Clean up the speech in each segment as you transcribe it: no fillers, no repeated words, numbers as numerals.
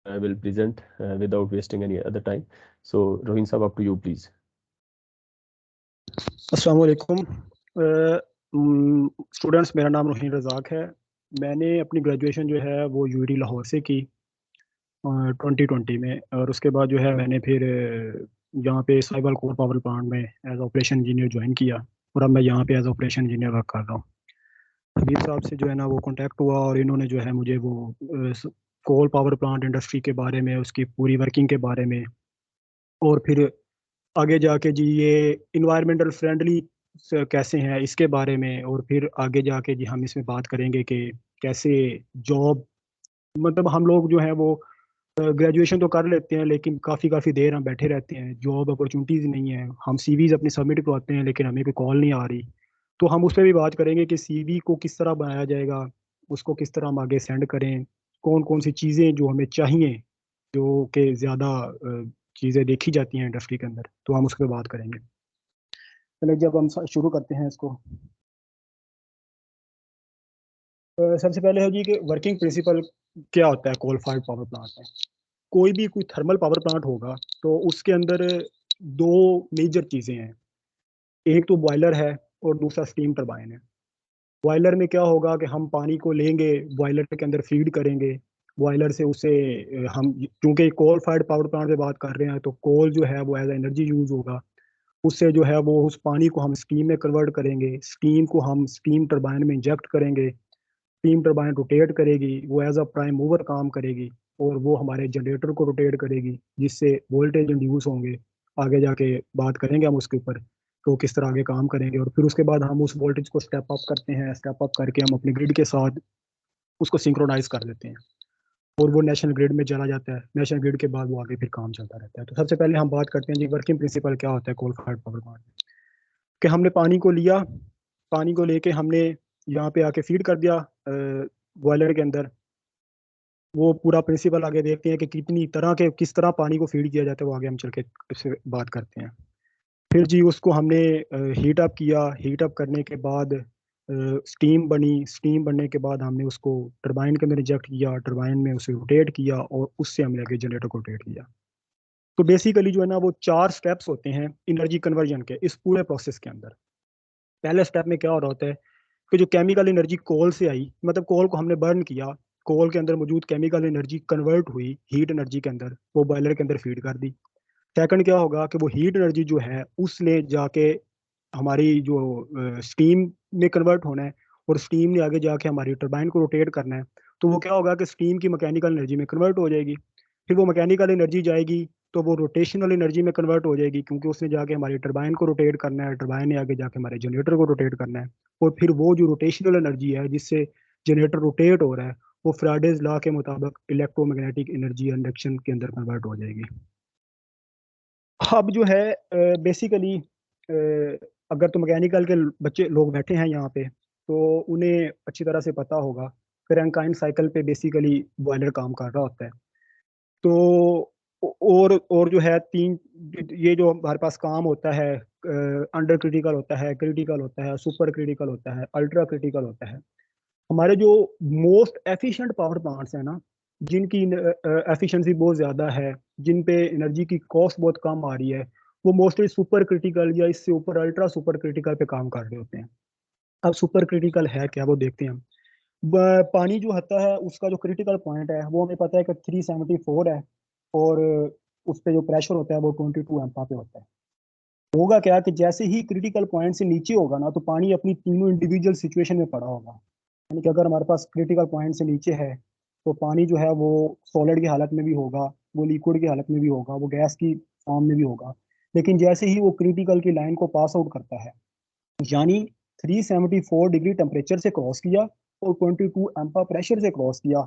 I will present without wasting any other time. So, Rohin Sahab, up to you, please. अस्सलाम वालेकुम students, मेरा नाम रोहिन रज़ाक है। मैंने अपनी ग्रेजुएशन जो है वो यूडी लाहौर से की 2020 में, और उसके बाद जो है मैंने फिर यहाँ पे साहिवाल कोर पावर प्लांट में एज ऑपरेशन इंजीनियर ज्वाइन किया, और अब मैं यहाँ पे एज ऑपरेशन इंजीनियर वर्क कर रहा हूँ। हबीब साहब से जो है ना वो कांटेक्ट हुआ, और इन्होंने जो है मुझे वो कोल पावर प्लांट इंडस्ट्री के बारे में, उसकी पूरी वर्किंग के बारे में, और फिर आगे जाके जी ये इन्वायरमेंटल फ्रेंडली कैसे हैं इसके बारे में, और फिर आगे जाके जी हम इसमें बात करेंगे कि कैसे जॉब, मतलब हम लोग जो है वो ग्रेजुएशन तो कर लेते हैं लेकिन काफ़ी काफ़ी देर हम बैठे रहते हैं, जॉब अपॉर्चुनिटीज़ नहीं है। हम सीवीज अपनी सबमिट करवाते हैं लेकिन हमें कोई कॉल नहीं आ रही। तो हम उस पर भी बात करेंगे कि सीवी को किस तरह बनाया जाएगा, उसको किस तरह हम आगे सेंड करें, कौन कौन सी चीज़ें जो हमें चाहिए, जो कि ज़्यादा चीज़ें देखी जाती हैं इंडस्ट्री के अंदर, तो हम उस पर बात करेंगे। चलिए जब हम शुरू करते हैं इसको। सबसे पहले है जी कि वर्किंग प्रिंसिपल क्या होता है कोल फायर्ड पावर प्लांट में। कोई थर्मल पावर प्लांट होगा तो उसके अंदर दो मेजर चीज़ें हैं, एक तो बॉयलर है और दूसरा स्टीम टरबाइन है। बॉयलर में क्या होगा कि हम पानी को लेंगे, बॉयलर के अंदर फीड करेंगे, बॉयलर से उसे हम, क्योंकि कोल फायर्ड पावर प्लांट पे बात कर रहे हैं तो कोल जो है वो एज एनर्जी यूज होगा, उससे जो है वो उस पानी को हम स्टीम में कन्वर्ट करेंगे, स्टीम को हम स्टीम टरबाइन में इंजेक्ट करेंगे, स्टीम टरबाइन रोटेट करेगी, वो एज अ प्राइम मूवर काम करेगी, और वो हमारे जनरेटर को रोटेट करेगी जिससे वोल्टेज इंड्यूस होंगे। आगे जाके बात करेंगे हम उसके ऊपर तो किस तरह आगे काम करेंगे, और फिर उसके बाद हम उस वोल्टेज को स्टेप अप करते हैं, स्टेप अप करके हम अपने ग्रिड के साथ उसको सिंक्रोनाइज कर देते हैं, और वो नेशनल ग्रिड में चला जाता है। नेशनल ग्रिड के बाद वो आगे फिर काम चलता रहता है। तो सबसे पहले हम बात करते हैं जी वर्किंग प्रिंसिपल क्या होता है कोल फायर्ड पावर प्लांट में। कि हमने पानी को लिया, पानी को लेके हमने यहाँ पे आके फीड कर दिया बॉयलर के अंदर। वो पूरा प्रिंसिपल आगे देखते हैं कि कितनी तरह के किस तरह पानी को फीड किया जाता है, वो आगे हम चल के इससे बात करते हैं। फिर जी उसको हमने हीट अप किया, हीट अप करने के बाद स्टीम बनी, स्टीम बनने के बाद हमने उसको टरबाइन के अंदर इंजेक्ट किया, टरबाइन में उसे रोटेट किया, और उससे हमने आगे जनरेटर को रोटेट किया। तो बेसिकली जो है ना वो 4 स्टेप्स होते हैं एनर्जी कन्वर्जन के इस पूरे प्रोसेस के अंदर। पहले स्टेप में क्या हो रहा होता है कि जो केमिकल एनर्जी कोल से आई, मतलब कोल को हमने बर्न किया, कोल के अंदर मौजूद केमिकल एनर्जी कन्वर्ट हुई हीट एनर्जी के अंदर, वो बॉयलर के अंदर फीड कर दी। सेकंड क्या होगा कि वो हीट एनर्जी जो है उसने जाके हमारी जो स्टीम में कन्वर्ट होना है, और स्टीम ने आगे जाके हमारी टरबाइन को रोटेट करना है। तो वो क्या होगा कि स्टीम की मैकेनिकल एनर्जी में कन्वर्ट हो जाएगी। फिर वो मैकेनिकल एनर्जी जाएगी तो वो रोटेशनल एनर्जी में कन्वर्ट हो जाएगी, क्योंकि उसने जाके हमारी टरबाइन को रोटेट करना है, टरबाइन ने आगे जाके हमारे जनरेटर को रोटेट करना है। और फिर वो जो रोटेशनल एनर्जी है जिससे जनरेटर रोटेट हो रहा है, वो फ्राइडेज लॉ के मुताबिक इलेक्ट्रोमैग्नेटिक एनर्जी इंडक्शन के अंदर कन्वर्ट हो जाएगी। अब जो है बेसिकली अगर तो मैकेनिकल के बच्चे लोग बैठे हैं यहाँ पे तो उन्हें अच्छी तरह से पता होगा कि रैंकाइन साइकिल पे बेसिकली बॉयलर काम कर रहा होता है। तो और जो है तीन, ये जो हमारे पास काम होता है अंडर क्रिटिकल होता है, क्रिटिकल होता है, सुपर क्रिटिकल होता है, अल्ट्रा क्रिटिकल होता है। हमारे जो मोस्ट एफिशिएंट पावर प्लांट्स हैं ना, जिनकी एफिशिएंसी बहुत ज़्यादा है, जिन पे एनर्जी की कॉस्ट बहुत कम आ रही है, वो मोस्टली सुपर क्रिटिकल या इससे ऊपर अल्ट्रा सुपर क्रिटिकल पे काम कर रहे होते हैं। अब सुपर क्रिटिकल है क्या, वो देखते हैं हम। पानी जो होता है उसका जो क्रिटिकल पॉइंट है वो हमें पता है कि 374 है, और उस पे जो प्रेशर होता है वो 22 एम्पा पे होता है। होगा क्या कि जैसे ही क्रिटिकल पॉइंट से नीचे होगा ना तो पानी अपनी तीनों इंडिविजुअल सिचुएशन में पड़ा होगा। यानी कि अगर हमारे पास क्रिटिकल पॉइंट से नीचे है तो पानी जो है वो सॉलिड की हालत में भी होगा, वो लिक्विड की हालत में भी होगा, वो गैस की फॉर्म में भी होगा। लेकिन जैसे ही वो क्रिटिकल की लाइन को पास आउट करता है, यानी 374 डिग्री टेम्परेचर से क्रॉस किया और 22 एम्पा प्रेशर से क्रॉस किया,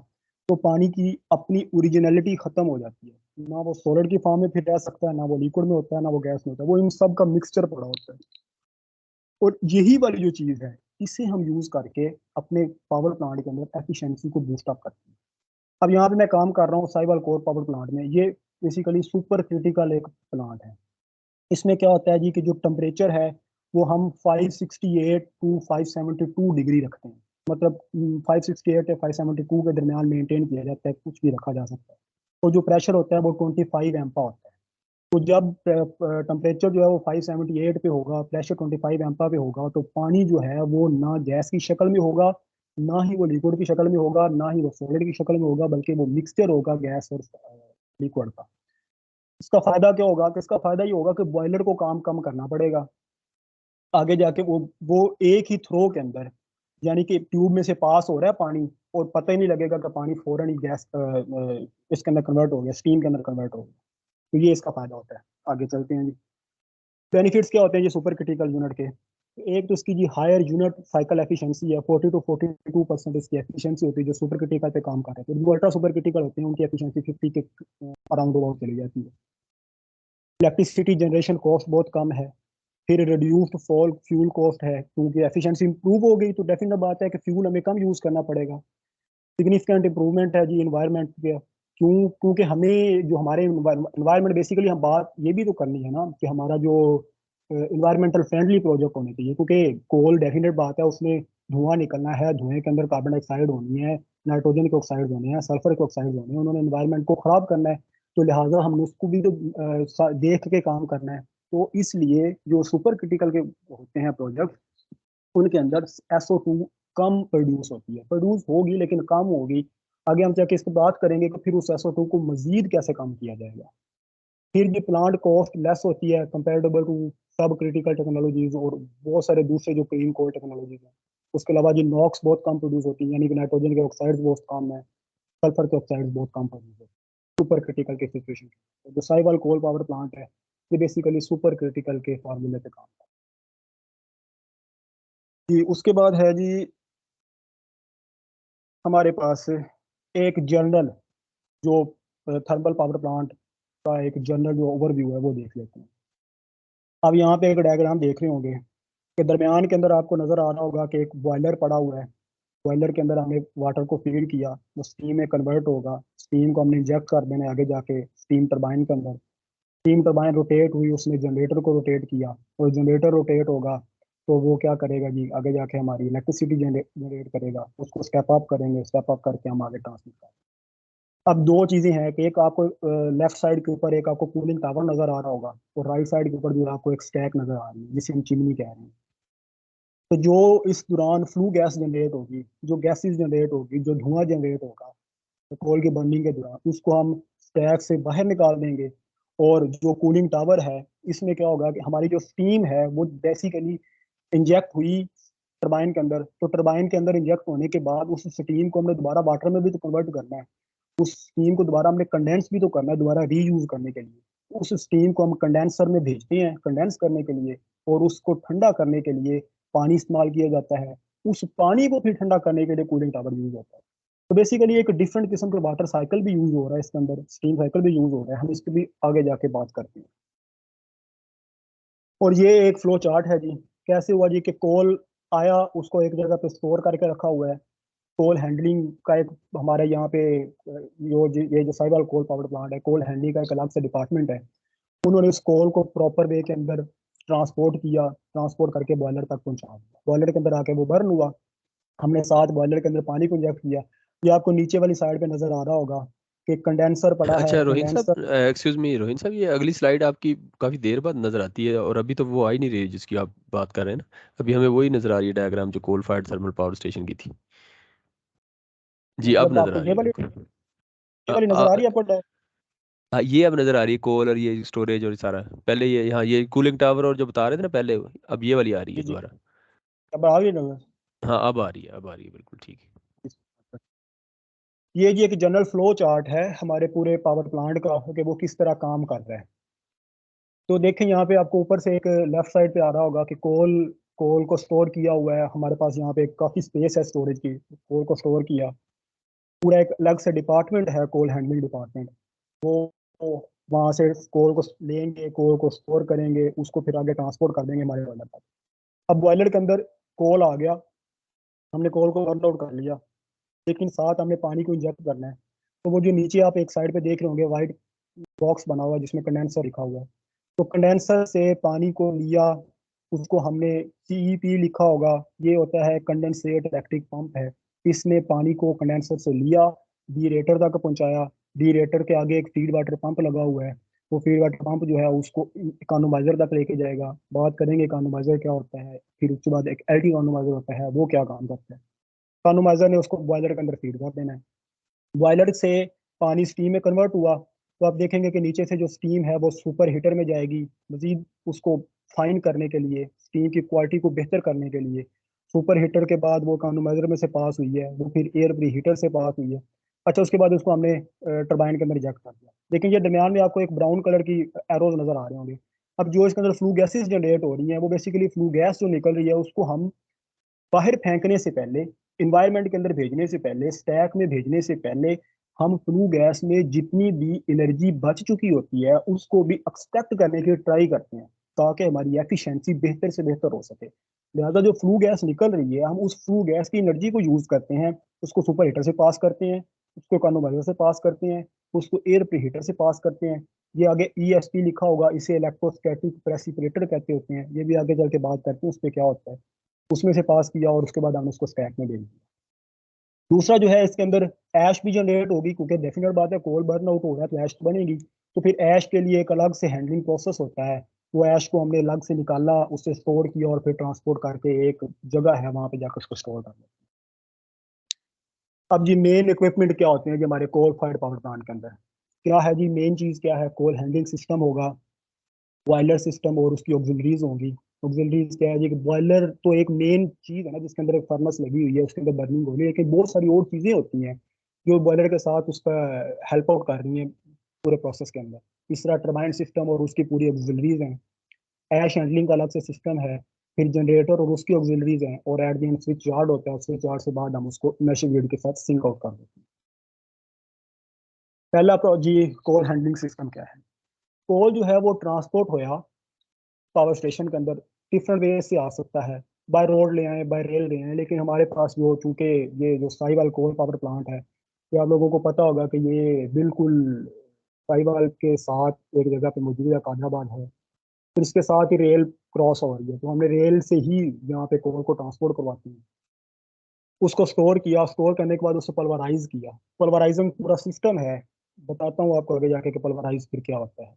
तो पानी की अपनी ओरिजिनलिटी खत्म हो जाती है। ना वो सॉलिड की फॉर्म में फिर रह सकता है, ना वो लिक्विड में होता है, ना वो गैस में होता है, वो इन सब का मिक्सचर पड़ा होता है। और यही वाली जो चीज़ है इसे हम यूज करके अपने पावर प्लांट के अंदर एफिशिएंसी को बूस्ट अप करते हैं। अब यहाँ पे मैं काम कर रहा हूँ साहिवाल कोर पावर प्लांट में। ये बेसिकली सुपर क्रिटिकल एक प्लांट है। इसमें क्या होता है जी कि जो टेम्परेचर है वो हम 568 टू 572 डिग्री रखते हैं। मतलब 568 या 572 के दरमियान मेंटेन किया जाता है, कुछ भी रखा जा सकता है। तो जो प्रेशर होता है वो 25 एम्पा होता है। तो जब टेम्परेचर जो है वो 578 पे होगा, प्रेशर 25 एम्पा पे होगा, तो पानी जो है वो ना गैस की शक्ल में होगा, ना ही वो लिक्विड की शक्ल में होगा, ना ही वो सॉलिड की शक्ल में होगा, बल्कि वो मिक्सचर होगा गैस और लिक्विड का। इसका फायदा क्या होगा? कि इसका फायदा ये होगा कि बॉयलर को काम कम करना पड़ेगा आगे जाके। वो एक ही थ्रो के अंदर, यानी कि ट्यूब में से पास हो रहा है पानी, और पता ही नहीं लगेगा कि पानी फौरन ही गैस इसके अंदर कन्वर्ट हो गया, स्टीम के अंदर कन्वर्ट हो गया। तो ये इसका फायदा होता है। आगे चलते हैं जी। बेनिफिट्स क्या होते हैं ये सुपर क्रिटिकल यूनिट के? एक तो इसकी जी हायर यूनिट साइकिल एफिशिएंसी है, 40 to 42% इसकी एफिशिएंसी होती है जो सुपर क्रिटिकल पे काम कर रहे हैं। तो जो अल्ट्रा सुपर क्रिटिकल होते हैं उनकी एफिशिएंसी 50 के अराउंड अबाउट चली जाती है। इलेक्ट्रिसिटी जनरेशन कॉस्ट बहुत कम है। फिर रिड्यूस्ड फॉल फ्यूल कॉस्ट है, क्योंकि एफिशिएंसी इंप्रूव हो गई तो डेफिनेट बात है कि फ्यूल हमें कम यूज करना पड़ेगा। सिग्निफिकेंट इंप्रूवमेंट है जी इन्वायरमेंट के। क्योंकि हमें जो हमारे इन्वायरमेंट, बेसिकली हम बात ये भी तो करनी है ना कि हमारा जो इन्वायरमेंटल फ्रेंडली प्रोजेक्ट होने चाहिए, क्योंकि कोल डेफिनेट बात है उसमें धुआं निकलना है, धुएं के अंदर कार्बन डाइऑक्साइड होनी है, नाइट्रोजन के ऑक्साइड होने हैं, सल्फर के ऑक्साइड होने हैं, उन्होंने इन्वायरमेंट को खराब करना है। तो लिहाजा हमने उसको भी तो देख के काम करना है। तो इसलिए जो सुपर क्रिटिकल के होते हैं प्रोजेक्ट, उनके अंदर SO2 कम प्रोड्यूस होती है, प्रोड्यूस होगी लेकिन कम होगी। आगे हम जाके इसको बात करेंगे कि फिर उस SO2 को मजीद कैसे कम किया जाएगा। फिर भी प्लांट कॉस्ट लेस होती है कंपेरेबल टू सब क्रिटिकल टेक्नोलॉजीज और बहुत सारे दूसरे जो क्लीन कोल टेक्नोलॉजीज हैं। उसके अलावा जी नॉक्स बहुत कम प्रोड्यूस होती है, यानी कि नाइट्रोजन के ऑक्साइड्स बहुत कम है, सल्फर के ऑक्साइड्स बहुत कम प्रोड्यूस होते हैं सुपर क्रिटिकल के सिचुएशन। जो साइबल कोल पावर प्लांट है ये बेसिकली सुपर क्रिटिकल के फार्मूले पे काम करता है जी। उसके बाद है जी हमारे पास एक जर्नल जो थर्मल पावर प्लांट का एक जनरल जो ओवरव्यू है वो देख लेते हैं। अब यहाँ पे एक डायग्राम देख रहे होंगे कि दरमियान के अंदर आपको नजर आ रहा होगा कि एक बॉयलर पड़ा हुआ है। बॉयलर के अंदर हमने वाटर को फीड किया, वो स्टीम में कन्वर्ट होगा, स्टीम को हमने इंजेक्ट कर देना है आगे जाके स्टीम टरबाइन के अंदर। स्टीम टरबाइन रोटेट हुई, उसने जनरेटर को रोटेट किया, और जनरेटर रोटेट होगा तो वो क्या करेगा जी, आगे जाके हमारी इलेक्ट्रिसिटी जनरेट करेगा, उसको स्टेप अप करेंगे, स्टेप अप करके हम आगे ट्रांसमिट करेंगे। अब दो चीजें हैं कि एक आपको लेफ्ट साइड के ऊपर एक आपको कूलिंग टावर नजर आ रहा होगा, और राइट साइड के ऊपर जो है आपको एक स्टैक नजर आ रही है जिसे हम चिमनी कह रहे हैं। तो जो इस दौरान फ्लू गैस जनरेट होगी, जो गैसेस जनरेट होगी, जो धुआं जनरेट होगा कोल की बर्निंग के दौरान, उसको हम स्टैक से बाहर निकाल देंगे। और जो कूलिंग टावर है इसमें क्या होगा कि हमारी जो स्टीम है वो बेसिकली इंजेक्ट हुई टरबाइन के अंदर, तो टरबाइन के अंदर इंजेक्ट होने के बाद उस स्टीम को हमने दोबारा वाटर में भी तो कन्वर्ट करना है। उस स्टीम को दोबारा हमने कंडेंस भी तो करना है दोबारा रीयूज करने के लिए। उस स्टीम को हम कंडेंसर में भेजते हैं कंडेंस करने के लिए, और उसको ठंडा करने के लिए पानी इस्तेमाल किया जाता है। उस पानी को फिर ठंडा करने के लिए कूलिंग टावर यूज होता है। तो बेसिकली एक डिफरेंट किस्म का वाटर साइकिल भी यूज हो रहा है इसके अंदर, स्टीम साइकिल भी यूज हो रहा है, हम इसके भी आगे जाके बात करते हैं। और ये एक फ्लो चार्ट है जी, कैसे हुआ जी कि कोल आया, उसको एक जगह पे स्टोर करके रखा हुआ है। कोल हैंडलिंग का एक हमारे यहाँ पे ये जो साइबल कोल पावर प्लांट है, कोल हैंडलिंग का एक अलग से डिपार्टमेंट है। उन्होंने उस कोल को प्रॉपर वे के अंदर ट्रांसपोर्ट किया, ट्रांसपोर्ट करके बॉयलर तक पहुंचा दिया, बॉयलर के अंदर आके वो बर्न हुआ। हमने साथ बॉयलर के अंदर पानी को इंजेक्ट किया। ये आपको नीचे वाली साइड पे नजर आ रहा होगा कि कंडेंसर पड़ा है, अच्छा रोहिन कंडेंसर। साहब, एक्सक्यूज मी रोहिन साहब, ये अगली स्लाइड आपकी काफ़ी देर बाद नज़र आती है और अभी तो वो आ ही नहीं रही जिसकी आप बात कर रहे हैं ना। अभी हमें वही नज़र आ रही है डायग्राम जो coal fired thermal power station की थी। जी अब मतलब नज़र आपको आ रही है बिल्कुल। ये वाली नजर आ रही है आपको? हाँ ये अब नज़र आ रही है, कोल और ये स्टोरेज और सारा। पहले ये यहाँ ये कूलिंग टावर और जो बता रहे थे ना पहले, अब ये वाली आ रही जी है जी, दोबारा। अब आ गई नजर। हाँ अब आ रही है, अब आ रही है, बिल्कुल ठीक है। ये जी एक जनरल फ्लो चार्ट है हमारे पूरे पावर प्लांट का कि वो किस तरह काम कर रहा है। तो देखें यहाँ पे आपको ऊपर से एक लेफ्ट साइड पे आ रहा होगा कि कोल कोल को स्टोर किया हुआ है हमारे पास। यहाँ पे काफी स्पेस है स्टोरेज की, कोल को स्टोर किया। पूरा एक अलग से डिपार्टमेंट है कोल हैंडलिंग डिपार्टमेंट। वो वहां से कोल को लेंगे, कोल को स्टोर करेंगे, उसको फिर आगे ट्रांसपोर्ट कर देंगे हमारे बॉयलर तक। अब बॉयलर के अंदर कोल आ गया, हमने कोल को बर्न आउट कर लिया, लेकिन साथ हमने पानी को इंजेक्ट करना है। तो वो जो नीचे आप एक साइड पे देख रहे होंगे वाइट बॉक्स बना हुआ है जिसमें कंडेंसर लिखा हुआ है, तो कंडेंसर से पानी को लिया, उसको हमने CEP लिखा होगा, ये होता है कंडेंसेट इलेक्ट्रिक पंप है। इसने पानी को कंडेंसर से लिया, बीरेटर तक पहुंचाया, डीरेटर के आगे एक फीड वाटर पंप लगा हुआ है, वो फीड वाटर पंप जो है उसको इकोनोमाइजर तक लेके जाएगा। बात करेंगे इकोनोमाइजर क्या होता है, फिर उसके बाद एक एल्टी इकोनोमाइजर होता है, वो क्या काम करता है। इकोनोमाइजर ने उसको बॉयलर के अंदर फीड कर देना है। बॉयलर से पानी स्टीम में कन्वर्ट हुआ तो आप देखेंगे कि नीचे से जो स्टीम है वो सुपर हीटर में जाएगी, मजीद उसको फाइन करने के लिए, स्टीम की क्वालिटी को बेहतर करने के लिए। सुपर हीटर के बाद वो इकोनोमाइजर में से पास हुई है, वो फिर एयर प्री हीटर से पास हुई है। अच्छा, उसके बाद उसको हमने टरबाइन के अंदर इंजेक्ट कर दिया। लेकिन ये दरमियान में आपको एक ब्राउन कलर की एरोज नजर आ रहे होंगे। अब जो इसके अंदर फ्लू गैसेस जनरेट हो रही हैं, वो बेसिकली फ्लू गैस जो निकल रही है उसको हम बाहर फेंकने से पहले, इन्वायरमेंट के अंदर भेजने से पहले, स्टैक में भेजने से पहले, हम फ्लू गैस में जितनी भी एनर्जी बच चुकी होती है उसको भी एक्सट्रैक्ट करने की ट्राई करते हैं, ताकि हमारी एफिशिएंसी बेहतर से बेहतर हो सके। लिहाजा जो फ्लू गैस निकल रही है, हम उस फ्लू गैस की एनर्जी को यूज करते हैं, उसको सुपर हीटर से पास करते हैं, उसको इकोनोमाइजर से पास करते हैं, उसको एयर प्री हीटर से पास करते हैं। ये आगे ESP लिखा होगा, इसे इलेक्ट्रोस्टैटिक प्रेसिपिटेटर कहते होते हैं, ये भी आगे चल के बात करते हैं उस पर क्या होता है। उसमें से पास किया और उसके बाद हमने उसको स्टैक में भेज दिया। दूसरा जो है इसके अंदर ऐश भी जनरेट होगी, क्योंकि डेफिनेट बात है कोल बर्न आउट हो रहा है तो ऐश तो बनेगी। तो फिर ऐश के लिए एक अलग से हैंडलिंग प्रोसेस होता है। वो ऐश को हमने अलग से निकाला, उससे स्टोर किया और फिर ट्रांसपोर्ट करके एक जगह है वहां पे जाकर उसको स्टोर कर दिया। अब जी मेन इक्विपमेंट क्या होते हैं जी हमारे कोल फायर्ड पावर प्लांट के अंदर, क्या है जी मेन चीज क्या है, कोल हैंडलिंग सिस्टम होगा, बॉयलर सिस्टम और उसकी ऑक्सिलरीज होंगी। ऑक्सिलरीज क्या है जी, बॉयलर तो एक मेन चीज है ना जिसके अंदर एक फर्नेस लगी हुई है, उसके अंदर बर्निंग हो रही है, लेकिन बहुत सारी और चीजें होती हैं जो बॉयलर के साथ उसका हेल्प आउट कर रही हैं पूरे प्रोसेस के अंदर। तीसरा टरबाइन सिस्टम और उसकी पूरी ऑक्सिलरीज हैं। ऐश हैंडलिंग का अलग से सिस्टम है। फिर जनरेटर और उसकी ऑक्सिलरीज हैं, और at the end switch yard होता है, स्विच यार्ड से बाद हम उसको मैशिंग ग्रिड के साथ सिंक आउट कर देते हैं। पहला जी कोल हैंडलिंग सिस्टम क्या है। कोल जो है वो ट्रांसपोर्ट होया पावर स्टेशन के अंदर डिफरेंट वे से आ सकता है, बाय रोड ले आए, बाय रेल ले आए, लेकिन हमारे पास जो चूंकि ये जो साहिवाल कोल पावर प्लांट है, ये आप लोगों को पता होगा कि ये बिल्कुल साहिवाल के साथ एक जगह पे मौजूद है, कादराबाद है। फिर इसके साथ ही रेल क्रॉस हो रही है, तो हमने रेल से ही यहाँ पे कोल को ट्रांसपोर्ट करवाते हैं। उसको स्टोर किया, स्टोर करने के बाद उसको पल्वराइज किया। पल्वराइजिंग पूरा सिस्टम है, बताता हूँ आपको आगे जाके कि पल्वराइज फिर क्या होता है।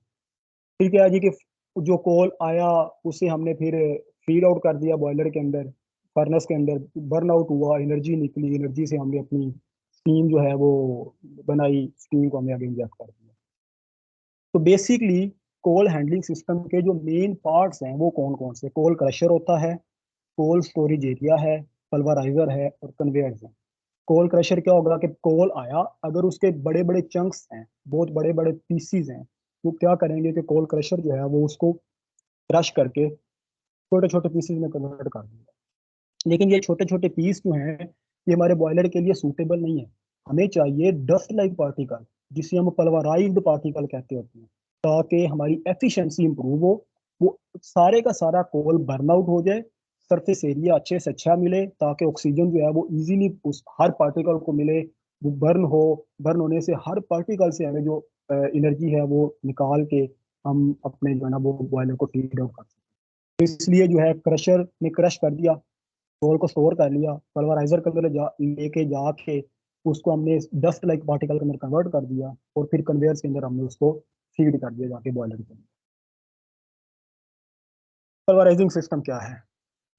फिर क्या है जी कि जो कोल आया उसे हमने फिर फीड आउट कर दिया बॉयलर के अंदर, फर्नेस के अंदर, बर्न आउट हुआ, एनर्जी निकली, एनर्जी से हमने अपनी स्टीम जो है वो बनाई, स्टीम को हमने आगे इंजेक्ट कर दिया। तो बेसिकली कोल हैंडलिंग सिस्टम के जो मेन पार्ट्स हैं वो कौन कौन से, कोल क्रशर होता है, कोल स्टोरेज एरिया है, पल्वराइजर है और कन्वेयर्स है। कोल क्रशर क्या होगा कि कोल आया, अगर उसके बड़े बड़े चंक्स हैं, बहुत बड़े बड़े पीसीज हैं, तो क्या करेंगे कि कोल क्रशर जो है वो उसको क्रश करके छोटे छोटे पीसेज में कन्वर्ट कर देंगे। लेकिन ये छोटे छोटे पीस जो हैं ये हमारे बॉयलर के लिए सूटेबल नहीं है। हमें चाहिए डस्ट लाइक पार्टिकल, जिसे हम पल्वराइज्ड पार्टिकल कहते होते हैं, ताकि हमारी एफिशिएंसी इंप्रूव हो। वो सारे का सारा कोल बर्न आउट हो जाए, सरफेस एरिया अच्छे से अच्छा मिले, ताकि ऑक्सीजन जो है वो इजीली उस हर पार्टिकल को मिले, वो बर्न हो। बर्न होने से हर पार्टिकल से हमें जो एनर्जी है वो निकाल के हम अपने जो है ना वो बॉयलर को फीड आउट कर सकते हैं। तो इसलिए जो है क्रशर ने क्रश कर दिया, कोल को स्टोर कर लिया, पल्वराइजर के अंदर लेके जाके उसको हमने डस्ट लाइक पार्टिकल के अंदर कन्वर्ट कर दिया, और फिर कन्वेयर के अंदर हमने उसको फीड कर दिया जाके बॉयलर के अंदर। पल्वराइजिंग सिस्टम क्या है,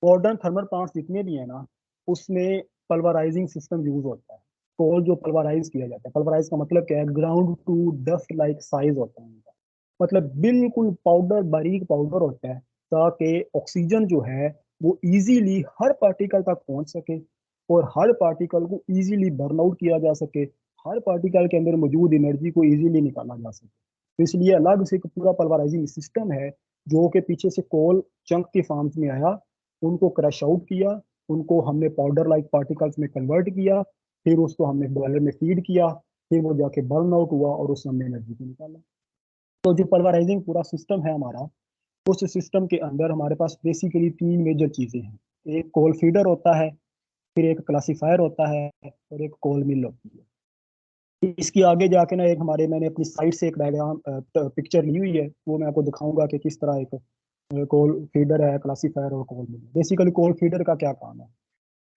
मॉडर्न थर्मल प्लांट्स जितने भी है ना उसमें पल्वराइजिंग सिस्टम यूज होता है। कोल जो पल्वराइज किया जाता है, पल्वराइज का मतलब क्या है, ground to dust like size होता है उनका, मतलब बिल्कुल पाउडर, बारीक पाउडर होता है, ताकि ऑक्सीजन जो है वो इजीली हर पार्टिकल तक पहुंच सके और हर पार्टिकल को इजीली बर्न आउट किया जा सके, हर पार्टिकल के अंदर मौजूद एनर्जी को इजीली निकाला जा सके। तो इसलिए अलग से एक पूरा पल्वराइजिंग सिस्टम है, जो कि पीछे से कोल चंक के फॉर्म्स में आया, उनको क्रश आउट किया, उनको हमने पाउडर लाइक पार्टिकल्स में कन्वर्ट किया, फिर उसको हमने बॉयलर में फीड किया, फिर वो जाके बर्न आउट हुआ और उससे हमने एनर्जी को निकाला। तो जो पल्वराइजिंग पूरा सिस्टम है हमारा, उस सिस्टम के अंदर हमारे पास बेसिकली तीन मेजर चीजें हैं। एक कोल फीडर होता है, फिर एक क्लासीफायर होता है, और एक कोल मिल होती है। इसकी आगे जाके ना एक हमारे, मैंने अपनी साइड से एक डायग्राम पिक्चर ली हुई है, वो मैं आपको दिखाऊंगा कि किस तरह एक कोल फीडर है, क्लासीफायर और कोल मिल। बेसिकली कोल फीडर का क्या काम है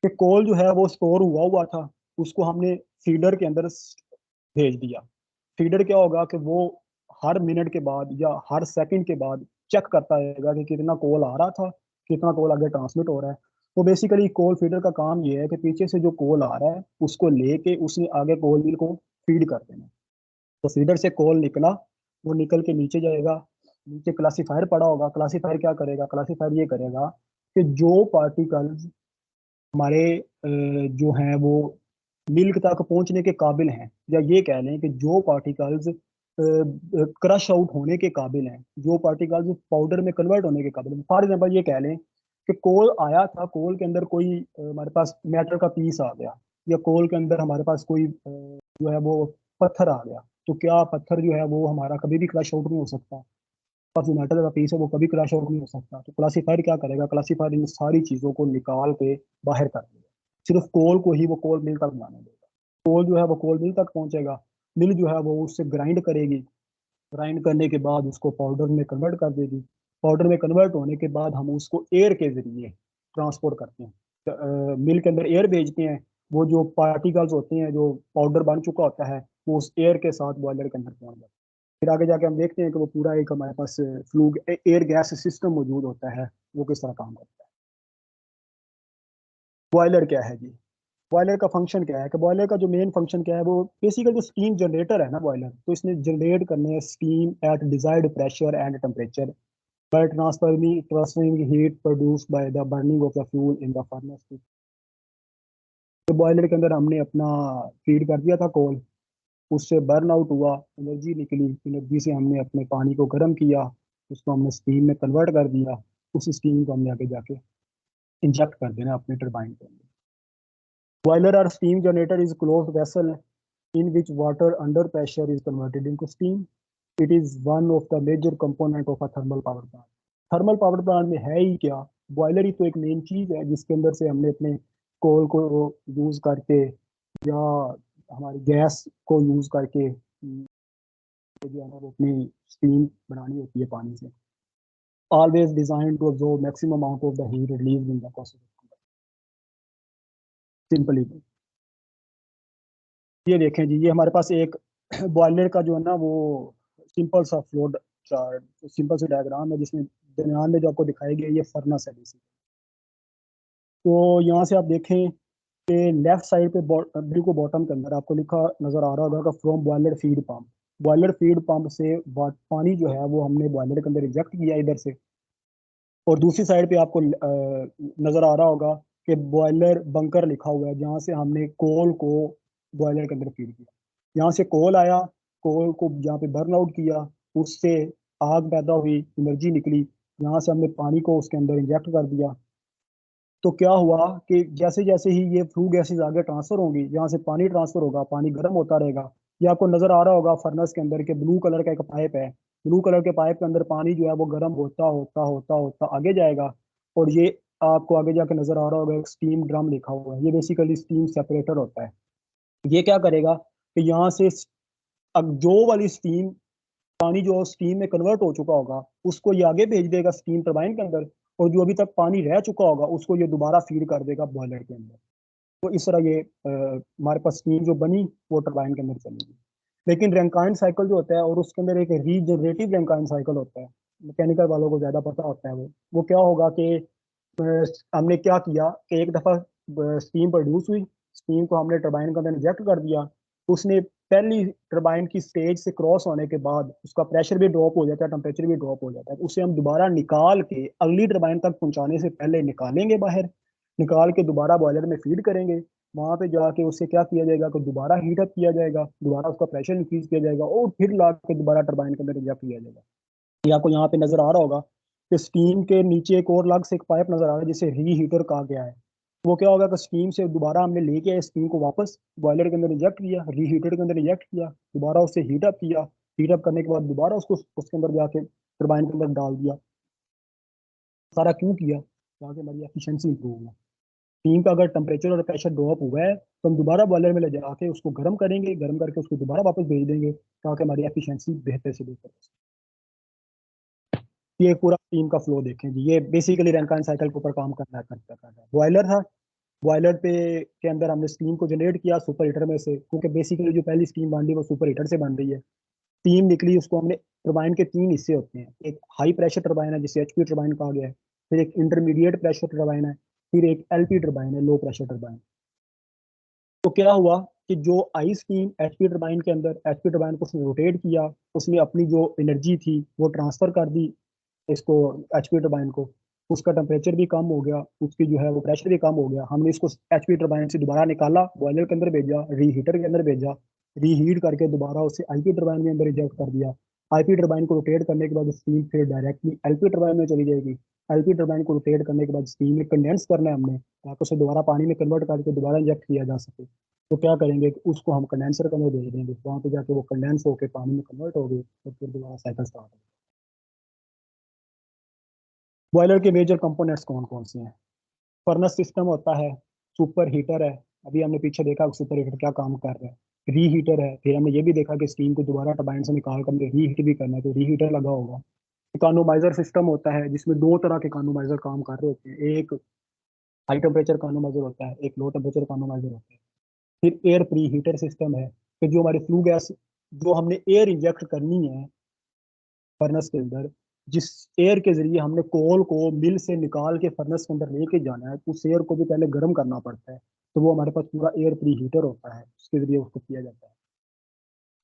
कि कोल जो है वो स्टोर हुआ हुआ था, उसको हमने फीडर के अंदर भेज दिया। फीडर क्या होगा कि वो हर मिनट के बाद या हर सेकंड के बाद चेक करता रहेगा कि कितना कॉल आ रहा था, कितना कॉल आगे ट्रांसमिट हो रहा है। तो बेसिकली कॉल फीडर का काम ये है कि पीछे से जो कॉल आ रहा है उसको लेके उसने आगे कॉल मिल को फीड कर देना। तो फीडर से कॉल निकला, वो निकल के नीचे जाएगा, नीचे क्लासीफायर पड़ा होगा। क्लासीफायर क्या करेगा, क्लासीफायर ये करेगा कि जो पार्टिकल्स हमारे जो हैं वो मिल्क तक पहुंचने के काबिल हैं, या ये कह लें कि जो पार्टिकल्स क्रश आउट होने के काबिल हैं, जो पार्टिकल्स पाउडर में कन्वर्ट होने के काबिल हैं। फॉर एग्जाम्पल ये कह लें कि कोल आया था, कोल के अंदर कोई हमारे पास मेटल का पीस आ गया, या कोल के अंदर हमारे पास कोई जो है वो पत्थर आ गया। तो क्या पत्थर जो है वो हमारा कभी भी क्रश आउट नहीं हो सकता? पास जो मेटल का पीस है वो कभी क्रश आउट नहीं हो सकता। तो क्लासीफायर क्या करेगा, क्लासीफायर इन सारी चीजों को निकाल के बाहर कर देगा। सिर्फ कोल को ही वो कोल मिल तक बनाने देगा। कोल जो है वो कोल मिल तक पहुंचेगा, मिल जो है वो उससे ग्राइंड करेगी, ग्राइंड करने के बाद उसको पाउडर में कन्वर्ट कर देगी। पाउडर में कन्वर्ट होने के बाद हम उसको एयर के जरिए ट्रांसपोर्ट करते हैं, मिल के अंदर एयर भेजते हैं। वो जो पार्टिकल्स होते हैं, जो पाउडर बन चुका होता है, वो उस एयर के साथ बॉयलर के अंदर पहुंच जाता है। फिर आगे जाके हम देखते हैं कि वो पूरा एक हमारे पास फ्लू एयर गैस सिस्टम मौजूद होता है, वो किस तरह काम करता है। बॉयलर क्या है जी? बॉयलर का फंक्शन क्या है कि बॉयलर का जो मेन फंक्शन क्या है, वो बेसिकली जो स्टीम जनरेटर है ना बॉयलर, तो इसने जनरेट करने steam eight desired pressure and temperature by transferring heat produced by the burning of the fuel in the furnace। तो बॉयलर के अंदर हमने अपना फीड कर दिया था कोल, उससे बर्न आउट हुआ, एनर्जी निकली, एनर्जी से हमने अपने पानी को गर्म किया, उसको हमने स्टीम में कन्वर्ट कर दिया। उस स्टीम को हमने आगे जाके इंजेक्ट कर देना अपने टरबाइन के अंदर। बॉयलर और steam generator is closed vessel in which water under pressure is converted into steam. It is one of the major component of a thermal power plant। Thermal power plant में है ही क्या, boiler ही तो एक main चीज है जिसके अंदर से हमने अपने कोल को यूज करके या हमारी गैस को यूज करके जो है ना वो अपनी स्टीम बनानी होती है पानी से। Always design to absorb maximum amount of the heat release in the process. Simply ये देखें जी, ये हमारे पास एक बॉयलर का जो है ना वो सिंपल सा फ्लो चार्ट, सिंपल सा डायग्राम है, जिसमें दरमियान में जो आपको दिखाई गई ये फर्नेस है बेसिकली। तो यहाँ से आप देखें कि लेफ्ट साइड पे बिल्कुल बॉटम के अंदर आपको लिखा नजर आ रहा होगा कि from boiler feed pump. Boiler feed pump से पानी जो है वो हमने बॉयलर के अंदर इंजेक्ट किया इधर से। और दूसरी साइड पे आपको नजर आ रहा होगा कि बॉयलर बंकर लिखा हुआ है, जहाँ से हमने कोल को बॉयलर के अंदर फीड किया। यहाँ से कोल आया, कोल को जहाँ पे बर्न आउट किया, उससे आग पैदा हुई, एनर्जी निकली, यहाँ से हमने पानी को उसके अंदर इंजेक्ट कर दिया। तो क्या हुआ कि जैसे जैसे ही ये फ्लू गैसेज आगे ट्रांसफर होंगी, यहाँ से पानी ट्रांसफर होगा, पानी गर्म होता रहेगा। ये आपको नजर आ रहा होगा फर्नेस के अंदर के ब्लू कलर का एक पाइप है। ब्लू कलर के पाइप के अंदर पानी जो है वो गर्म होता होता होता होता आगे जाएगा। और ये आपको आगे जाके नजर आ रहा होगा एक स्टीम ड्रम लिखा हुआ है, ये बेसिकली स्टीम सेपरेटर होता है। ये क्या करेगा कि यहाँ से अब जो वाली स्टीम, पानी जो स्टीम में कन्वर्ट हो चुका होगा, उसको ये आगे भेज देगा स्टीम टरबाइन के अंदर। और जो अभी तक पानी रह चुका होगा उसको ये दोबारा फीड कर देगा बॉयलर के अंदर। तो इस तरह ये हमारे पास स्टीम जो बनी वो टरबाइन के अंदर चलेगी। लेकिन रैंकाइन साइकिल जो होता है, और उसके अंदर एक रीजनरेटिव रैंकाइन साइकिल होता है, मैकेनिकल वालों को ज्यादा पता होता है। वो क्या होगा कि हमने क्या किया कि एक दफा स्टीम प्रोड्यूस हुई, स्टीम को हमने टरबाइन के अंदर इंजेक्ट कर दिया। उसने पहली टरबाइन की स्टेज से क्रॉस होने के बाद उसका प्रेशर भी ड्रॉप हो जाता है, टेम्परेचर भी ड्रॉप हो जाता है। उसे हम दोबारा निकाल के अगली टरबाइन तक पहुंचाने से पहले निकालेंगे बाहर, निकाल के दोबारा बॉयलर में फीड करेंगे। वहां पे जाके उससे क्या किया जाएगा कि दोबारा हीटअप किया जाएगा, दोबारा उसका प्रेशर इंक्रीज किया जाएगा, और फिर ला के दोबारा टरबाइन के अंदर इंजेक्ट किया जाएगा। ये आपको यहाँ पे नजर आ रहा होगा कि स्टीम के नीचे एक और अलग से एक पाइप नजर आ रहा है जिसे री हीटर कहा गया है। वो क्या होगा कि स्टीम से दोबारा हमने लेके आए स्टीम को वापस बॉयलर के अंदर इंजेक्ट किया, री हीटर के अंदर इंजेक्ट किया, दोबारा उससे हीटअप किया, हीटअप करने के बाद दोबारा उसको उसके अंदर जाके टरबाइन के अंदर डाल दिया। सारा क्यों किया? ताकि हमारी एफिशिएंसी इंप्रूव हो। स्टीम का अगर टेम्परेचर और प्रेशर ड्रॉप हुआ है तो हम दोबारा बॉयलर में ले जाके उसको गर्म करेंगे, गर्म करके उसको दोबारा वापस भेज देंगे ताकि हमारी एफिशिएंसी बेहतर से बेहतर हो। ये पूरा टीम का फ्लो देखें जी, ये बेसिकली रैंकाइन साइकिल के ऊपर काम करना करता है। बॉयलर था, बॉयलर पे के अंदर हमने स्टीम को जनरेट किया सुपर हीटर में से, क्योंकि बेसिकली जो पहली स्टीम बन रही है वो सुपर हीटर से बन रही है। स्टीम निकली, उसको हमने, टरबाइन के 3 हिस्से होते हैं, एक हाई प्रेशर टरबाइन है जिसे एचपी टरबाइन कहा गया है, फिर एक इंटरमीडिएट प्रेशर टरबाइन है, फिर एक एलपी टरबाइन है, लो प्रेशर टरबाइन। तो क्या हुआ कि जो आई स्टीम एचपी टरबाइन के अंदर, एचपी टरबाइन को उसने रोटेट किया, उसने अपनी जो एनर्जी थी वो ट्रांसफर कर दी इसको, एचपी टरबाइन को। उसका टेम्परेचर भी कम हो गया, उसकी जो है वो प्रेशर भी कम हो गया। हमने इसको एचपी टरबाइन से दोबारा निकाला, बॉयलर के अंदर भेजा, रीहीटर के अंदर भेजा, रीहीट करके दोबारा उसे आईपी टरबाइन में अंदर इंजेक्ट कर दिया। आईपी टरबाइन को रोटेट करने के बाद स्टीम फिर डायरेक्टली एलपी टरबाइन में चली जाएगी। एलपी टरबाइन को रोटेट करने के बाद स्टीम में कंडेंस करना है हमने, ताकि उसे दोबारा पानी में कन्वर्ट करके दोबारा इंजेक्ट किया जा सके। तो क्या करेंगे कि उसको हम कंडेंसर के अंदर भेज देंगे, वहां पे जाके वो कंडेंस होकर पानी में कन्वर्ट होगी और फिर दोबारा साइकिल स्टार्ट होगी। बॉयलर के मेजर कंपोनेंट्स कौन कौन से हैं? फर्नेस सिस्टम होता है, सुपर हीटर है, अभी हमने पीछे देखा सुपर हीटर क्या काम कर रहा है, रीहीटर है, फिर हमने ये भी देखा कि स्टीम को दोबारा टरबाइन से निकाल कर हमने रीहीट भी करना है तो रीहीटर लगा होगा। इकोनोमाइजर सिस्टम होता है जिसमें 2 तरह के इकोनोमाइजर काम कर रहे होते हैं, एक हाई टेम्परेचर इकोनोमाइजर होता है, एक लो टेम्परेचर इकोनोमाइजर होता है। फिर एयर प्री हीटर सिस्टम है, फिर जो हमारी फ्लू गैस, जो हमने एयर इंजेक्ट करनी है फर्नेस के अंदर, जिस एयर के जरिए हमने कोल को मिल से निकाल के फर्नेस के अंदर लेके जाना है, तो उस एयर को भी पहले गर्म करना पड़ता है। तो वो हमारे पास पूरा एयर प्री हीटर होता है, उसके जरिए उसको किया जाता है।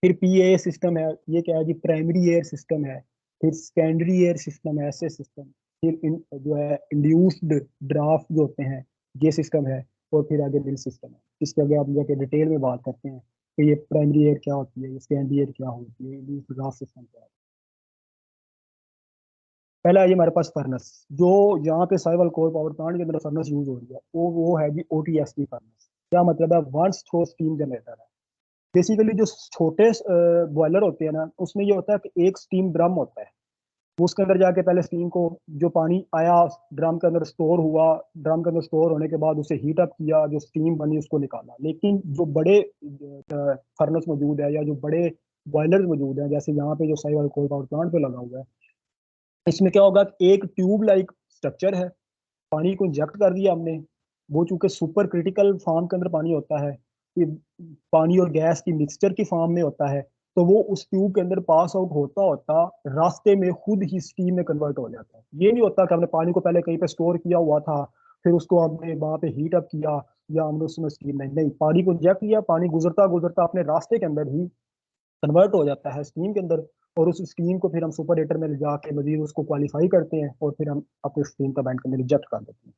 फिर पीए सिस्टम है, ये क्या है जी, प्राइमरी एयर सिस्टम है। फिर सेकेंडरी एयर सिस्टम है, ऐसे सिस्टम। फिर जो है इंड्यूस्ड ड्राफ्ट जो होते हैं, ये सिस्टम है। और फिर आगे मिल सिस्टम है, इसके आगे आप जाके डिटेल में बात करते हैं कि ये प्राइमरी एयर क्या होती है, ये सेकेंडरी एयर क्या होती है, इंड्यूस्ड ड्राफ्ट सिस्टम क्या है। पहला है ये हमारे पास फर्नेस, जो यहाँ पे साइवल कोल पावर प्लांट के अंदर फर्नेस यूज हो रही है, वो है जी ओटीएसपी फर्नेस। क्या मतलब है? वंस थ्रो स्टीम जनरेटर है। बेसिकली जो छोटे बॉयलर होते हैं ना, उसमें ये होता है कि एक स्टीम ड्रम होता है, वो उसके अंदर जाके पहले स्टीम को, जो पानी आया ड्रम के अंदर स्टोर हुआ, ड्रम के अंदर स्टोर होने के बाद उसे हीट अप किया, जो स्टीम बनी उसको निकाला। लेकिन जो बड़े फर्नेस मौजूद है या जो बड़े बॉयलर मौजूद हैं, जैसे यहाँ पे जो साइवल कोल पावर प्लांट पे लगा हुआ है, इसमें क्या होगा कि एक ट्यूब लाइक स्ट्रक्चर है, पानी को इंजेक्ट कर दिया हमने। वो चूंकि सुपर क्रिटिकल फॉर्म के अंदर पानी होता है, कि पानी और गैस की मिक्सचर की फॉर्म में होता है, तो वो उस ट्यूब के अंदर पास आउट होता होता रास्ते में खुद ही स्टीम में कन्वर्ट हो जाता है। ये नहीं होता कि हमने पानी को पहले कहीं पे स्टोर किया हुआ था, फिर उसको हमने वहां पे हीट अप किया, या हमने उसमें स्टीम, नहीं नहीं, पानी को इंजेक्ट किया, पानी गुजरता गुजरता अपने रास्ते के अंदर ही कन्वर्ट हो जाता है स्टीम के अंदर। और उस स्टीम को फिर हम सुपर हीटर में ले जाके मजीद उसको क्वालिफाई करते हैं, और फिर हम अपने स्टीम का बैंक के अंदर रिजेक्ट कर देते हैं।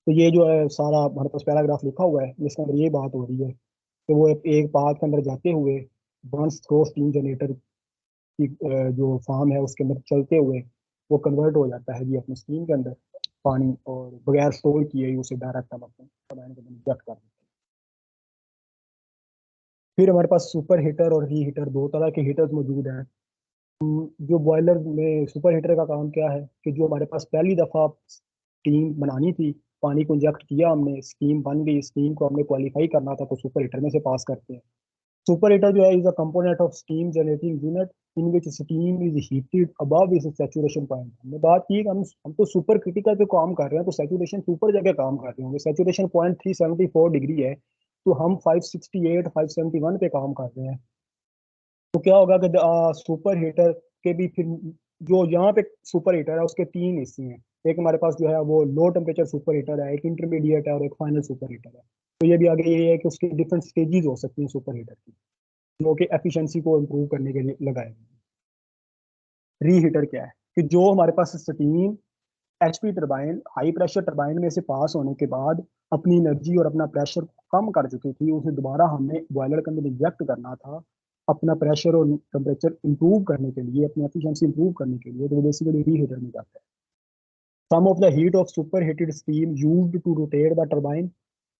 तो ये जो है सारा हमारे पास पैराग्राफ लिखा हुआ है, जिसके अंदर ये बात हो रही है कि वो एक पाथ के अंदर जाते हुए, वंस थ्रो स्टीम जनरेटर की जो फार्म है उसके अंदर चलते हुए वो कन्वर्ट हो जाता है जी अपने स्टीम के अंदर पानी, और बगैर स्टोर किए ही उसे डायरेक्ट हम अपने टरबाइन के अंदर इंजेक्ट कर देते हैं। फिर हमारे पास सुपर हीटर और री हीटर, 2 तरह के हीटर्स मौजूद हैं। जो बॉयलर में सुपर हीटर का काम क्या है कि जो हमारे पास पहली दफ़ा स्टीम बनानी थी, पानी को इंजेक्ट किया हमने, स्टीम बन गई, स्टीम को हमने क्वालिफाई करना था तो सुपर हीटर में से पास करते हैं। सुपर हीटर जो है is a component of steam generating unit in which steam is heated above इस सैचुरेशन पॉइंट। हमने बात की कि हम तो सुपर क्रिटिकल पे काम कर रहे हैं, तो सैचुरेशन सुपर जगह काम कर रहे होंगे, सैचुरेशन पॉइंट 374 डिग्री है, तो हम 568 571 पे काम कर रहे हैं। तो क्या होगा कि सुपर हीटर के भी फिर, जो यहाँ पे सुपर हीटर है उसके 3 हिस्से हैं। एक हमारे पास जो है वो लो टेम्परेचर सुपर हीटर है, एक इंटरमीडिएट है, और एक फाइनल सुपर हीटर है। तो ये भी आगे ये है कि उसकी डिफरेंट स्टेजेस हो सकती हैं सुपर हीटर की, जो कि एफिशिएंसी को इम्प्रूव करने के लिए लगाए गए हैं। री हीटर क्या है कि जो हमारे पास steam HP turbine, high pressure turbine में से पास होने के बाद अपनी एनर्जी और अपना प्रेशर कम कर चुकी थी, उसे दोबारा हमने बॉयलर के अंदर इंजेक्ट करना था अपना प्रेशर और टेम्परेचर इंप्रूव करने के लिए, अपनी एफिशिएंसी इंप्रूव करने के लिए, तो बेसिकली री हीटर में जाता है। Some of the heat of superheated steam used to rotate the turbine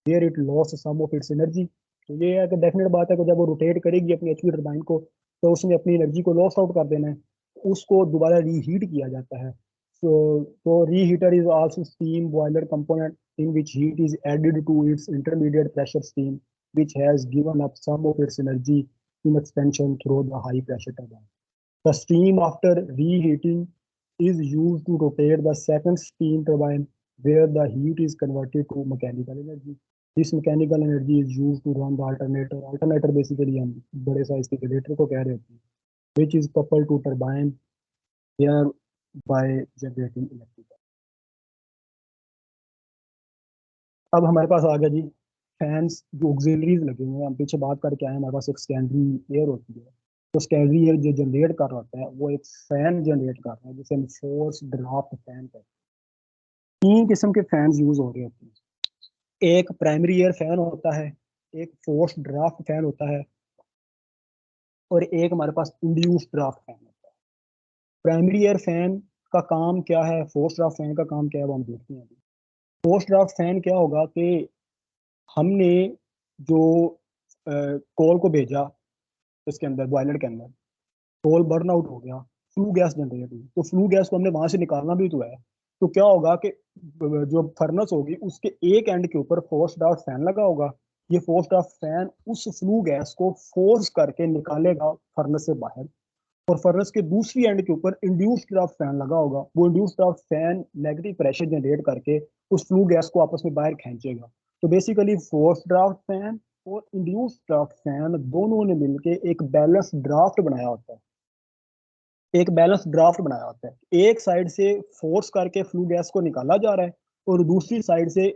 where it loss some of its energy. तो ये है कि डेफिनेट बात है कि जब वो रोटेट करेगी अपनी एचपी टरबाइन को, तो उसने अपनी एनर्जी को लॉस आउट कर देना है, उसको दोबारा रीहीट किया जाता है। तो reheater is also steam boiler component in which heat is added to its intermediate pressure steam which has given up some of its energy in expansion through the high pressure turbine. The steam after reheating is used to rotate the second steam turbine where the heat is converted to mechanical energy. This mechanical energy is used to run the alternator. Alternator basically हम बड़े size के generator को कह रहे होते हैं, which is coupled to turbine thereby generating electricity. अब हमारे पास आ गया जी फैंस जो ऑक्सिलरीज लगे हुए हैं, हम पीछे बात करके आए, हमारे पास एक सेकेंडरी एयर होती है, तो सेकेंडरी एयर जो जनरेट कर रहा होता है वो एक फैन जनरेट कर रहा है जिसे हम फोर्स ड्राफ्ट फैन कहते हैं। तीन किस्म के फैंस यूज हो रहे होते हैं, एक प्राइमरी एयर फैन होता है, एक फोर्स ड्राफ्ट फैन होता है, और एक हमारे पास इंड्यूस ड्राफ्ट फैन होता है। प्राइमरी एयर फैन का काम क्या है, फोर्स ड्राफ्ट फैन का काम क्या है, वो हम देखते हैं। फोर्स ड्राफ्ट फैन क्या होगा कि हमने जो कोल को भेजा इसके अंदर, बॉयलर के अंदर कोल बर्न आउट हो गया, फ्लू गैस जनरेट हुई, तो फ्लू गैस को हमने वहां से निकालना भी तो है, तो क्या होगा कि जो फर्नेस होगी उसके एक एंड के ऊपर फोर्स ड्राफ्ट फैन लगा होगा, ये फोर्स ड्राफ्ट फैन उस फ्लू गैस को फोर्स करके निकालेगा फर्नेस से बाहर, और फर्नेस के दूसरी एंड के ऊपर इंड्यूस्ड ड्राफ्ट फैन लगा होगा, वो induced draft fan negative pressure generate करके उस फ्लू गैस को आपस में बाहर खींचेगा। तो बेसिकली फोर्स ड्राफ्ट फैन और इंड्यूस्ड ड्राफ्ट फैन दोनों ने मिलकर एक बैलेंस ड्राफ्ट बनाया होता है, एक बैलेंस ड्राफ्ट बनाया होता है। एक साइड से फोर्स करके फ्लू गैस को निकाला जा रहा है और दूसरी साइड से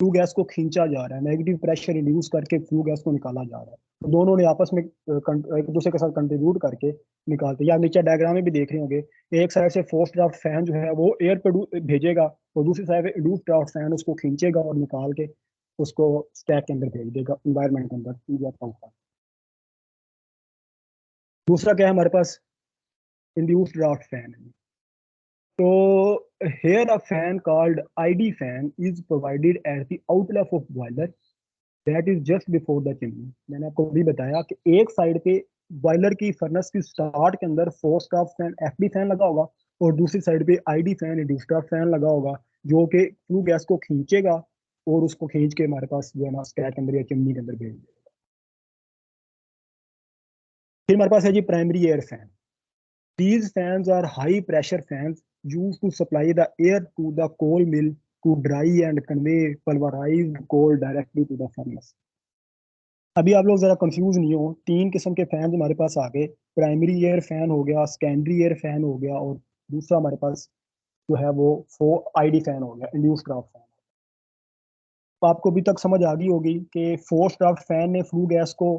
फ्लू गैस को खींचा जा रहा है, नेगेटिव प्रेशर इंड्यूस करके फ्लू गैस को निकाला जा रहा है, तो दोनों ने आपस में एक दूसरे के साथ कंट्रीब्यूट करके निकालते हैं। या नीचे डायग्राम में भी देख रहे होंगे, एक साइड से फोर्स ड्राफ्ट फैन जो है वो एयर पे भेजेगा और दूसरी साइड पे इंड्यूस ड्राफ्ट फैन उसको खींचेगा और निकाल के उसको स्टैक के अंदर भेज देगा, इन्वायरमेंट के अंदर। दूसरा क्या है हमारे पास, इंड्यूस ड्राफ्ट फैन है। So here a fan called ID fan is provided at the outlet of boiler that is just before the chimney. मैंने आपको भी बताया कि एक साइड पे बॉयलर की फर्नेस की स्टार्ट के अंदर force draft fan FD fan लगा होगा और दूसरी साइड पे ID fan induced draft fan लगा होगा जो कि फ्लू गैस को खींचेगा और उसको खींच के हमारे पास जो है ना स्टैक के अंदर या चिमनी के अंदर भेज देगा। फिर हमारे पास है जी primary air fan. These fans are high pressure fans used to supply the air to the coal mill to dry and convey pulverized coal directly to the furnace. अभी आप लोग जरा कंफ्यूज नहीं हो, तीन किस्म के फैन हमारे पास आ गए, प्राइमरी एयर फैन हो गया, सेकेंडरी एयर फैन हो गया, और दूसरा हमारे पास जो है वो आईडी फैन हो गया, इंड्यूस्ड ड्राफ्ट फैन। तो आपको अभी तक समझ आ गई होगी कि फोर्स ड्राफ्ट फैन ने फ्लू गैस को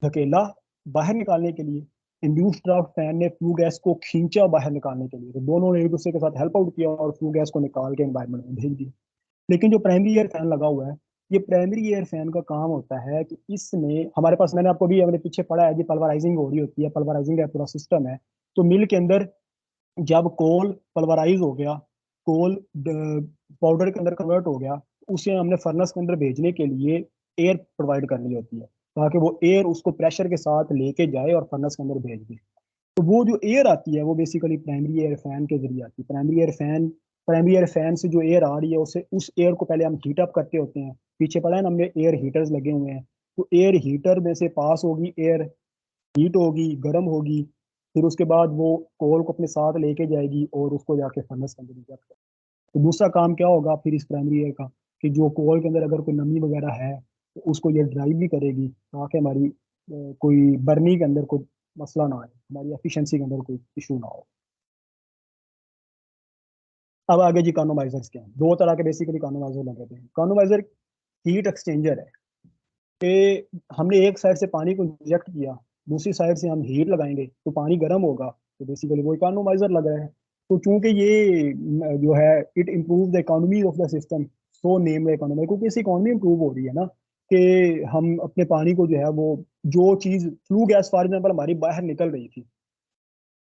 धकेला बाहर निकालने के लिए, इंड्यूस्ड ड्राफ्ट फैन ने फ्लू गैस को खींचा बाहर निकालने के लिए, तो दोनों ने एक दूसरे के साथ हेल्प आउट किया और फ्लू गैस को निकाल के एनवायरमेंट में भेज दिया। लेकिन जो प्राइमरी एयर फैन लगा हुआ है, ये प्राइमरी एयर फैन का काम होता है कि इसमें हमारे पास, मैंने आपको भी हमने पीछे पढ़ा है जी, पल्वराइजिंग हो रही होती है, पल्वराइजिंग का पूरा सिस्टम है। तो मिल के अंदर जब कोल पल्वराइज हो गया, कोल पाउडर के अंदर कन्वर्ट हो गया, उसे हमने फर्नेस के अंदर भेजने के लिए एयर प्रोवाइड करनी होती है ताकि वो एयर उसको प्रेशर के साथ लेके जाए और फर्नेस के अंदर भेज दे। तो वो जो एयर आती है वो बेसिकली प्राइमरी एयर फैन के जरिए आती है। प्राइमरी एयर फैन से जो एयर आ रही है उसे, उस एयर को पहले हम हीट अप करते होते हैं, पीछे पड़ा है ना हमने एयर हीटर्स लगे हुए हैं, तो एयर हीटर में से पास होगी एयर, हीट होगी, गर्म होगी, फिर उसके बाद वो कोल को अपने साथ लेके जाएगी और उसको जाके फर्नेस के अंदर इंजेक्ट कर। तो दूसरा काम क्या होगा फिर इस प्राइमरी एयर का, कि जो कोल के अंदर अगर कोई नमी वगैरह है तो उसको ये ड्राइव भी करेगी ताकि हमारी कोई बर्नी के अंदर कोई मसला ना आए, हमारी एफिशिएंसी के अंदर कोई इशू ना हो। अब आगे जी इकोनोमाइजर्स क्या हैं, दो तरह के बेसिकली इकोनोमाइजर लगे थे। इकोनोमाइजर हीट एक्सचेंजर है कि हमने एक साइड से पानी को इंजेक्ट किया, दूसरी साइड से हम हीट लगाएंगे तो पानी गर्म होगा, तो बेसिकली वो इकोनोमाइजर लग रहा है। तो चूंकि ये जो है it improve the economy of the system, so name the economy, क्योंकि इससे इकोनॉमी इंप्रूव हो रही है ना, कि हम अपने पानी को जो है वो, जो चीज फ्लू गैस फॉर एग्जाम्पल हमारी बाहर निकल रही थी,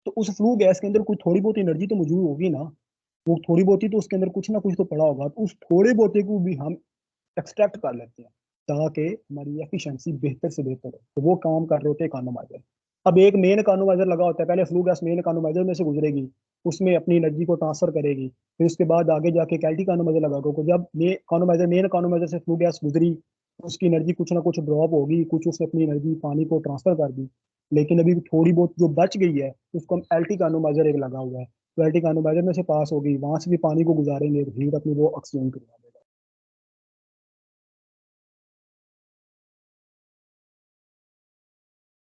तो उस फ्लू गैस के अंदर कुछ थोड़ी बहुत एनर्जी तो मौजूद होगी ना, वो थोड़ी बहुत ही तो उसके अंदर कुछ ना कुछ तो पड़ा होगा, तो उस थोड़े बहुत को भी हम एक्सट्रैक्ट कर लेते हैं ताकि हमारी एफिशिएंसी बेहतर से बेहतर हो, तो वो काम कर रहे होते हैं इकोनोमाइजर। अब एक मेन इकोनोमाइजर लगा होता है, पहले फ्लू गैस मेन इकोनोमाइजर में से गुजरेगी, उसमें अपनी एनर्जी को ट्रांसफर करेगी, फिर उसके बाद आगे जाके कैल्टी इकोनोमाइजर लगा को, जब ये मेन इकोनोमाइजर से फ्लू गैस गुजरी, उसकी एनर्जी कुछ ना कुछ ड्रॉप होगी, कुछ उसने अपनी एनर्जी पानी को ट्रांसफर कर दी, लेकिन अभी थोड़ी बहुत जो बच गई है उसको हम एल्टी इकोनोमाइजर एक लगा हुआ है, तो एल्टिक एनोमाइजर में से पास होगी, वहां से भी पानी को गुजारेंगे, हीट अपनी वो एक्सचेंज करवा देगा।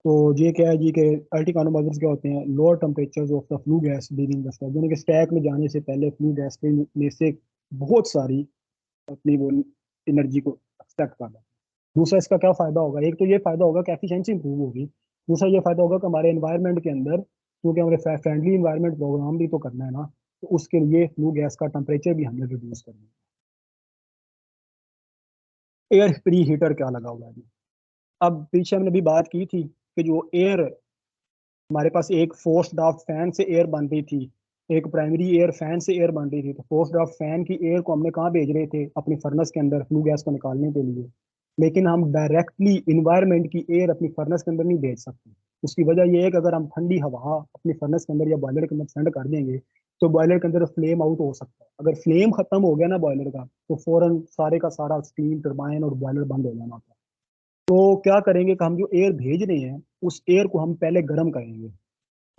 तो ये क्या है जी कि एल्टिक एनोमाइजर्स क्या होते हैं, lower temperatures of the flue gas during the stack, यानी कि स्टैक में जाने से पहले फ्लू गैस के में से बहुत सारी अपनी वो एनर्जी को एक्सट्रैक्ट कर लेते हैं। दूसरा इसका क्या फायदा होगा, एक तो ये फायदा होगा कि एफिशिएंसी इंप्रूव होगी। दूसरा ये फायदा होगा कि हमारे एनवायरनमेंट के अंदर, क्योंकि हमारे फ्रेंडली इन्वायरमेंट प्रोग्राम भी तो करना है ना, तो उसके लिए फ्लू गैस का टेम्परेचर भी हमने रिड्यूस करना है। एयर प्री हीटर क्या लगा हुआ है जी। अब पीछे हमने भी बात की थी कि जो एयर हमारे पास एक फोर्स ड्राफ्ट फैन से एयर बन रही थी, एक प्राइमरी एयर फैन से एयर बन रही थी, तो फोर्स ड्राफ्ट फैन की एयर को हमने कहाँ भेज रहे थे, अपनी फर्नेस के अंदर फ्लू गैस को निकालने के लिए। लेकिन हम डायरेक्टली इन्वायरमेंट की एयर अपनी फर्नेस के अंदर नहीं भेज सकते। उसकी वजह यह है कि अगर हम ठंडी हवा अपनी फर्नेस के अंदर या बॉयलर के अंदर सेंड कर देंगे तो बॉयलर के अंदर फ्लेम आउट हो सकता है। अगर फ्लेम खत्म हो गया ना बॉयलर का, तो फौरन सारे का सारा स्टीम टरबाइन और बॉयलर बंद हो जाना होता है। तो क्या करेंगे कि हम जो एयर भेज रहे हैं उस एयर को हम पहले गर्म करेंगे।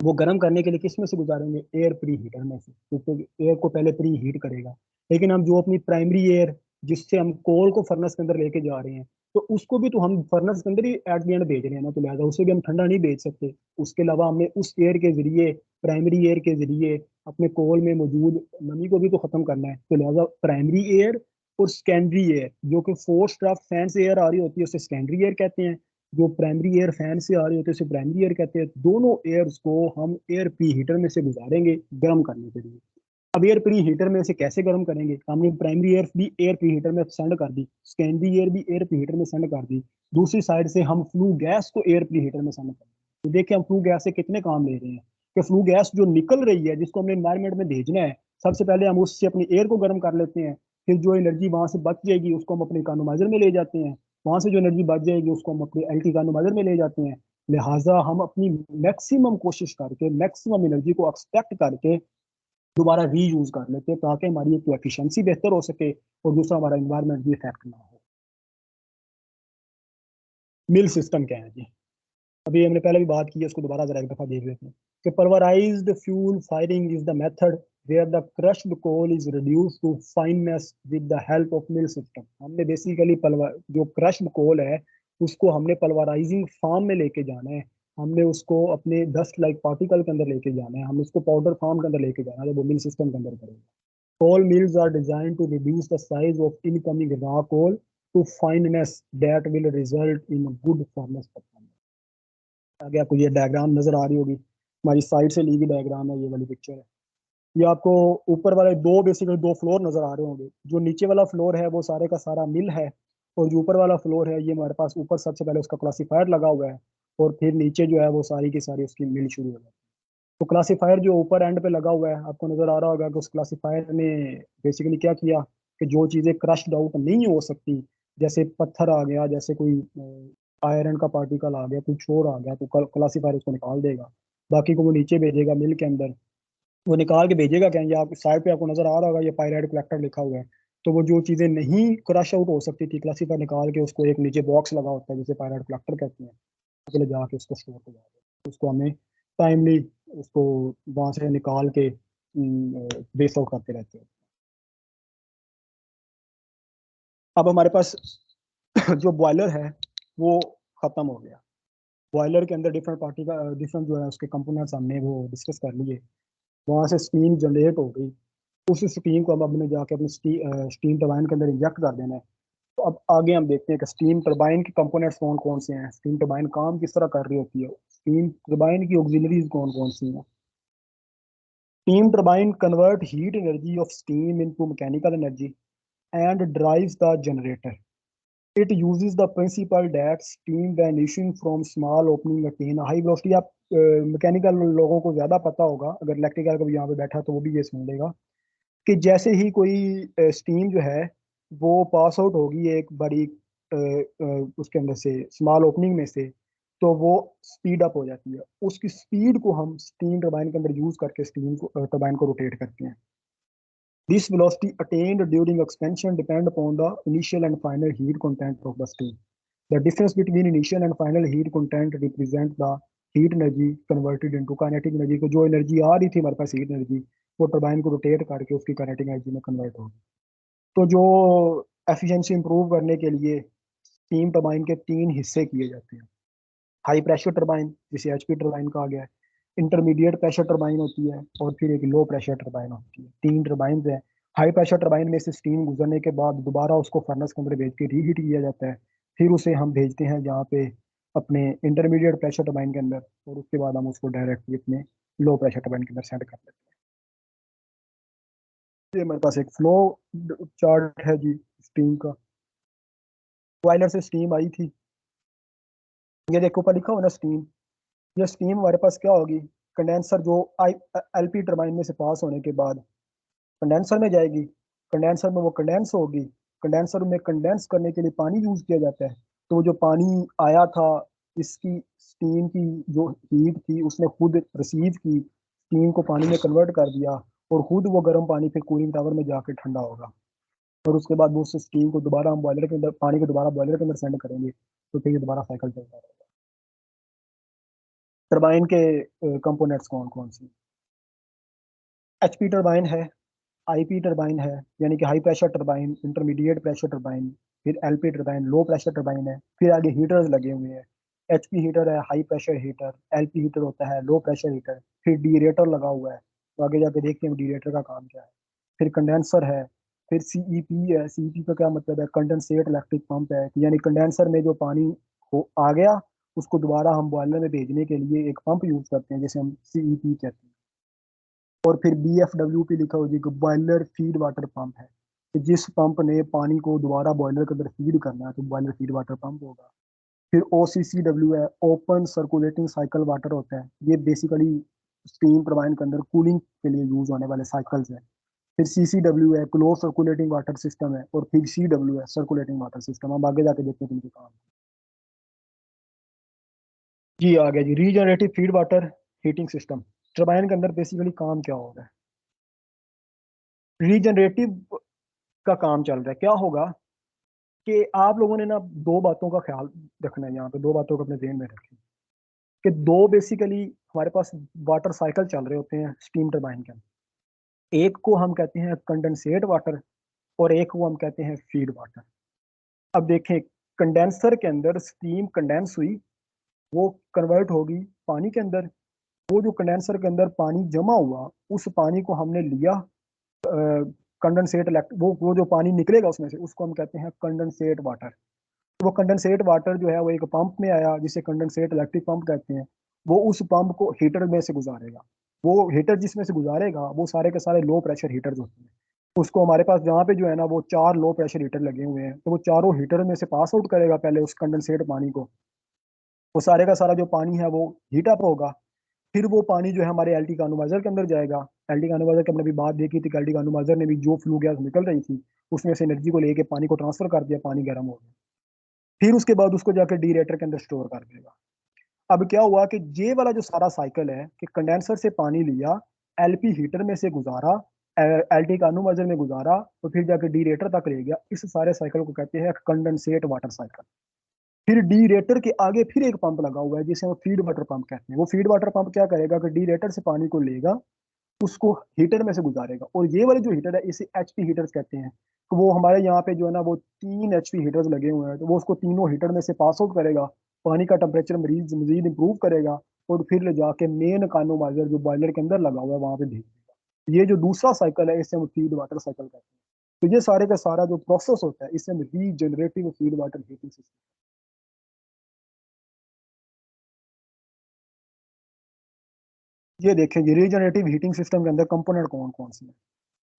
वो गर्म करने के लिए किस में से गुजारेंगे, एयर प्री हीटर में से, क्योंकि एयर को पहले प्री हीट करेगा। लेकिन हम जो अपनी प्राइमरी एयर जिससे हम कोल को फर्नेस के अंदर लेके जा रहे हैं, तो उसको भी तो हम फर्नेस के अंदर ही एट द एंड भेज रहे हैं ना, तो लिहाजा उसे भी हम ठंडा नहीं भेज सकते। उसके अलावा हमने उस एयर के जरिए, प्राइमरी एयर के जरिए अपने कोल में मौजूद नमी को भी तो खत्म करना है। तो लिहाजा प्राइमरी एयर और सेकेंडरी एयर, जो कि फोर्स ड्राफ्ट फैन से एयर आ रही होती है उसे सेकेंडरी एयर कहते हैं, जो प्राइमरी एयर फैन से आ रही होती है उसे प्राइमरी एयर कहते हैं। दोनों एयर्स को हम एयर प्री हीटर में से गुजारेंगे गर्म करने के लिए। अब एयर प्री हीटर में से कैसे गर्म करेंगे, हमने प्राइमरी एयर भी एयर प्री हीटर में सेंड कर दी, सेकेंडरी एयर भी एयर प्री हीटर में सेंड कर दी, दूसरी साइड से हम फ्लू गैस को एयर प्री हीटर में सेंड कर दी। तो देखिए हम फ्लू गैस से कितने काम ले रहे हैं, कि फ्लू गैस जो निकल रही है जिसको हमने इन्वायरमेंट में भेजना है, सबसे पहले हम उससे अपनी एयर को गर्म कर लेते हैं। फिर जो एनर्जी वहां से बच जाएगी उसको हम अपने इकोनोमाइजर में ले जाते हैं, वहां से जो एनर्जी बच जाएगी उसको हम अपने एल्टी इकोनोमाइजर में ले जाते हैं। लिहाजा हम अपनी मैक्सिमम कोशिश करके मैक्सिमम एनर्जी को एक्सपेक्ट करके दोबारा रीयूज कर लेते हैं, ताकि हमारी एक एफिशिएंसी बेहतर हो सके और दूसरा हमारा इन्वायरमेंट भी इफेक्ट ना हो। मिल सिस्टम क्या है जी, अभी हमने पहले भी बात की है, उसको दोबारा जरा एक दफा देख लेते हैं कि pulverised fuel firing is the method where the crushed coal is reduced to fineness with the help of mill system. हमने बेसिकली जो क्रश्ड कोल है उसको हमने पल्वराइजिंग फार्म में लेके जाना है, हमने उसको अपने डस्ट लाइक पार्टिकल के अंदर लेके जाना है, हमने उसको पाउडर फार्म के अंदर लेके जाना है, वो मिल सिस्टम के अंदर करेगा। Coal mills are designed to reduce the size of incoming raw coal to fineness that will result in good furnace performance। आगे आपको ये डायग्राम नजर आ रही होगी, हमारी साइड से ली गई डायग्राम है, ये वाली पिक्चर है। ये आपको ऊपर वाले दो बेसिकली दो फ्लोर नजर आ रहे होंगे। जो नीचे वाला फ्लोर है वो सारे का सारा मिल है, और जो ऊपर वाला फ्लोर है ये हमारे पास ऊपर सबसे पहले उसका क्लासीफायर लगा हुआ है, और फिर नीचे जो है वो सारी की सारी उसकी मिल शुरू हो जाती है। तो क्लासीफायर जो ऊपर एंड पे लगा हुआ है आपको नजर आ रहा होगा कि उस क्लासीफायर ने बेसिकली क्या किया कि जो चीजें क्रश्ड आउट नहीं हो सकती, जैसे पत्थर आ गया, जैसे कोई आयरन का पार्टिकल आ गया, कुछ और आ गया, तो क्लासीफायर उसको निकाल देगा, बाकी को वो नीचे भेजेगा मिल के अंदर। वो निकाल के भेजेगा क्या, ये आप साइड पे आपको नजर आ रहा होगा ये पायराइड कलेक्टर लिखा हुआ है। तो वो जो चीजें नहीं क्रश आउट हो सकती थी, क्लासीफायर निकाल के उसको एक नीचे बॉक्स लगा होता है जिसे पायराइड कलेक्टर कहते हैं, ले जाके उसको स्टोर कर जाते, उसको हमें टाइमली उसको वहां से निकाल के बेस आउट करते रहते हैं। अब हमारे पास जो बॉयलर है वो खत्म हो गया। बॉयलर के अंदर डिफरेंट पार्टी का डिफरेंट जो है उसके कंपोनेंट्स हमने वो डिस्कस कर लिए। वहां से स्टीम जनरेट हो गई, उस स्टीम को हम अपने जाके अपने स्टीम टरबाइन के अंदर इंजेक्ट कर देना है। तो अब आगे हम देखते हैं कि स्टीम टरबाइन के कंपोनेंट्स कौन कौन से हैं, स्टीम टरबाइन काम किस तरह कर रही होती है, स्टीम टरबाइन की ऑक्सिलरीज कौन कौन सी हैं। Steam turbine convert heat energy of steam into mechanical energy and drives the generator. It uses the principle that steam when issuing from small opening attain high velocity। आप mechanical लोगों को ज्यादा पता होगा, अगर इलेक्ट्रिकल का भी यहाँ पे बैठा तो वो भी ये सुन लेगा कि जैसे ही कोई स्टीम जो है वो पास आउट होगी एक बड़ी उसके अंदर से स्मॉल ओपनिंग में से, तो वो स्पीड अप हो जाती है। उसकी स्पीड को हम स्टीम टरबाइन के अंदर यूज करके स्टीम को टरबाइन को रोटेट करते हैं। This velocity attend during expansion depend upon the initial and final heat content of the steam. The difference between initial and final heat content represent the heat energy converted into kinetic energy, को जो energy आ रही थी हमारे पास heat energy, वो turbine को rotate करके उसकी kinetic energy में कन्वर्ट होगी। तो जो एफिशिएंसी इंप्रूव करने के लिए स्टीम टरबाइन के तीन हिस्से किए जाते हैं। हाई प्रेशर टरबाइन, जिसे एचपी टरबाइन कहा गया है, इंटरमीडिएट प्रेशर टरबाइन होती है, और फिर एक लो प्रेशर टरबाइन होती है। तीन टरबाइन है। हाई प्रेशर टरबाइन में से स्टीम गुजरने के बाद दोबारा उसको फर्नेस के अंदर भेज के रीहीट किया जाता है। फिर उसे हम भेजते हैं जहाँ पे अपने इंटरमीडिएट प्रेशर टरबाइन के अंदर, और उसके बाद हम उसको डायरेक्टली अपने लो प्रेशर टरबाइन के अंदर सेंड कर देते हैं। ये हमारे पास एक फ्लो चार्ट है जी स्टीम का। बॉयलर से स्टीम आई थी, ये देखो ऊपर लिखा हो ना स्टीम। ये स्टीम हमारे पास क्या होगी, कंडेंसर जो आई एलपी टरबाइन में से पास होने के बाद कंडेंसर में जाएगी। कंडेंसर में वो कंडेंस होगी। कंडेंसर में कंडेंस करने के लिए पानी यूज किया जाता है। तो जो पानी आया था, इसकी स्टीम की जो हीट थी उसने खुद रिसीव की, स्टीम को पानी में कन्वर्ट कर दिया, और खुद वो गर्म पानी फिर कूलिंग टावर में जाके ठंडा होगा। और उसके बाद वो उस स्टीम को दोबारा हम बॉयलर के अंदर, पानी को दोबारा बॉयलर के अंदर सेंड करेंगे, तो फिर ये दोबारा साइकिल चलता रहेगा। टरबाइन के कंपोनेंट्स कौन कौन सी, एचपी टरबाइन है, आईपी टरबाइन है यानी कि high pressure turbine, intermediate pressure turbine, फिर LP turbine low pressure turbine है, फिर आगे हीटर्स लगे हुए हैं। एचपी हीटर है, high pressure heater, LP heater होता है लो प्रेशर हीटर, फिर डीरेटर लगा हुआ है, तो आगे जाके देखते हैं डीरेटर का काम क्या है। फिर कंडेंसर है, फिर सीईपी है। सीईपी का क्या मतलब है, कंडेंसेट इलेक्ट्रिक पंप है, यानी कंडेंसर में जो पानी आ गया उसको दोबारा हम बॉयलर में भेजने के लिए एक पंप यूज करते हैं जिसे हम सीईपी कहते हैं। और फिर BFWP लिखा हो जी, बॉयलर फीड वाटर पंप है, कि जिस पंप ने पानी को दोबारा बॉयलर के अंदर फीड करना है तो बॉयलर फीड वाटर पंप होगा। फिर OCCW है, ओपन सर्कुलेटिंग साइकिल वाटर होता है, ये बेसिकली स्टीम टरबाइन के अंदर कूलिंग के लिए यूज होने वाले साइकिल्स है। फिर CCW है, क्लोज सर्कुलेटिंग वाटर सिस्टम है, और फिर CW है, सर्कुलेटिंग वाटर सिस्टम। हम आगे जाके देखते हैं इनके काम। जी आ गया जी, regenerative feed water heating system. Turbine के अंदर बेसिकली काम क्या होगा, रीजनरेटिव का काम चल रहा है। क्या होगा कि आप लोगों ने ना दो बातों का ख्याल रखना है, यहाँ पे दो बातों को अपने ध्यान में रखें, कि दो बेसिकली हमारे पास वाटर साइकिल चल रहे होते हैं स्टीम टरबाइन के अंदर। एक को हम कहते हैं कंडेंसेट वाटर, और एक को हम कहते हैं फीड वाटर। अब देखें, कंडेंसर के अंदर स्टीम कंडेंस हुई, वो कन्वर्ट होगी पानी के अंदर। वो जो कंडेंसर के अंदर पानी जमा हुआ, उस पानी को हमने लिया कंडेंसेट, वो जो पानी निकलेगा उसमें से, उसको हम कहते हैं कंडेंसेट वाटर। वो कंडेंसेट वाटर जो है वो एक पंप में आया, जिसे कंडेंसेट इलेक्ट्रिक पंप कहते हैं। वो उस पंप को हीटर में से गुजारेगा। वो हीटर जिसमें से गुजारेगा वो सारे के सारे लो प्रेशर हीटर्स होते हैं। उसको हमारे पास जहाँ पे जो है ना वो चार लो प्रेशर हीटर लगे हुए हैं, तो वो चारों हीटर में से पास आउट करेगा पहले उस कंडेंसेट पानी को। वो सारे का सारा जो पानी है वो हीट अप होगा। फिर वो पानी जो है हमारे एल्टी कानोमाइजर के अंदर जाएगा। एल्टी कानोमाइजर की हमने भी बात देखी थी कि एल्टी कानोमाइजर ने भी जो फ्लू गैस निकल रही थी उसमें से एनर्जी को लेके पानी को ट्रांसफर कर दिया, पानी गर्म हो गया। फिर उसके बाद उसको जाकर डीरेटर के अंदर स्टोर कर देगा। अब क्या हुआ कि ये वाला जो सारा साइकिल है कि कंडेंसर से पानी लिया, एलपी हीटर में से गुजारा, एल्टी कानोमाइजर में गुजारा, और फिर जाकर डीरेटर तक ले गया, इस सारे साइकिल को कहते हैं कंडेंसेट वाटर साइकिल। फिर डीरेटर के आगे फिर एक पंप लगा हुआ है जिसे वो फीड वाटर पंप कहते हैं। वो फीड वाटर पंप क्या करेगा कि डीरेटर से पानी को लेगा, उसको हीटर में से गुजारेगा। और ये वाले जो हीटर है इसे एचपी हीटर्स कहते हैं। तो वो हमारे यहाँ पे जो है ना वो तीन एचपी हीटर्स लगे हुए हैं, तो वो उसको तीनों हीटर में से पास आउट करेगा, पानी का टेम्परेचर मरीज मजीद इंप्रूव करेगा, और फिर ले जाके मेन कानोमाइजर जो बॉयलर के अंदर लगा हुआ है वहां पे भेज देगा। ये जो दूसरा साइकिल है इसे हम फीड वाटर साइकिल कहते हैं। तो ये सारे का सारा जो प्रोसेस होता है इसे हम regenerative feed water heating system. ये देखें, ये रीजनरेटिव हीटिंग सिस्टम के अंदर कंपोनेंट कौन कौन से हैं।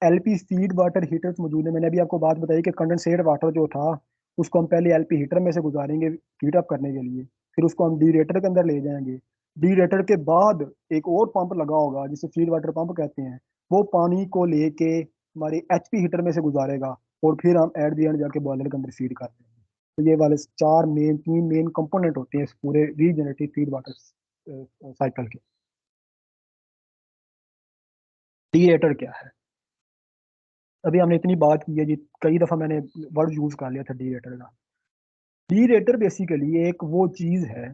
एलपी फीड वाटर हीटर्स मौजूद है। मैंने अभी आपको बात बताई कि कंडेंसेट वाटर जो था उसको हम पहले एलपी हीटर में से गुजारेंगे हीट अप करने के लिए, फिर उसको हम डीरेटर के अंदर ले जाएंगे। डीरेटर के बाद एक और पंप लगा होगा जिसे फीड वाटर पंप कहते हैं, वो पानी को लेके हमारे एचपी हीटर में से गुजारेगा, और फिर हम एट दी एंड जाके बॉयलर के अंदर फीड करते हैं। तो ये वाले चार मेन, तीन मेन कंपोनेंट होते हैं इस पूरे रीजनरेटिव फीड वाटर साइकिल के। डीरेटर क्या है, अभी हमने इतनी बात की है जी, कई दफा मैंने वर्ड यूज कर लिया था डीरेटर का। डीरेटर बेसिकली एक वो चीज है,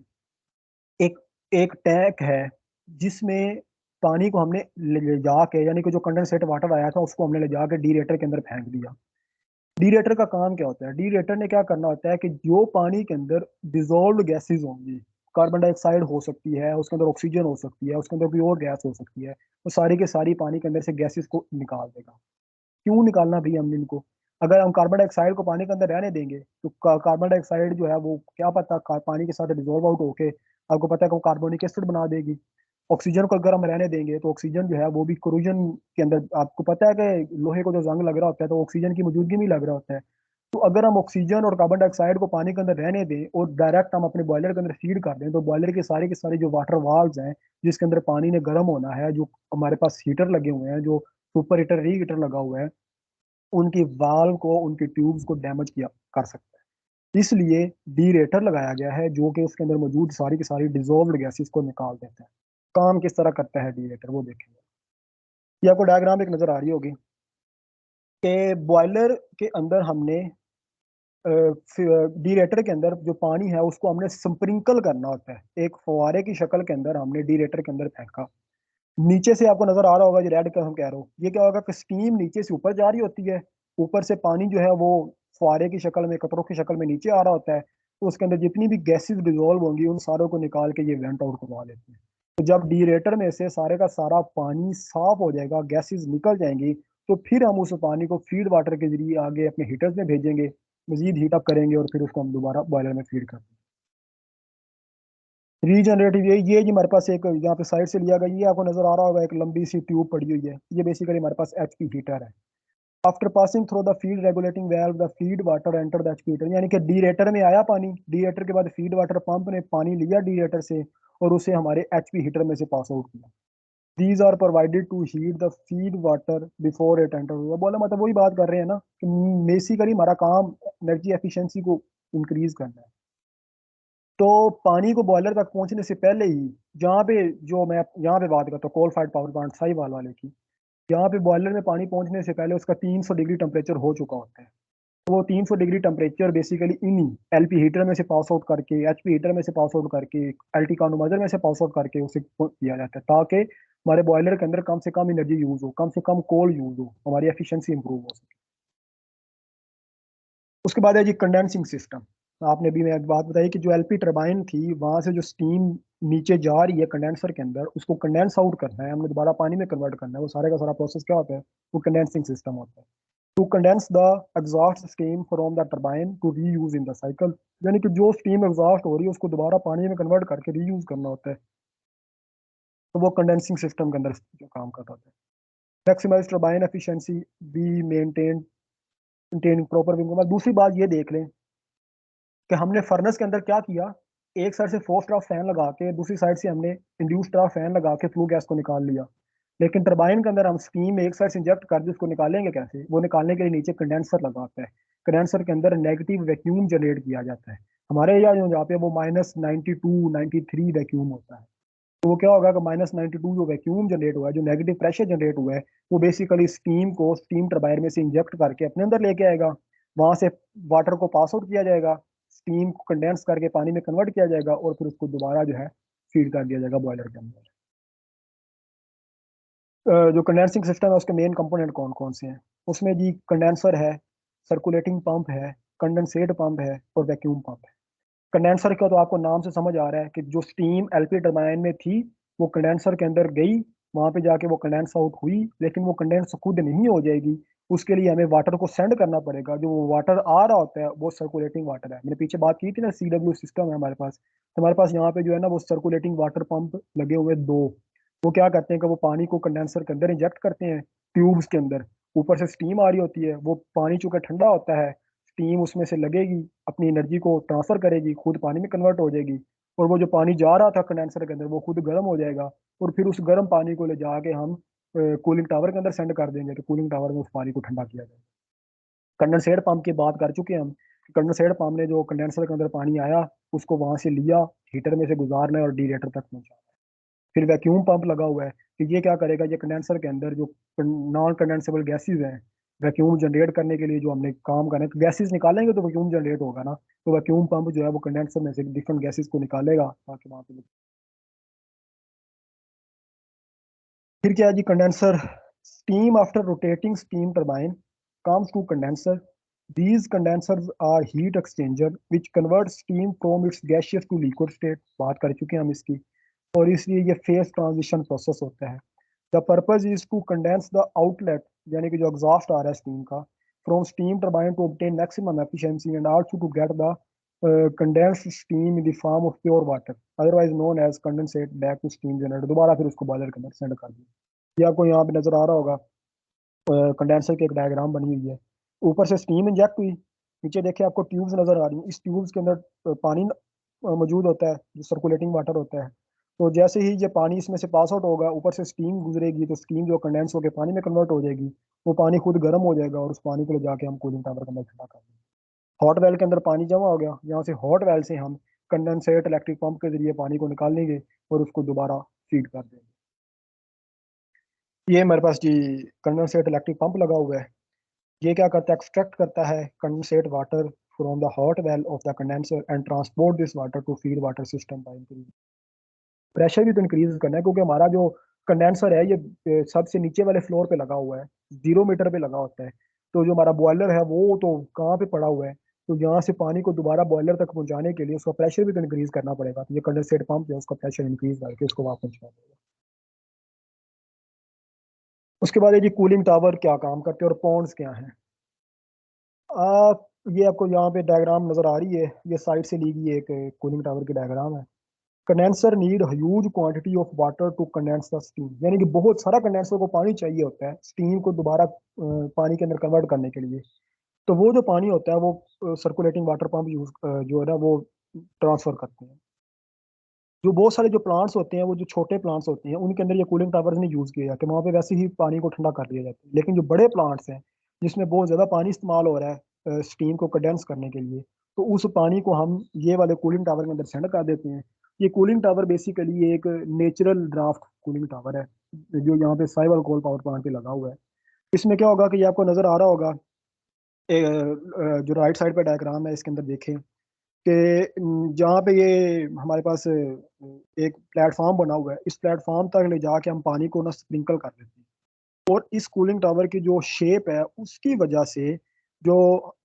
एक एक टैंक है जिसमें पानी को हमने ले जाके, यानी कि जो कंडेंसेट वाटर आया था उसको हमने ले जाके डीरेटर के अंदर फेंक दिया। डीरेटर का काम क्या होता है? डीरेटर ने क्या करना होता है कि जो पानी के अंदर डिजोल्व गैसेस होंगी, कार्बन डाइऑक्साइड हो सकती है, उसके अंदर ऑक्सीजन हो सकती है, उसके अंदर कोई और गैस हो सकती है, वो सारी के सारी पानी के अंदर से गैसेस को निकाल देगा। क्यों निकालना भी हमने इनको? अगर हम कार्बन डाइऑक्साइड को पानी के अंदर रहने देंगे तो कार्बन डाइऑक्साइड जो है वो क्या पता पानी के साथ डिजोल्व आउट होके आपको पता है कि वो कार्बोनिक एसिड बना देगी। ऑक्सीजन को अगर हम रहने देंगे तो ऑक्सीजन जो है वो भी कोरोजन के अंदर, आपको पता है कि लोहे को जो जंग लग रहा होता है तो ऑक्सीजन की मौजूदगी में ही लग रहा होता है। तो अगर हम ऑक्सीजन और कार्बन डाइऑक्साइड को पानी के अंदर रहने दें और डायरेक्ट हम अपने बॉयलर के अंदर फीड कर दें, तो बॉयलर के सारे जो वाटर वाल्व्स हैं जिसके अंदर पानी ने गर्म होना है, जो हमारे पास हीटर लगे हुए हैं, जो सुपर हीटर री हीटर लगा हुआ है, उनकी वाल्व को, उनकी ट्यूब्स को डैमेज किया कर सकता है। इसलिए डीरेटर लगाया गया है जो कि उसके अंदर मौजूद सारी की सारी डिजोल्व्ड गैसेस को निकाल देता है। काम किस तरह करता है डीरेटर वो देखेंगे। ये आपको डायग्राम एक नजर आ रही होगी कि बॉयलर के अंदर हमने डीरेटर के अंदर जो पानी है उसको हमने स्प्रिंकल करना होता है, एक फुहारे की शक्ल के अंदर हमने डीरेटर के अंदर फेंका। नीचे से आपको नजर आ रहा होगा जो रेड का हम कह रहे हो, ये क्या होगा कि स्टीम नीचे से ऊपर जा रही होती है, ऊपर से पानी जो है वो फुहारे की शक्ल में, कतरों की शक्ल में नीचे आ रहा होता है। तो उसके अंदर जितनी भी गैसेस डिजोल्व होंगी उन सारों को निकाल के ये वेंट आउट करवा लेते हैं। तो जब डीरेटर में से सारे का सारा पानी साफ हो जाएगा, गैसेस निकल जाएंगी, तो फिर हम उस पानी को फीड वाटर के जरिए आगे अपने हीटर्स में भेजेंगे, मजीद हीट अप करेंगे और फिर उसको हम दोबारा बॉयलर में फीड करते हैं। रीजनरेटिव ये जी हमारे पास एक यहाँ पे साइड से लिया गया, ये आपको नजर आ रहा होगा एक लंबी सी ट्यूब पड़ी हुई है, ये बेसिकली हमारे पास एचपी हीटर है। After passing through the feed regulating valve the feed water enter the HP heater, यानी कि डीरेटर में आया पानी, डीरेटर के बाद फीड वाटर पंप ने पानी लिया डीरेटर से और उसे हमारे एचपी हीटर में से पास आउट किया। These are provided to heat the feed water before it enter. बोला मतलब वही बात कर रहे हैं ना कि बेसिकली हमारा काम एनर्जी एफिशिएंसी को इंक्रीज करना है। तो पानी को बॉयलर तक पहुंचने से पहले ही, जहाँ पे, जो मैं यहाँ पे बात करता हूँ coal fired power plant Sahiwal वाले की, यहाँ पे बॉयलर में पानी पहुंचने से पहले उसका 300 डिग्री टेम्परेचर हो चुका होता है। तो वो 300 डिग्री टेम्परेचर बेसिकली इन्हीं एलपी हीटर में से पास आउट करके, एचपी हीटर में से पास आउट करके, एलटी कानोमाइजर में से पास आउट करके उसे किया जाता है, ताकि हमारे बॉयलर के अंदर कम से कम एनर्जी यूज हो, कम से कम कोल यूज हो, हमारी एफिशिएंसी इंप्रूव हो सके। उसके बाद है जी कंडेंसिंग सिस्टम। आपने भी मैं एक बात बताई कि जो एलपी टरबाइन थी वहां से जो स्टीम नीचे जा रही है कंडेंसर के अंदर, उसको कंडेंस आउट करना है, हमने दोबारा पानी में कन्वर्ट करना है, वो सारे का सारा प्रोसेस क्या होता है? वो कंडेंसिंग सिस्टम होता है। To condense the exhaust steam from the turbine to reuse in the cycle, यानी कि जो स्टीम एग्जॉस्ट हो रही है उसको दोबारा पानी में कन्वर्ट करके री यूज करना होता है। तो वो कंडेंसिंग सिस्टम के अंदर जो काम कर रहा है। Maximise turbine efficiency, be maintain maintain proper wing. दूसरी बात ये देख लें कि हमने फर्नेस के अंदर क्या किया, एक साइड से फोर्स ड्राफ्ट फैन लगा के दूसरी साइड से हमने इंड्यूस ड्राफ्ट फैन लगा के फ्लू गैस को निकाल लिया। लेकिन टरबाइन के अंदर हम स्टीम एक साइड से इंजेक्ट कर दी, उसको निकालेंगे कैसे? वो निकालने के लिए नीचे कंडेंसर लगा होता है। कंडेंसर के अंदर नेगेटिव वैक्यूम जनरेट किया जाता है। हमारे यहाँ पे वो -92 -93 वैक्यूम होता है। तो वो क्या होगा कि -92 जो वैक्यूम जनरेट हुआ है, जो नेगेटिव प्रेशर जनरेट हुआ है, वो बेसिकली स्टीम को स्टीम टरबाइन में से इंजेक्ट करके अपने अंदर लेके आएगा। वहां से वाटर को पास आउट किया जाएगा, स्टीम को कंडेंस करके पानी में कन्वर्ट किया जाएगा और फिर उसको दोबारा जो है फीड कर दिया जाएगा बॉयलर के अंदर। जो कंडेंसिंग सिस्टम है उसके मेन कंपोनेंट कौन कौन से हैं? उसमें जी कंडेंसर है, सर्कुलेटिंग पंप है, कंडेंसेट पंप है और वैक्यूम पंप है। कंडेंसर का तो आपको नाम से समझ आ रहा है कि जो स्टीम एलपी टरबाइन में थी वो कंडेंसर के अंदर गई, वहां पे जाके वो कंडेंस आउट हुई, लेकिन वो कंडेंस खुद नहीं हो जाएगी। उसके लिए हमें वाटर को सेंड करना पड़ेगा। जो वाटर आ रहा होता है वो सर्कुलेटिंग वाटर है। मैंने पीछे बात की थी ना, सीडब्ल्यू सिस्टम है हमारे पास, तो हमारे पास यहाँ पे जो है ना वो सर्कुलेटिंग वाटर पंप लगे हुए हैं दो। वो क्या करते हैं कि वो पानी को कंडेंसर के अंदर इंजेक्ट करते हैं, ट्यूब्स के अंदर। ऊपर से स्टीम आ रही होती है, वो पानी चूंकि ठंडा होता है, स्टीम उसमें से लगेगी, अपनी एनर्जी को ट्रांसफर करेगी, खुद पानी में कन्वर्ट हो जाएगी, और वो जो पानी जा रहा था कंडेंसर के अंदर वो खुद गर्म हो जाएगा, और फिर उस गर्म पानी को ले जाके हम कूलिंग टावर के अंदर सेंड कर देंगे, तो कूलिंग टावर में उस पानी को ठंडा किया जाएगा। कंडेंसेट पंप की बात कर चुके हैं हम। कंडेंसेट पंप ने जो कंडेंसर के अंदर पानी आया उसको वहां से लिया, हीटर में से गुजारना है और डीरेटर तक पहुंचाना है। फिर वैक्यूम पंप लगा हुआ है कि ये क्या करेगा, ये कंडेंसर के अंदर जो नॉन कंडेंसेबल गैसेज हैं, वैक्यूम जनरेट करने के लिए जो हमने काम करना है, गैसेज निकालेंगे तो वैक्यूम जनरेट होगा ना, तो वैक्यूम पंप जो है वो कंडेंसर में से डिफरेंट गैसेज को निकालेगा ताकि वहां पे फिर क्या है जी, condenser steam after rotating steam turbine comes to condenser. These condensers are heat exchanger which convert steam from its gaseous to liquid state. बात कर चुके हैं हम इसकी, और इसलिए ये फेज ट्रांजिशन प्रोसेस होता है. The purpose is to condense the outlet, यानी कि जो एग्जॉस्ट आ रहा है स्टीम का, from steam turbine to obtain maximum efficiency and also to get the condensed steam in the form of pure water, otherwise known as condensate, back to steam generator. दोबारा फिर उसको बॉयलर के अंदर send कर दिया. ये आपको यहाँ पे नजर आ रहा होगा, कंडेंसर की एक डायग्राम बनी हुई है. ऊपर से स्टीम इंजेक्ट हुई, नीचे देखिए आपको ट्यूब्स नजर आ रही हैं. इस ट्यूब्स के अंदर पानी मौजूद होता है, जो सर्कुलेटिंग वाटर होता है. तो जैसे ही ये पानी इसमें से पास आउट होगा, ऊपर से स्टीम गुजरेगी, तो स्टीम जो कंडेंस होकर पानी में कन्वर्ट हो जाएगी. वो पानी खुद गर्म हो जाएगा और उस पानी को ले जाके हम कूलिंग टावर के अंदर ठंडा कर देंगे. हॉट वेल के अंदर पानी जमा हो गया, यहाँ से हॉट वेल से हम कंडेंसेट इलेक्ट्रिक पंप के जरिए पानी को निकाल लेंगे और उसको दोबारा फीड कर देंगे. ये हमारे पास जी कंडेंसेट इलेक्ट्रिक पंप लगा हुआ है. ये क्या करता है, एक्सट्रैक्ट करता है condensate water from the hot well of the condenser and transport this water to feed water system by increase. Pressure भी तो इंक्रीज करना है, क्योंकि हमारा जो कंडेंसर है ये सबसे नीचे वाले फ्लोर पे लगा हुआ है, 0 मीटर पे लगा होता है. तो जो हमारा बॉयलर है वो तो कहाँ पे पड़ा हुआ है, तो यहाँ से पानी को दोबारा बॉयलर तक पहुंचाने के लिए उसका प्रेशर भी तो इंक्रीज करना पड़ेगा. तो ये कंडेंसेट पंप है, उसका प्रेशर इंक्रीज करके उसको वापस पहुंचा देगा. उसके बाद ये कूलिंग टावर क्या काम करते हैं और पॉन्ड्स क्या हैं. आप ये आपको यहाँ पे डायग्राम नजर आ रही है, ये साइड से ली गई एक कूलिंग टावर की डायग्राम है. Condenser need huge quantity of water to condense the steam, यानी कि बहुत सारा कंडेंसर को पानी चाहिए होता है स्टीम को दोबारा पानी के अंदर कन्वर्ट करने के लिए. तो वो जो पानी होता है वो सर्कुलेटिंग वाटर पंप यूज जो है ना वो ट्रांसफर करते हैं. जो बहुत सारे जो प्लांट्स होते हैं, वो जो छोटे प्लांट्स होते हैं, उनके अंदर ये कूलिंग टावर्स नहीं यूज किए जाते, वहाँ पे वैसे ही पानी को ठंडा कर दिया जाता है. लेकिन जो बड़े प्लांट्स हैं जिसमें बहुत ज़्यादा पानी इस्तेमाल हो रहा है स्टीम को कंडेंस करने के लिए, तो उस पानी को हम ये वाले कूलिंग टावर के अंदर सेंड कर देते हैं. ये कूलिंग टावर बेसिकली एक नेचुरल ड्राफ्ट कूलिंग टावर है, जो यहाँ पे साइवल कोल पावर प्लांट पे लगा हुआ है. इसमें क्या होगा कि ये आपको नजर आ रहा होगा, जो राइट साइड पे डायग्राम है इसके अंदर देखें कि जहाँ पे ये हमारे पास एक प्लेटफॉर्म बना हुआ है, इस प्लेटफॉर्म तक ले जाके हम पानी को ना स्प्रिंकल कर देते हैं. और इस कूलिंग टावर की जो शेप है उसकी वजह से जो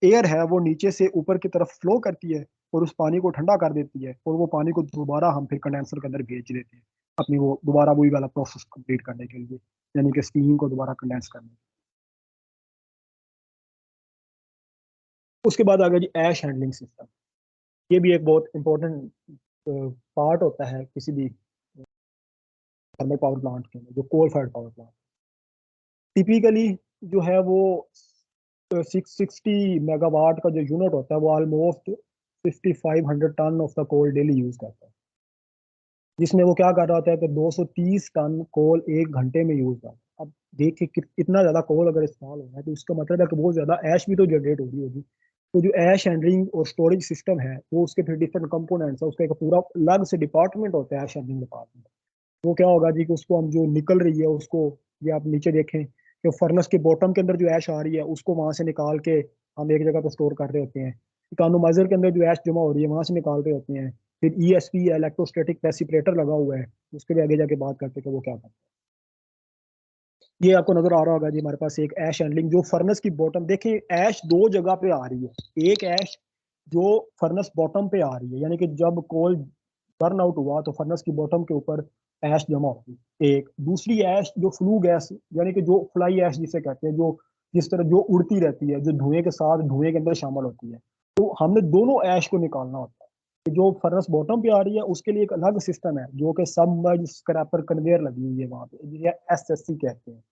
एयर है वो नीचे से ऊपर की तरफ फ्लो करती है और उस पानी को ठंडा कर देती है, और वो पानी को दोबारा हम फिर कंडेंसर के अंदर भेज देते हैं अपनी वो दोबारा वही वाला प्रोसेस कंप्लीट करने के लिए, यानी कि स्टीम को दोबारा कंडेंस करने. उसके बाद आ गया जी ऐश हैंडलिंग सिस्टम. ये भी एक बहुत इंपॉर्टेंट पार्ट होता है किसी भी थर्मल पावर प्लांट के अंदर, जो coal fired power plant typically जो है वो 660 मेगावाट का जो यूनिट होता है वो almost 5500 ton of the coal daily use करता है. जिसमें वो क्या कर रहा होता है कि 230 टन कोल 1 घंटे में यूज करता है. अब देखिए इतना ज्यादा कोल अगर इस्तेमाल हो रहा है तो इसका मतलब है कि बहुत ज्यादा ऐश भी तो जनरेट हो रही होगी. तो जो ऐश हैंडलिंग और स्टोरेज सिस्टम है वो उसके फिर डिफरेंट कंपोनेंट्स है, उसका एक पूरा अलग से डिपार्टमेंट होता है ऐश हैंडलिंग डिपार्टमेंट. वो क्या होगा जी कि उसको हम जो निकल रही है उसको, ये आप नीचे देखें कि फर्नेस के बॉटम के अंदर जो ऐश आ रही है उसको वहां से निकाल के हम एक जगह पर स्टोर कर रहे होते हैं. इकोनोमाइजर के अंदर जो ऐश जमा हो रही है वहां से निकाल रहे होते हैं. फिर ईएसपी इलेक्ट्रोस्टैटिक प्रेसिपिटेटर लगा हुआ है, उसके भी आगे जाके बात करते हैं कि वो क्या करता है. ये आपको नजर आ रहा होगा जी हमारे पास एक ऐश हैंडलिंग, जो फर्नेस की बॉटम देखें, ऐश दो जगह पे आ रही है. एक ऐश जो फर्नेस बॉटम पे आ रही है, यानी कि जब कोल बर्न आउट हुआ तो फर्नेस की बॉटम के ऊपर ऐश जमा होगी. एक दूसरी ऐश जो फ्लू गैस, यानी कि जो फ्लाई ऐश जिसे कहते हैं, जो जिस तरह जो उड़ती रहती है, जो धुएं के साथ धुएं के अंदर शामिल होती है, तो हमने दोनों ऐश को निकालना होता है. जो फर्नेस बॉटम पे आ रही है उसके लिए एक अलग सिस्टम है जो कि सबमर्ज स्क्रैपर कन्वेयर लगी हुई है वहां पे, जिसे एसएससी कहते हैं.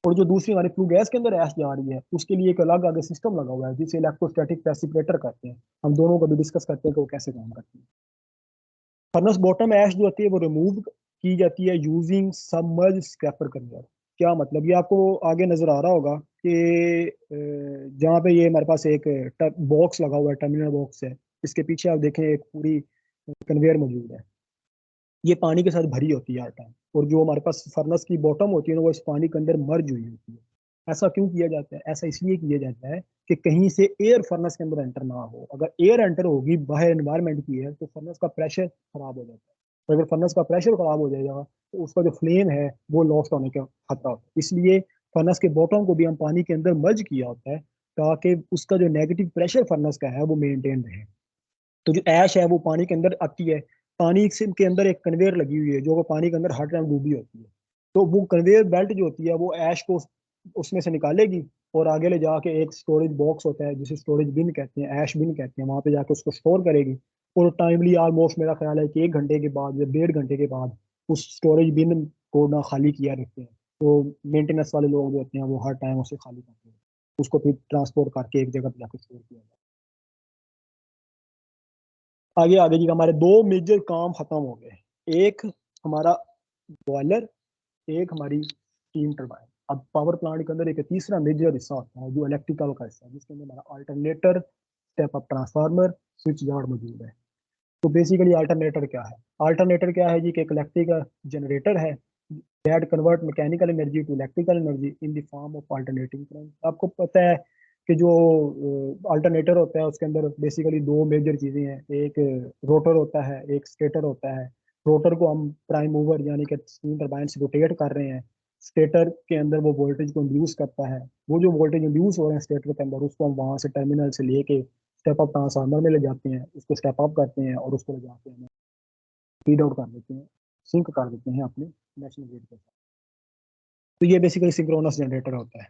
और जो दूसरी हमारी फ्लू गैस के अंदर ऐश जा रही है उसके लिए एक अलग आगे सिस्टम लगा हुआ है जिसे इलेक्ट्रोस्टैटिक प्रेसिपिटेटर कहते हैं. हम दोनों को भी डिस्कस करते हैं कि वो कैसे काम करते हैं. फर्नेस बॉटम ऐश जो होती है वो रिमूव की जाती है यूजिंग सबमर्ज स्क्रैपर कन्वेयर. क्या मतलब, ये आपको आगे नजर आ रहा होगा कि जहाँ पे ये हमारे पास एक बॉक्स लगा हुआ है, टर्मिनल बॉक्स है, इसके पीछे आप देखें एक पूरी कन्वेयर मौजूद है. ये पानी के साथ भरी होती है हर टाइम, और जो हमारे पास फर्नेस की बॉटम होती है ना वो इस पानी के अंदर मर्ज हुई होती है. ऐसा क्यों किया जाता है, ऐसा इसलिए किया जाता है कि कहीं से एयर फर्नेस के अंदर एंटर ना हो. अगर एयर एंटर होगी बाहर एनवायरनमेंट की है तो फर्नेस का प्रेशर खराब हो जाता है. तो अगर फर्नेस का प्रेशर खराब हो जाएगा तो उसका जो फ्लेम है वो लॉस्ट होने का खतरा होता है। इसलिए फर्नेस के बॉटम को भी हम पानी के अंदर मर्ज किया होता है ताकि उसका जो नेगेटिव प्रेशर फर्नेस का है वो मेंटेन रहे। तो जो ऐश है वो पानी के अंदर आती है, पानी के अंदर एक कन्वेयर लगी हुई है जो वो पानी के अंदर हर टाइम डूबी होती है। तो वो कन्वेयर बेल्ट जो होती है वो ऐश को उसमें से निकालेगी और आगे ले जाके एक स्टोरेज बॉक्स होता है जिसे स्टोरेज बिन कहते हैं, ऐश बिन कहते हैं, वहां पे जाके उसको स्टोर करेगी। और टाइमली ऑलमोस्ट मेरा ख्याल है कि 1 घंटे के बाद या 1.5 घंटे के बाद उस स्टोरेज बिन को ना खाली किया रखते हैं। तो मेंटेनेंस वाले लोग जो होते हैं वो हर टाइम उसे खाली करते हैं, उसको फिर ट्रांसपोर्ट करके एक जगह पे जाके स्टोर किया जाता है। आगे आगे जी हमारे दो मेजर काम खत्म हो गए, एक हमारा बॉयलर, एक हमारी स्टीम टरबाइन। अब पावर प्लांट के अंदर एक तीसरा मेजर हिस्सा होता है जो इलेक्ट्रिकल का हिस्सा है, जिसके अंदर हमारा alternator, step up transformer, switch yard मौजूद है। तो बेसिकली अल्टरनेटर क्या है? अल्टरनेटर क्या है जी? कि एक इलेक्ट्रिकल जनरेटर है that convert mechanical energy to electrical energy in the form of alternating current. आपको पता है कि जो अल्टरनेटर होता है उसके अंदर बेसिकली दो मेजर चीजें हैं, एक रोटर होता है, एक स्टेटर होता है। रोटर को हम प्राइम मूवर यानी कि स्टीम टरबाइन से रोटेट कर रहे हैं, स्टेटर के अंदर वो वोल्टेज को इंड्यूस करता है। वो जो वोल्टेज इंड्यूस हो रहे हैं स्टेटर के अंदर उसको हम वहां से टर्मिनल से लेके स्टेप अप ट्रांसफार्मर में ले जाते हैं, उसको स्टेप अप करते हैं और उसको ले जाके हम फीड आउट कर देते हैं, सिंक कर देते हैं अपने नेशनल ग्रिड के साथ। तो ये बेसिकली सिंक्रोनस जनरेटर होता है।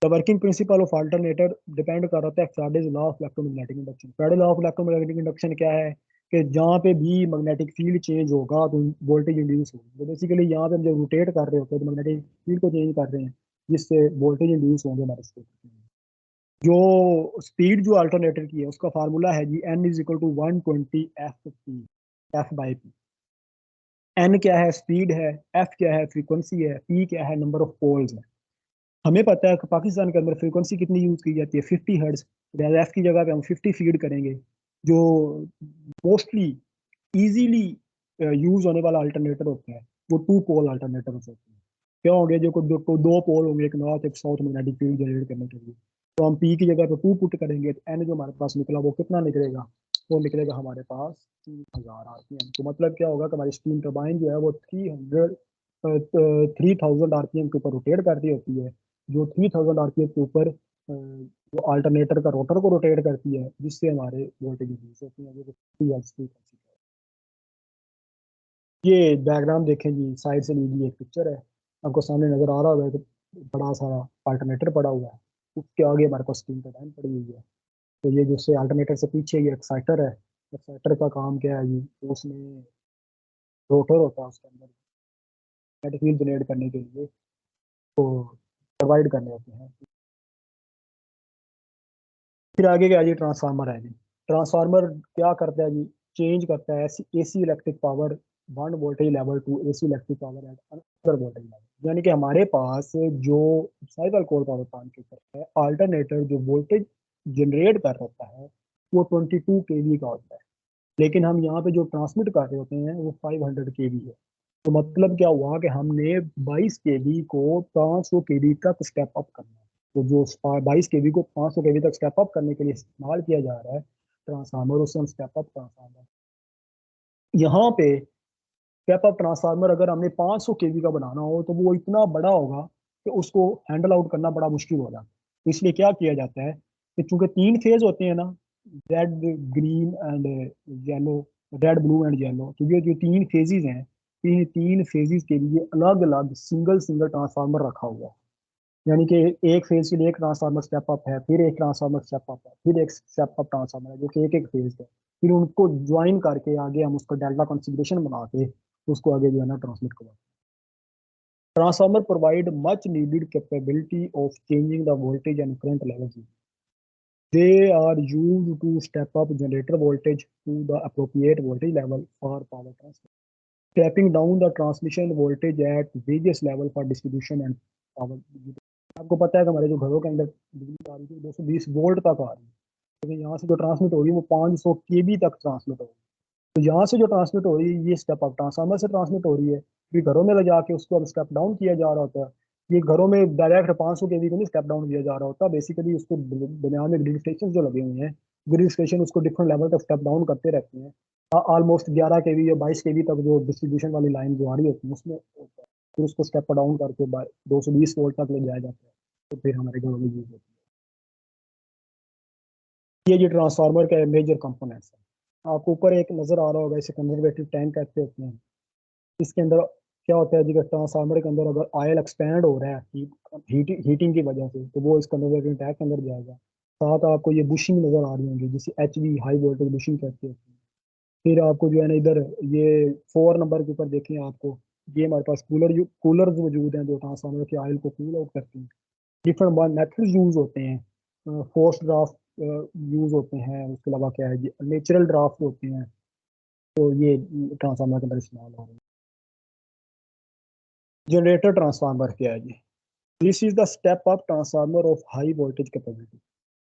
The working principle of alternator depend कर रहा है Faraday's law of electromagnetic induction. Faraday law of electromagnetic induction क्या है? कि जहाँ पे भी मैग्नेटिक फील्ड चेंज होगा तो वोल्टेज इंड्यूस होगी। तो बेसिकली यहाँ पे हम जब रोटेट कर रहे होते हैं तो मैग्नेटिक फील्ड को चेंज कर रहे हैं जिससे वोल्टेज इंड्यूस होंगे हमारे स्टेटर में। जो स्पीड जो अल्टरनेटर की है उसका फार्मूला है जी n is equal to 120 F P, F by P. N क्या है? स्पीड है। एफ क्या है? फ्रीक्वेंसी है। पी क्या है? नंबर ऑफ पोल्स है। हमें पता है कि पाकिस्तान के अंदर फ्रीक्वेंसी कितनी यूज की जाती है? 50 हर्ट्ज। एफ की जगह पे हम 50 फीड करेंगे। जो मोस्टली इजीली यूज होने वाला अल्टरनेटर होता है वो टू पोल अल्टरनेटर होते हैं। क्या होंगे? जो दो पोल होंगे, एक नॉर्थ एक साउथ मैग्नेटिक फील्ड जनरेट करने के लिए। तो हम पी की जगह पे 2 पुट करेंगे तो एन जो हमारे पास निकला वो कितना निकलेगा? वो निकलेगा हमारे पास 3000 आरपीएम। तो मतलब क्या होगा कि हमारी स्टीम टरबाइन जो है वो 3000 आरपीएम के ऊपर रोटेट करती होती है। जो 3000 आरपीएम के ऊपर जो अल्टरनेटर का रोटर को रोटेट करती है जिससे हमारे वोल्टेज इंक्रीज होती है। ये डायग्राम देखें जी, साइड से ली गई एक पिक्चर है, आपको सामने नजर आ रहा होगा कि बड़ा सारा अल्टरनेटर पड़ा हुआ है, उसके आगे हमारे पास स्टीम टरबाइन पड़ी हुई है। तो ये जो से अल्टरनेटर से पीछे ये एक्साइटर है। एक्साइटर का काम क्या है जी? तो उसमें रोटर होता है उसके अंदर मैग्नेटिक फील्ड जनरेट करने के लिए तो प्रोवाइड करने होते हैं। फिर आगे क्या जी? ट्रांसफार्मर है जी। ट्रांसफार्मर क्या करता है जी? चेंज करता है AC electric power one voltage level to AC electric power at another voltage level. यानी कि हमारे पास जो साइकिल कोर पावर प्लांट के ऊपर है अल्टरनेटर जो वोल्टेज जनरेट कर रहा है वो 22 केवी का होता है, लेकिन हम यहाँ पे जो ट्रांसमिट कर रहे होते हैं वो 500 केवी है। तो मतलब क्या हुआ कि हमने 22 केवी को 500 केवी तक स्टेप अप करना है। तो जो 22 केवी को 500 केवी तक स्टेप अप करने के लिए इस्तेमाल किया जा रहा है ट्रांसफार्मर, उसे हम स्टेप अप ट्रांसफार्मर। यहाँ पे स्टेप अप ट्रांसफार्मर अगर हमने 500 केवी का बनाना हो तो वो इतना बड़ा होगा कि उसको हैंडल आउट करना बड़ा मुश्किल होगा। तो इसलिए क्या किया जाता है कि चूंकि 3 फेज होते हैं ना, red, green and yellow, red, blue and yellow, तो ये जो 3 फेजेस हैं, इन 3 फेजेस के लिए अलग अलग सिंगल सिंगल ट्रांसफार्मर रखा हुआ है। यानी कि एक फेज के लिए एक ट्रांसफार्मर स्टेप अप है, फिर एक ट्रांसफार्मर स्टेप अप है, फिर एक स्टेप अप ट्रांसफार्मर है जो कि एक एक फेज है। फिर उनको ज्वाइन करके आगे हम उसको डेल्टा कॉन्फ़िगरेशन बना के उसको आगे जो है ना ट्रांसमिट करवाते हैं। Transformer provide much needed capability of changing the voltage and current level. They are used to step up generator voltage to the appropriate voltage level for power transfer. Stepping down the transmission voltage at various level for distribution and power. आपको पता है कि हमारे जो घरों के अंदर बिजली आ रही थी 220 वोल्ट तक आ रही है, लेकिन यहाँ से जो ट्रांसमिट हो रही है वो 500 केवी तक ट्रांसमिट हो रही है। तो यहाँ से जो ट्रांसमिट हो रही है ये स्टेप अप ट्रांसफार्मर से ट्रांसमिट हो रही है, फिर घरों में ले जाके उसको अब स्टेप डाउन किया जा रहा होता है। ये घरों में डायरेक्ट 500 केवी को नहीं स्टेप डाउन किया जा रहा होता, बेसिकली उसको दुनिया में ग्रिड स्टेशन जो लगे हुए हैं, ग्रिड स्टेशन उसको डिफरेंट लेवल तक स्टेप डाउन करते रहते हैं ऑलमोस्ट 11 केवी या 22 केवी तक जो डिस्ट्रीब्यूशन वाली लाइन जो आ रही होती है उसमें होता है। फिर उसको स्टेप डाउन करके 220 वोल्ट तक ले जाया जाता है, तो फिर हमारे घरों में यूज होती है। ये ट्रांसफार्मर का मेजर कंपोनेंट्स है। आपको ऊपर एक नजर आ रहा होगा, इसे कंजर्वेटिव टैंक कहते होते हैं। इसके अंदर क्या होता है जी, ट्रांसफार्मर के अंदर अगर ऑयल एक्सपैंड हो रहा है हीटिंग की वजह से, तो वो इस कंजर्वेटिव टैंक के अंदर जाएगा। साथ आपको ये बुशिंग नजर आ रही होंगी, जिसे HV हाई वोल्टेज बुशिंग कहते हैं। फिर आपको जो है ना इधर ये 4 नंबर के ऊपर देखें आपको, ये हमारे पास कूलर मौजूद हैं जो ट्रांसफार्मर के ऑयल को कूल आउट करते हैं। डिफरेंट मेथड्स यूज होते हैं। फोर्स ड्राफ्ट यूज होते हैं, उसके अलावा क्या है जी, नेचुरल ड्राफ्ट होते हैं। तो ये ट्रांसफार्मर के अंदर इस्तेमाल हो रहे हैं। जनरेटर ट्रांसफार्मर क्या है जी? This is the step up transformer of high voltage capacity,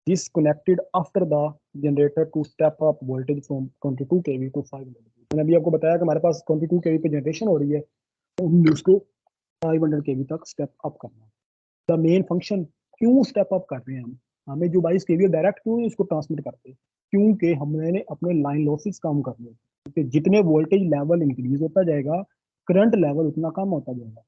this connected after the generator to step up voltage from 22 KV to 500 KV. मैंने अभी आपको बताया कि हमारे पास 22 केवी पे जनरेशन हो रही है, तो हमने उसको 500 केवी तक स्टेप अप करना है। द मेन फंक्शन, क्यों स्टेप अप कर रहे हैं हम, हमें जो 22 केवी डायरेक्ट क्यों नहीं उसको ट्रांसमिट करते, क्योंकि हमने अपने लाइन लॉसेस कम करने हैं। क्योंकि जितने वोल्टेज लेवल इंक्रीज होता जाएगा, करंट लेवल उतना कम होता जाएगा,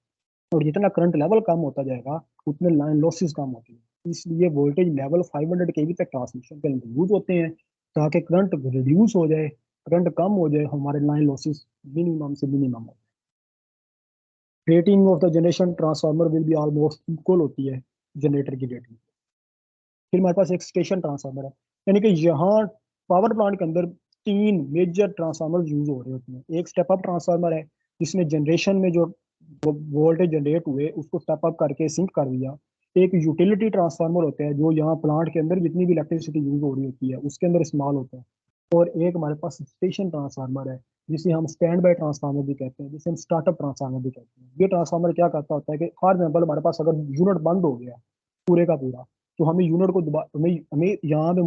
और जितना करंट लेवल कम होता जाएगा उतने लाइन लॉसेस कम होती है। इसलिए वोल्टेज लेवल 500 केवी तक ट्रांसमिशन के लिए यूज होते हैं, ताकि करंट रिड्यूस हो जाए, करंट कम हो जाए, हमारे लाइन लॉसेस मिनिमम से मिनिमम हो। Rating of the generation transformer will be almost equal होती है जनरेटर की रेटिंग। फिर हमारे पास एक स्टेशन ट्रांसफार्मर है, यानी कि यहाँ पावर प्लांट के अंदर 3 मेजर ट्रांसफार्मर यूज हो रहे होते हैं। एक स्टेप अप ट्रांसफार्मर है, जिसमें जनरेशन में जो वोल्टेज जनरेट हुए उसको स्टेप अप करके सिंक कर दिया। एक यूटिलिटी ट्रांसफार्मर होता है, जो यहाँ प्लांट के अंदर जितनी भी इलेक्ट्रिसिटी यूज हो रही होती है उसके अंदर इस्तेमाल होता है। और एक हमारे पास स्टेशन ट्रांसफार्मर है, जिसे हम स्टैंड बाय ट्रांसफार्मर भी कहते हैं, जिसे हम स्टार्टअप ट्रांसफार्मर भी कहते हैं। ये ट्रांसफार्मर क्या करता होता है कि फॉर एग्जाम्पल हमारे पास अगर यूनिट बंद हो गया पूरे का पूरा, तो हमें यूनिट को दोबारा, हमें हमें यहाँ पे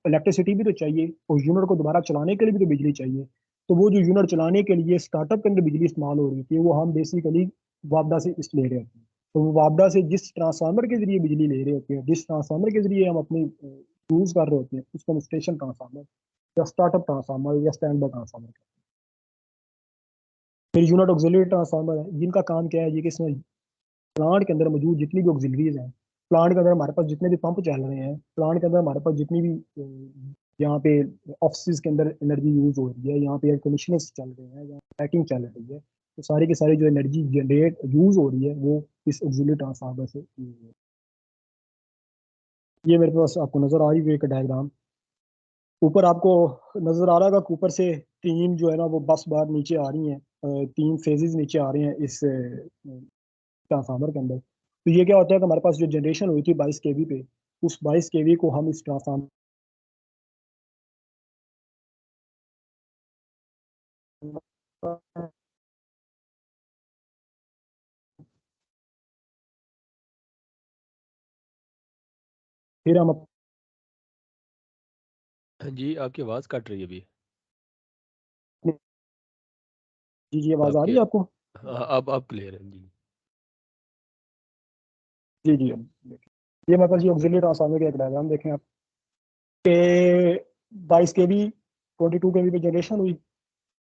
इलेक्ट्रिसिटी भी तो चाहिए, और यूनिट को दोबारा चलाने के लिए भी तो बिजली चाहिए। तो वो जो यूनिट चलाने के लिए स्टार्टअप के अंदर बिजली इस्तेमाल हो रही थी, वो हम बेसिकली वापदा से इस ले रहे होते हैं। तो वो वापदा से जिस ट्रांसफार्मर के जरिए बिजली ले रहे होते हैं, जिस ट्रांसफार्मर के जरिए हम अपनी यूज कर रहे होते हैं, उसको हम स्टेशन ट्रांसफार्मर या स्टार्टअप ट्रांसफार्मर या स्टैंड बाय ट्रांसफार्मर। फिर यूनिट ऑक्सिलरी ट्रांसफार्मर है, जिनका काम क्या है ये कि इसमें प्लांट के अंदर मौजूद जितनी भी ऑक्सिलरीज हैं, प्लांट के अंदर हमारे पास जितने भी पंप चल रहे हैं, प्लांट के अंदर हमारे पास जितनी भी यहाँ पे ऑफिस के अंदर एनर्जी यूज हो रही है, यहाँ पे एयर कंडीशनर चल रहे हैं, यहाँ लाइटिंग चल रही है, तो सारी की सारी जो एनर्जी जनरेट यूज हो रही है वो इस ऑक्सिलरी ट्रांसफार्मर से use हो रही है। ये मेरे पास आपको नजर आ रही है एक डायग्राम। ऊपर आपको नजर आ रहा होगा कि ऊपर से 3 जो है ना वो बस बार नीचे आ रही हैं, 3 फेजेस नीचे आ रहे हैं इस ट्रांसफार्मर के अंदर। तो ये क्या होता है कि हमारे पास जो जनरेशन हुई थी 22 केवी पे, उस 22 केवी को हम इस ट्रांसफार्मर, फिर हम हाँ जी, आपकी आवाज़ कट रही है अभी। अपने, जी जी आवाज आ आपके रही है आपको? हाँ, अब क्लियर है जी। जी जी ये हमारे पास ये ऑक्सिलरी ट्रांसफार्मर का एक डायग्राम देखें आप, के 22 केवी 22 केवी पे जनरेशन हुई,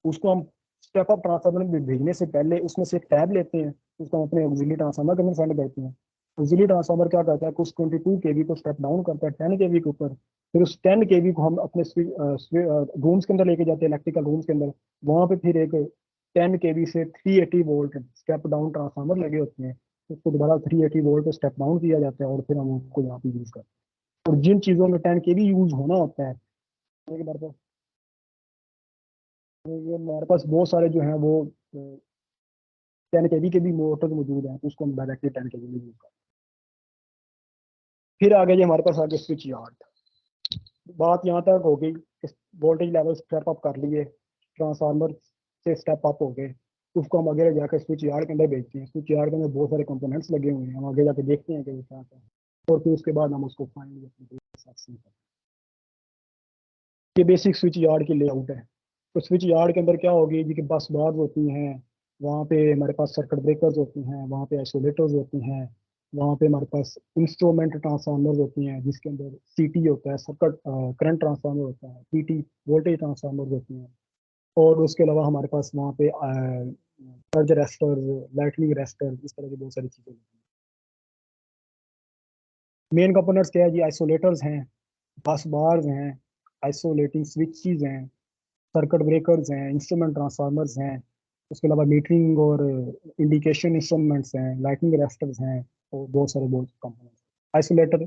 उसको हम स्टेप अप ट्रांसफार्मर में भेजने से पहले उसमें से एक टैब लेते हैं, उसको हम अपने ऑक्सिलरी ट्रांसफार्मर के अंदर सेंड करते हैं। ऑक्सिलरी ट्रांसफार्मर क्या करता है कि उस 22 केवी को स्टेप डाउन करता है 10 केवी के ऊपर। फिर उस 10 केवी को हम अपने रूम्स के अंदर लेके जाते हैं, इलेक्ट्रिकल रूम्स के अंदर। वहां पे फिर एक 10 केवी से 380 वोल्ट स्टेप डाउन ट्रांसफार्मर लगे होते हैं, उसको दोबारा 380 वोल्ट स्टेप डाउन किया जाता है, और फिर हम उसको यहाँ पे यूज करते हैं। और जिन चीजों में 10 केवी यूज होना होता है, एक बार ये हमारे पास बहुत सारे जो हैं वो 10 केवी के भी मोटर्स मौजूद हैं, उसको हम डायरेक्टली 10 केवी में यूज करते हैं। फिर आगे जी हमारे पास आगे स्विच यार्ड। बात यहाँ तक हो गई, वोल्टेज लेवल स्टेप अप कर लिए, ट्रांसफार्मर से स्टेप अप हो गए, उसको हम आगे जाकर स्विच यार्ड के अंदर भेजते हैं। स्विच यार्ड के अंदर बहुत सारे कंपोनेंट्स लगे हुए हैं, हम आगे जाके देखते हैं कि वो क्या क्या है, और फिर उसके बाद हम उसको फाइनली करते हैं। ये बेसिक स्विच यार्ड की लेआउट है। तो स्विच यार्ड के अंदर क्या होगी जी कि बस बार्स होती हैं, वहाँ पे हमारे पास सर्किट ब्रेकर्स होती हैं, वहाँ पे आइसोलेटर्स होती हैं, वहाँ पे हमारे पास इंस्ट्रूमेंट ट्रांसफार्मर्स होती हैं, जिसके अंदर सीटी होता है, सर्किट करंट ट्रांसफार्मर होता है, पीटी वोल्टेज ट्रांसफार्मर होती हैं। और उसके अलावा हमारे पास वहाँ पे सर्ज रेस्टर, लाइटनिंग रेस्टर, इस तरह की बहुत सारी चीज़ें होती हैं। मेन कंपोनेंट्स क्या है जी? आइसोलेटर्स हैं, बस बार्स हैं, आइसोलेटिंग स्विचेस हैं, सर्किट ब्रेकर्स हैं, इंस्ट्रूमेंट ट्रांसफार्मर्स हैं, उसके अलावा मीटरिंग और इंडिकेशन इंस्ट्रूमेंट्स हैं, लाइटिंग रेस्टर्स हैं, और बहुत कंपोनेंट्स। आइसोलेटर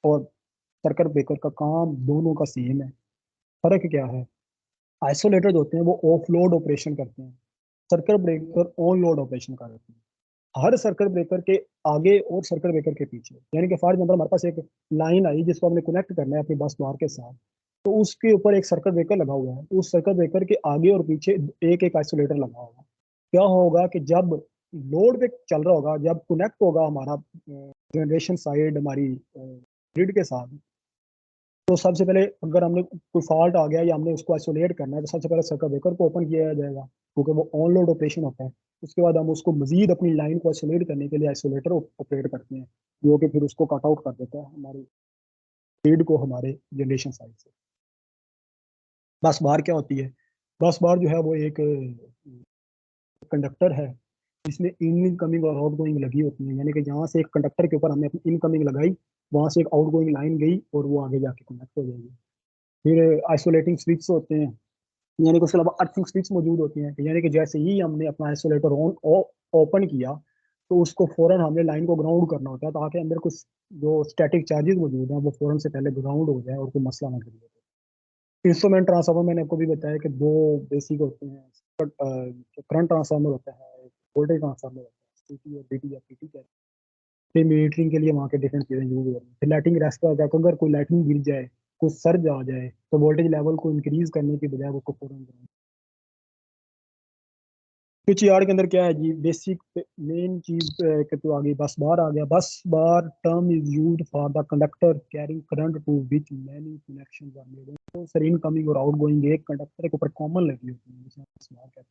और सर्किट ब्रेकर का काम दोनों का सेम है। फर्क क्या है? आइसोलेटर जो होते हैं वो ऑफ लोड ऑपरेशन करते हैं, circuit breaker on load operation करते हैं। हर सर्किट ब्रेकर के आगे और सर्किट ब्रेकर के पीछे, यानी कि फॉर एग्जाम्पल हमारे पास एक लाइन आई जिसको हमने कनेक्ट करना है अपनी बस बार के साथ, तो उसके ऊपर एक सर्किट ब्रेकर लगा हुआ है, तो उस सर्किट ब्रेकर के आगे और पीछे एक एक आइसोलेटर लगा होगा। क्या होगा कि जब लोड पे चल रहा होगा, जब कनेक्ट होगा हमारा जनरेशन साइड हमारी ग्रिड के साथ, तो सबसे पहले अगर हमने कोई फॉल्ट आ गया या हमने उसको आइसोलेट करना है, तो सबसे पहले सर्किट ब्रेकर को ओपन किया जाएगा, क्योंकि वो ऑन लोड ऑपरेशन होता है। उसके बाद हम उसको मजीद अपनी लाइन को आइसोलेट करने के लिए आइसोलेटर ऑपरेट करते हैं, जो कि फिर उसको कट आउट कर देता है हमारी फीड को हमारे जनरेशन साइड से। बस बार क्या होती है? बस बार जो है वो एक कंडक्टर है, इसमें इनकमिंग और आउटगोइंग लगी होती है, यानी कि जहाँ से एक कंडक्टर के ऊपर हमने अपनी इनकमिंग लगाई, वहां से एक आउटगोइंग लाइन गई और वो आगे जाके कनेक्ट हो जाएगी। फिर आइसोलेटिंग स्विच होते हैं, यानी कि उसके अलावा अर्थिंग स्विच मौजूद होती हैं, यानी कि जैसे ही हमने अपना आइसोलेटर ऑन ओपन किया, तो उसको फौरन हमने लाइन को ग्राउंड करना होता है, ताकि अंदर कुछ जो स्टैटिक चार्जेस मौजूद हैं वो फौरन से पहले ग्राउंड हो जाए और कोई मसला ना क्रिएट हो। इंस्ट्रूमेंट ट्रांसफार्मर मैंने आपको भी बताया कि दो बेसिक होते हैं। करंट ट्रांसफार्मर होता है, वोल्टेज ट्रांसफार्मर होता है, सीटी और डीटी या पीटी कहते हैं। फिर मीटरिंग के लिए वहाँ के डिफरेंट चीज़ें यूज हो रही हैं। फिर लाइटिंग रेस्टर होता है, अगर कोई लाइटिंग गिर जाए, कुछ सर्ज आ जाए, तो वोल्टेज लेवल को इंक्रीज करने की बजाय उसको फौरन स्विच यार्ड के अंदर क्या है जी? बेसिक मेन चीज के तो आ गई बस बार आ गया। Bus bar term is used for the conductor carrying current to which many connections are made. तो सर इनकमिंग और आउटगोइंग एक कंडक्टर के ऊपर कॉमन लगी होती है, जिसे बस बार कहते हैं।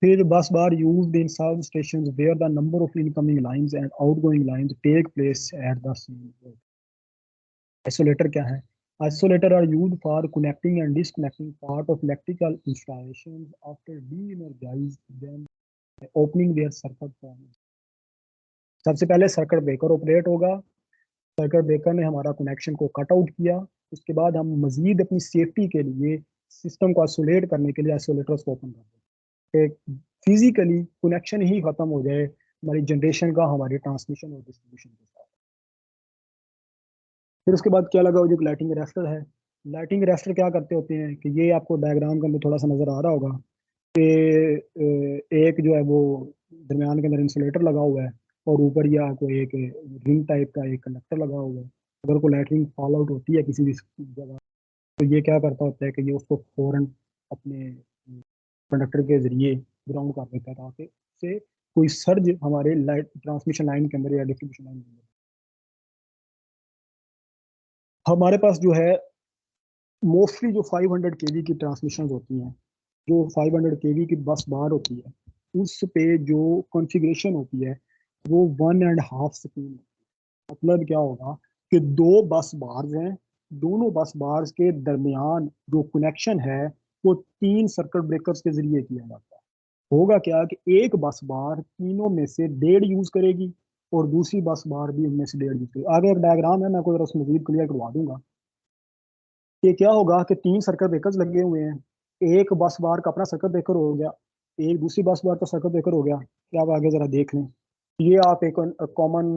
फिर बस बार used in sub stations where the number of incoming lines and outgoing lines take place at the same. Isolator क्या है? Isolators are used for connecting and disconnecting part of electrical installations after de-energizing them by opening their circuit panel. सबसे पहले circuit breaker operate होगा, circuit breaker ने हमारा connection को cut out किया, उसके बाद हम मजीद अपनी सेफ्टी के लिए सिस्टम को आइसोलेट करने के लिए आइसोलेटर्स को ओपन कर देते, फिजिकली कनेक्शन ही खत्म हो जाए हमारी जनरेशन का हमारी ट्रांसमिशन और डिस्ट्रीब्यूशन के साथ। फिर उसके बाद क्या लगा, जो लाइटिंग रेस्टर है। लाइटिंग रेस्टर क्या करते होते हैं कि ये आपको डायग्राम के अंदर थोड़ा सा नजर आ रहा होगा कि एक जो है वो दरमियान के अंदर इंसुलेटर लगा हुआ है, और ऊपर या कोई एक रिंग टाइप का एक कंडक्टर लगा हुआ है। अगर कोई लाइटिंग फॉल आउट होती है किसी भी जगह, तो ये क्या करता होता है कि ये उसको फौरन अपने कंडक्टर के जरिए ग्राउंड कर देता है, ताकि से कोई सर्ज हमारे लाइट ट्रांसमिशन लाइन के अंदर या डिस्ट्रीब्यूशन लाइन के अंदर। हमारे पास जो है मोस्टली जो 500 केवी की ट्रांसमिशन होती हैं, जो 500 केवी की बस बार होती है, उस पे जो कॉन्फ़िगरेशन होती है वो 1.5 स्क्रीन। मतलब क्या होगा कि दो बस बार्स हैं, दोनों बस बार्स के दरमियान जो कनेक्शन है वो तीन सर्किट ब्रेकर्स के जरिए किया जाता है। होगा क्या कि एक बस बार तीनों में से डेढ़ यूज करेगी, और दूसरी बस बार भी उनमें से डेढ़ यूज करेगी। आगे एक डायग्राम है, मैं आपको जरा उसमें मजीद क्लियर करवा दूंगा कि क्या होगा कि तीन सर्किट ब्रेकर्स लगे हुए हैं, एक बस बार का अपना सर्किट ब्रेकर हो गया, एक दूसरी बस बार का सर्किट ब्रेकर हो गया। क्या आप आगे जरा देख लें, ये आप एक कॉमन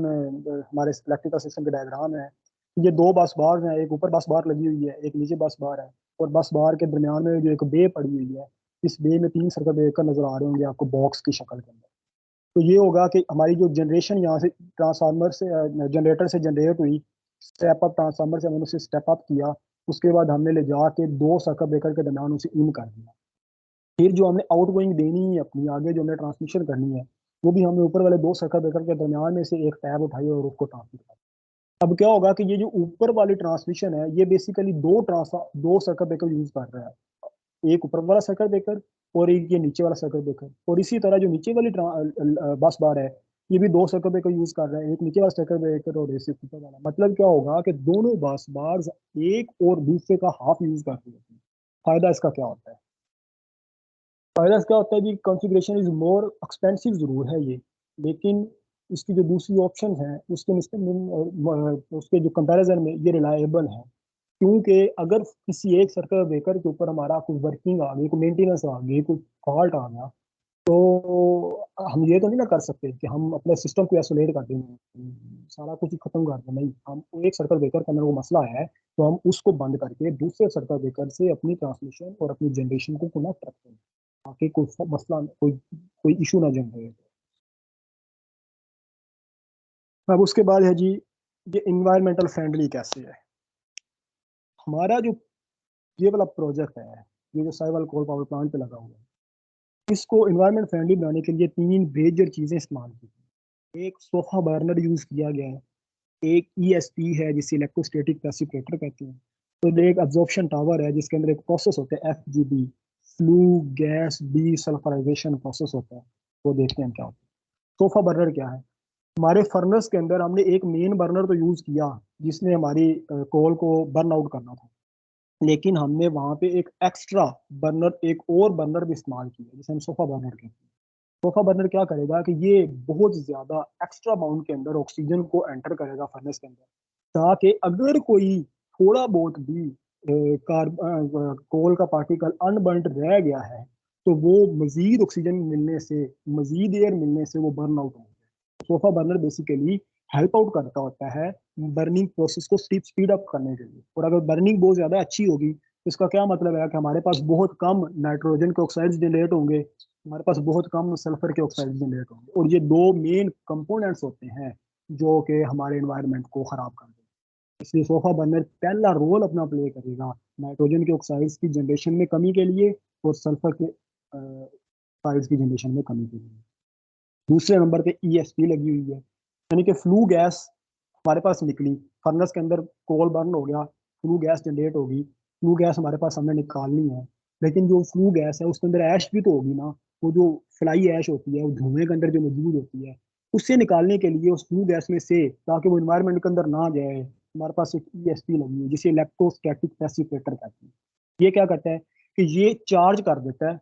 हमारे इलेक्ट्रिकल सिस्टम के डायग्राम है। ये दो बस बार हैं, एक ऊपर बस बार लगी हुई है, एक नीचे बस बार है, और बस बार के दरमियान में जो एक बे पड़ी हुई है, इस बे में तीन सर्किट ब्रेकर नजर आ रहे होंगे आपको बॉक्स की शक्ल के अंदर। तो ये होगा कि हमारी जो जनरेशन यहाँ से ट्रांसफार्मर से जनरेटर से जनरेट हुई, स्टेप अप ट्रांसफार्मर से हमने उसे स्टेप अप किया, उसके बाद हमने ले जाके दो सर्किट ब्रेकर के दरमियान उसे इन कर दिया। फिर जो हमने आउट गोइंग देनी है अपनी आगे जो हमने ट्रांसमिशन करनी है, वो भी हमने ऊपर वाले दो सर्किट ब्रेकर के दरमियान में से एक टैब उठाई और उसको ट्रांसमिट कर। अब क्या होगा कि ये जो ऊपर वाली ट्रांसमिशन है, ये बेसिकली दो सर्किट ब्रेकर यूज कर रहा है, एक ऊपर वाला सर्किट ब्रेकर और एक ये नीचे वाला सर्किट ब्रेकर। और इसी तरह जो नीचे वाली बस बार है, ये भी दो सर्किट ब्रेकर यूज कर रहा है, एक नीचे वाला सर्किट ब्रेकर और एक ऊपर वाला। मतलब क्या होगा कि दोनों बस बार एक और दूसरे का हाफ यूज कर रही होती है। फायदा इसका क्या होता है? फ़ायदा क्या होता है जी, कॉन्फ़िगरेशन इज़ मोर एक्सपेंसिव ज़रूर है ये, लेकिन इसकी जो दूसरी ऑप्शन है उसके उसके जो कंपैरिज़न में ये रिलायबल है। क्योंकि अगर किसी एक सर्किट ब्रेकर के ऊपर हमारा कोई वर्किंग आ गई, कोई मेंटेनेंस आ गई, कोई फ़ॉल्ट आ गया, तो हम ये तो नहीं ना कर सकते कि हम अपने सिस्टम को आइसोलेट कर दें, सारा कुछ ही खत्म कर दें, नहीं, हम एक सर्किट ब्रेकर के अंदर वो मसला है, तो हम उसको बंद करके दूसरे सर्किट ब्रेकर से अपनी ट्रांसमिशन और अपनी जनरेशन को कनेक्ट रखते हैं, ताकि कोई मसला कोई कोई इशू ना जनरेट। अब उसके बाद है जी, ये एनवायरमेंटल फ्रेंडली कैसे है। हमारा जो ये वाला प्रोजेक्ट है, ये जो साहिवाल कोल पावर प्लांट पे लगा हुआ है, इसको एनवायरमेंट फ्रेंडली बनाने के लिए 3 मेजर चीज़ें इस्तेमाल की हैं। एक सोफ़ा बर्नर यूज़ किया गया है, एक ईएसपी है जिसे इलेक्ट्रोस्टैटिक प्रेसिपिटेटर कहते हैं, तो एक एब्जॉर्प्शन टावर है जिसके अंदर एक प्रोसेस होता है एफजीबी, फ्लू गैस डीसल्फराइजेशन प्रोसेस होता है, वो देखते हैं क्या होता है। सोफ़ा बर्नर क्या है, हमारे फर्नेस के अंदर हमने एक मेन बर्नर तो यूज़ किया जिसने हमारी कोल को बर्न आउट करना था, लेकिन हमने वहाँ पे एक एक्स्ट्रा बर्नर, एक और बर्नर भी इस्तेमाल किया जिसे हम सोफ़ा बर्नर कहते हैं। सोफ़ा बर्नर क्या करेगा कि ये बहुत ज़्यादा एक्स्ट्रा अमाउंट के अंदर ऑक्सीजन को एंटर करेगा फर्नेस के अंदर, ताकि अगर कोई थोड़ा बहुत भी कोल का पार्टिकल अनबर्न्ड रह गया है, तो वो मज़ीद ऑक्सीजन मिलने से, मज़ीद एयर मिलने से वो बर्न आउट हो। Sofa burner basically help out करता होता है बर्निंग प्रोसेस को स्पीड अप करने के लिए, और अगर बर्निंग बहुत ज़्यादा अच्छी होगी तो इसका क्या मतलब है कि हमारे पास बहुत कम नाइट्रोजन के ऑक्साइड्स जनरेट होंगे, हमारे पास बहुत कम सल्फर के ऑक्साइड्स जनरेट होंगे, और ये दो मेन कंपोनेंट्स होते हैं जो कि हमारे एनवायरनमेंट को खराब कर देंगे। इसलिए सोफा बर्नर पहला रोल अपना प्ले करेगा नाइट्रोजन के ऑक्साइड्स की जनरेशन में कमी के लिए और सल्फर के ऑक्साइड्स की जनरेशन में कमी के लिए। दूसरे नंबर पे ईएसपी लगी हुई है, यानी कि फ्लू गैस हमारे पास निकली, फर्नेस के अंदर कोल बर्न हो गया, फ्लू गैस जनरेट होगी, फ्लू गैस हमारे पास हमें निकालनी है, लेकिन जो फ्लू गैस है उसके अंदर ऐश भी तो होगी ना, वो जो फ्लाई ऐश होती है, वो धुएं के अंदर जो मौजूद होती है, उससे निकालने के लिए उस फ्लू गैस में से, ताकि वो इन्वायरमेंट के अंदर ना जाए, हमारे पास एक ईएसपी लगी है जिसे इलेक्ट्रोस्टैटिक प्रेसिपिटेटर कहते हैं। ये क्या करता है कि ये चार्ज कर देता है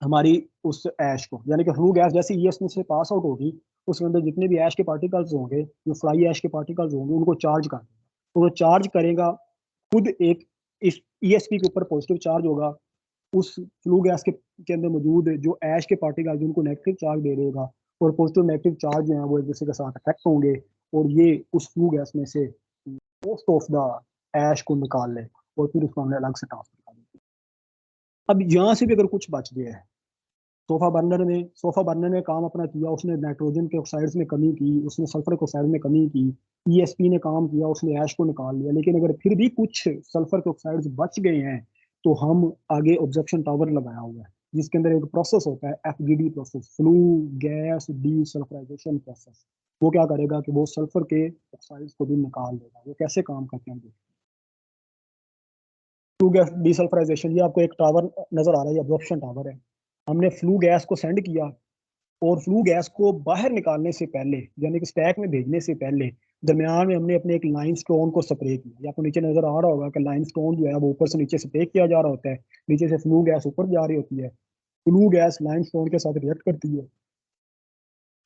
हमारी उस ऐश को, यानी कि फ्लू गैस जैसे ईएस में से पास आउट होगी, उसके अंदर जितने भी ऐश के पार्टिकल्स होंगे, जो फ्लाई ऐश के पार्टिकल्स होंगे, उनको चार्ज कर देगा, तो वो चार्ज करेगा खुद एक, इस ईएसपी के ऊपर पॉजिटिव चार्ज होगा, उस फ्लू गैस के अंदर मौजूद जो ऐश के पार्टिकल उनको नेगेटिव चार्ज दे देगा, और पॉजिटिव नेगेटिव चार्ज जो है वो एक दूसरे के साथ अट्रैक्ट होंगे, और ये उस फ्लू गैस में से मोस्ट ऑफ द ऐश को निकाल ले, और फिर उसको हमने अलग से ट्रांसफर कर दिया। अब यहाँ से भी अगर कुछ बच गया है, सोफा बर्नर ने काम अपना किया, उसने नाइट्रोजन के ऑक्साइड्स में कमी की, उसने सल्फर के ऑक्साइड में कमी की, ईएसपी ने काम किया, उसने ऐश को निकाल लिया, लेकिन अगर फिर भी कुछ सल्फर के ऑक्साइड्स बच गए हैं, तो हम आगे ऑब्जर्वेशन टावर लगाया हुआ है जिसके अंदर एक प्रोसेस होता है FGD process, flue gas D sulphurisation process. वो क्या करेगा कि वो सल्फर के ऑक्साइड्स को भी निकाल देगा। वो कैसे काम करते हैं, फ्लू गैस डीसल्फराइजेशन, ये आपको एक टावर नजर आ रहा है, ऑब्जॉर्प्शन टावर है। हमने फ्लू गैस को सेंड किया, और फ्लू गैस को बाहर निकालने से पहले, यानी कि स्टैक में भेजने से पहले, दरमियान में हमने अपने एक लाइन स्टोन को स्प्रे किया। आपको नीचे नजर आ रहा होगा कि लाइन स्टोन जो है वो ऊपर से नीचे स्प्रे किया जा रहा होता है, नीचे से फ्लू गैस ऊपर जा रही होती है, फ्लू गैस लाइन स्टोन के साथ रिएक्ट करती है,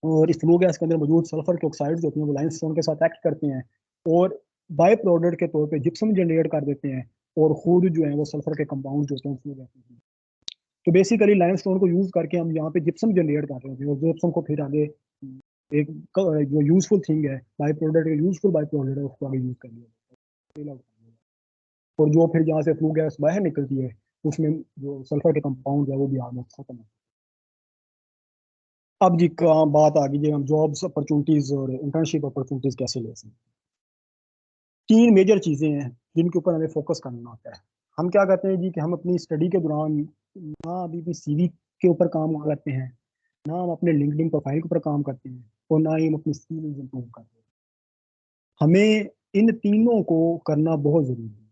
और इस फ्लू गैस के अंदर मौजूद सल्फर के ऑक्साइड्स होते हैं वो लाइन स्टोन के साथ एक्ट करते हैं, और बाय प्रोडक्ट के तौर पे जिप्सम जनरेट कर देते हैं, और खुद जो है वो सल्फर के कंपाउंड होते हैं फ्लू गैस में। तो बेसिकली लाइमस्टोन को यूज करके हम यहाँ पे जिप्सम जनरेट कर रहे हैं, और जिप्सम को फिर आगे एक जो यूजफुल थिंग है, by product, useful by product है, उसको आगे यूज कर लिया, और जो फिर जहाँ से फ्लू गैस बाहर निकलती है उसमें जो सल्फर के कंपाउंड है वो भी आगे खत्म है। अब जी कहाँ बात आ गई जी, हम जॉब्स अपॉर्चुनिटीज और इंटर्नशिप अपॉर्चुनिटीज कैसे ले सकते हैं। 3 मेजर चीजें हैं जिनके ऊपर हमें फोकस करना होता है। हम क्या करते हैं जी कि हम अपनी स्टडी के दौरान ना अभी भी सीवी के ऊपर काम करते हैं, ना हम अपने लिंक्डइन प्रोफाइल के ऊपर काम करते हैं, और ना ही हम अपनी स्किल्स इंप्रूव करते हैं। हमें इन तीनों को करना बहुत जरूरी है।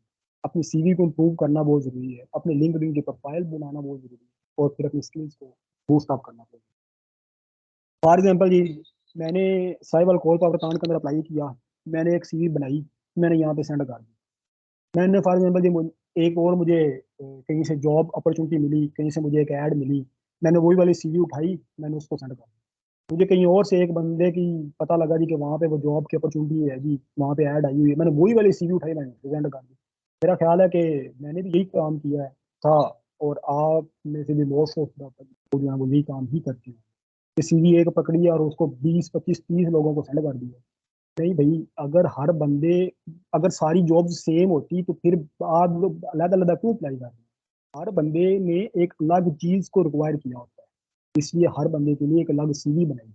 अपनी सीवी को इम्प्रूव करना बहुत जरूरी है, अपने लिंक्डइन की प्रोफाइल बनाना बहुत जरूरी है, और फिर अपनी स्किल्स को बूस्ट अप करना बहुत। फॉर एग्जाम्पल जी, मैंने साइबर कॉल पर काम के अंदर अप्लाई किया, मैंने एक सीवी बनाई, मैंने यहाँ पे सेंड कर दी। मैंने फॉर एग्जाम्पल जी एक और मुझे कहीं से जॉब अपॉर्चुनिटी मिली, कहीं से मुझे एक ऐड मिली, मैंने वही वाली सीवी उठाई, मैंने उसको सेंड कर, मुझे कहीं और से एक बंदे की पता लगा जी कि वहाँ पे वो जॉब की अपॉर्चुनिटी है जी, वहाँ पे ऐड आई हुई है, मैंने वही वाली सीवी उठाई, मैंने प्रेजेंट कर दी। मेरा ख्याल है कि मैंने भी यही काम किया है था, और आप में से भी मोस्ट ऑफ जो है वो यही काम ही करते हैं कि सीवी एक पकड़ी और उसको 20 25 30 लोगों को सेंड कर दिया। नहीं भाई, अगर हर बंदे, अगर सारी जॉब सेम होती तो फिर आप लोग अलग अलग क्यों अप्लाई कर रहे हैं? हर बंदे ने एक अलग चीज को रिक्वायर किया होता है, इसलिए हर बंदे के लिए एक अलग सीवी बनाई है।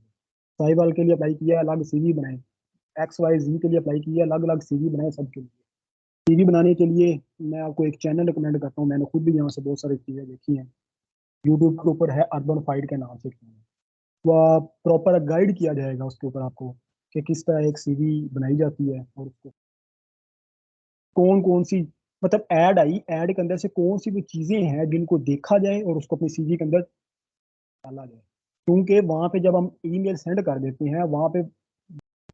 साहिवाल के लिए अप्लाई किया, अलग सीवी बनाए, XYZ के लिए अप्लाई किया, अलग अलग सीवी बनाए सबके लिए। सीवी बनाने के लिए मैं आपको एक चैनल रिकमेंड करता हूँ, मैंने खुद भी यहाँ से बहुत सारी चीज़ें देखी हैं, यूट्यूब के ऊपर है, अर्बन फाइट के नाम से। वह प्रॉपर गाइड किया जाएगा उसके ऊपर आपको कि किस तरह एक सीवी बनाई जाती है, और उसको कौन कौन सी, मतलब ऐड आई, ऐड के अंदर से कौन सी भी चीज़ें हैं जिनको देखा जाए और उसको अपनी सीवी के अंदर डाला जाए। क्योंकि वहाँ पे जब हम ईमेल सेंड कर देते हैं, वहाँ पे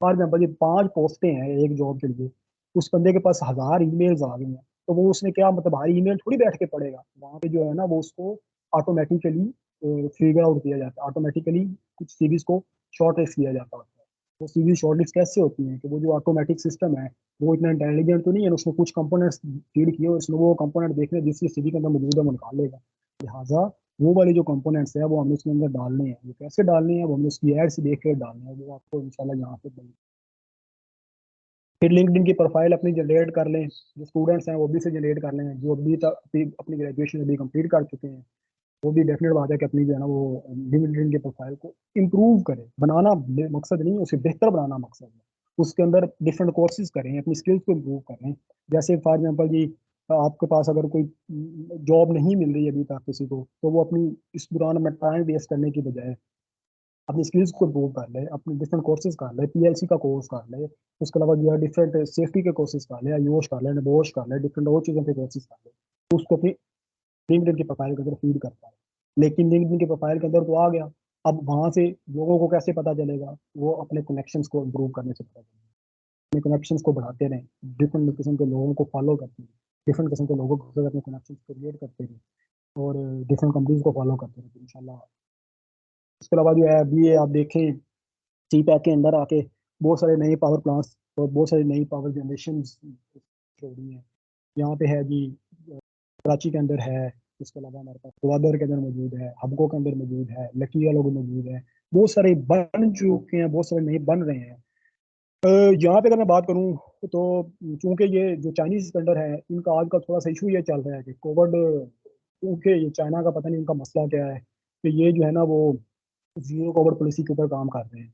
फॉर एग्जाम्पल ये 5 पोस्टें हैं एक जॉब के लिए, उस बंदे के पास 1000 ईमेल्स आ गई हैं, तो वो उसने क्या, मतलब हर ईमेल थोड़ी बैठ के पढ़ेगा, वहाँ पे जो है ना वो उसको ऑटोमेटिकली फिगर आउट किया जाता है, ऑटोमेटिकली कुछ सीरीज को शॉर्ट लिस्ट किया जाता है। वो सीरीज शॉर्ट लिस्ट कैसे होती है कि वो जो ऑटोमेटिक सिस्टम है वो इतना इंटेलिजेंट तो नहीं है, उसने कुछ कंपोनेंट्स फीड किए, उसने वो कंपोनेंट देखने जिसकी सीरी के अंदर मौजूद है वो निकाल लेगा। लिहाजा वो वाले जो कंपोनेंट्स है वो हमें उसके अंदर डालने हैं, वो कैसे डालने हैं वो हमें उसकी एड से देख कर डालने हैं, वो आपको इंशाल्लाह यहाँ पे फिर लिंक्डइन की प्रोफाइल अपनी जनरेट कर लें, जो स्टूडेंट्स हैं वो भी से जनरेट कर लें, जो अभी तक अपनी ग्रेजुएशन अभी कंप्लीट कर चुके हैं वो भी डेफिनेट बात है कि अपनी जो है ना वो लिंक्डइन की प्रोफाइल को इम्प्रूव करें। बनाना मकसद नहीं है, उसे बेहतर बनाना मकसद है। उसके अंदर डिफरेंट कोर्सेज करें, अपनी स्किल्स को इम्प्रूव करें। जैसे फॉर एग्जाम्पल जी, आपके पास अगर कोई जॉब नहीं मिल रही अभी तक किसी को, तो वो अपनी इस दौरान में टाइम वेस्ट करने की बजाय अपनी स्किल्स को इम्प्रूव कर ले, अपने डिफरेंट कोर्सेज कर ले, PLC का कोर्स कर ले, उसके अलावा जो है डिफरेंट सेफ्टी के कोर्सेज कर ले, आयुष कर ले, नबोश कर ले, डिफरेंट और चीज़ों के कोर्सेज कर ले, तो उसको अपनी लिंक्डइन की प्रोफाइल के अंदर फीड करता है। लेकिन लिंक्डइन की प्रोफाइल के अंदर तो आ गया, अब वहां से लोगों को कैसे पता चलेगा? वो अपने कनेक्शंस को इम्प्रूव करने से पता चलेगा। अपने कनेक्शंस को बढ़ाते रहें, डिफरेंट किस्म के लोगों को फॉलो करते हैं, डिफरेंट किस्म के लोगों के साथ अपने कनेक्शंस क्रिएट करते हैं, और डिफरेंट कंपनीज को फॉलो करते हैं इंशाल्लाह। इसके अलावा जो है अभी ये आप देखें, सी पैक के अंदर आके बहुत सारे नए पावर प्लांट्स और बहुत सारी नई पावर जनरेशन हो रही हैं। यहाँ पे है जी, कराची के अंदर है, इसके अलावा हमारे पास ग्वादर के अंदर मौजूद है, हबको के अंदर मौजूद है, लकिया लोग मौजूद है, बहुत सारे बन चुके हैं, बहुत सारे नए बन रहे हैं। अ, यहाँ पे अगर मैं बात करूँ तो चूंकि ये जो चाइनीज वेंडर है इनका आज का थोड़ा सा इशू ये चल रहा है कि कोविड, क्योंकि ये चाइना का पता नहीं इनका मसला क्या है कि ये जो है ना वो जीरो कोविड पॉलिसी के ऊपर काम कर रहे हैं।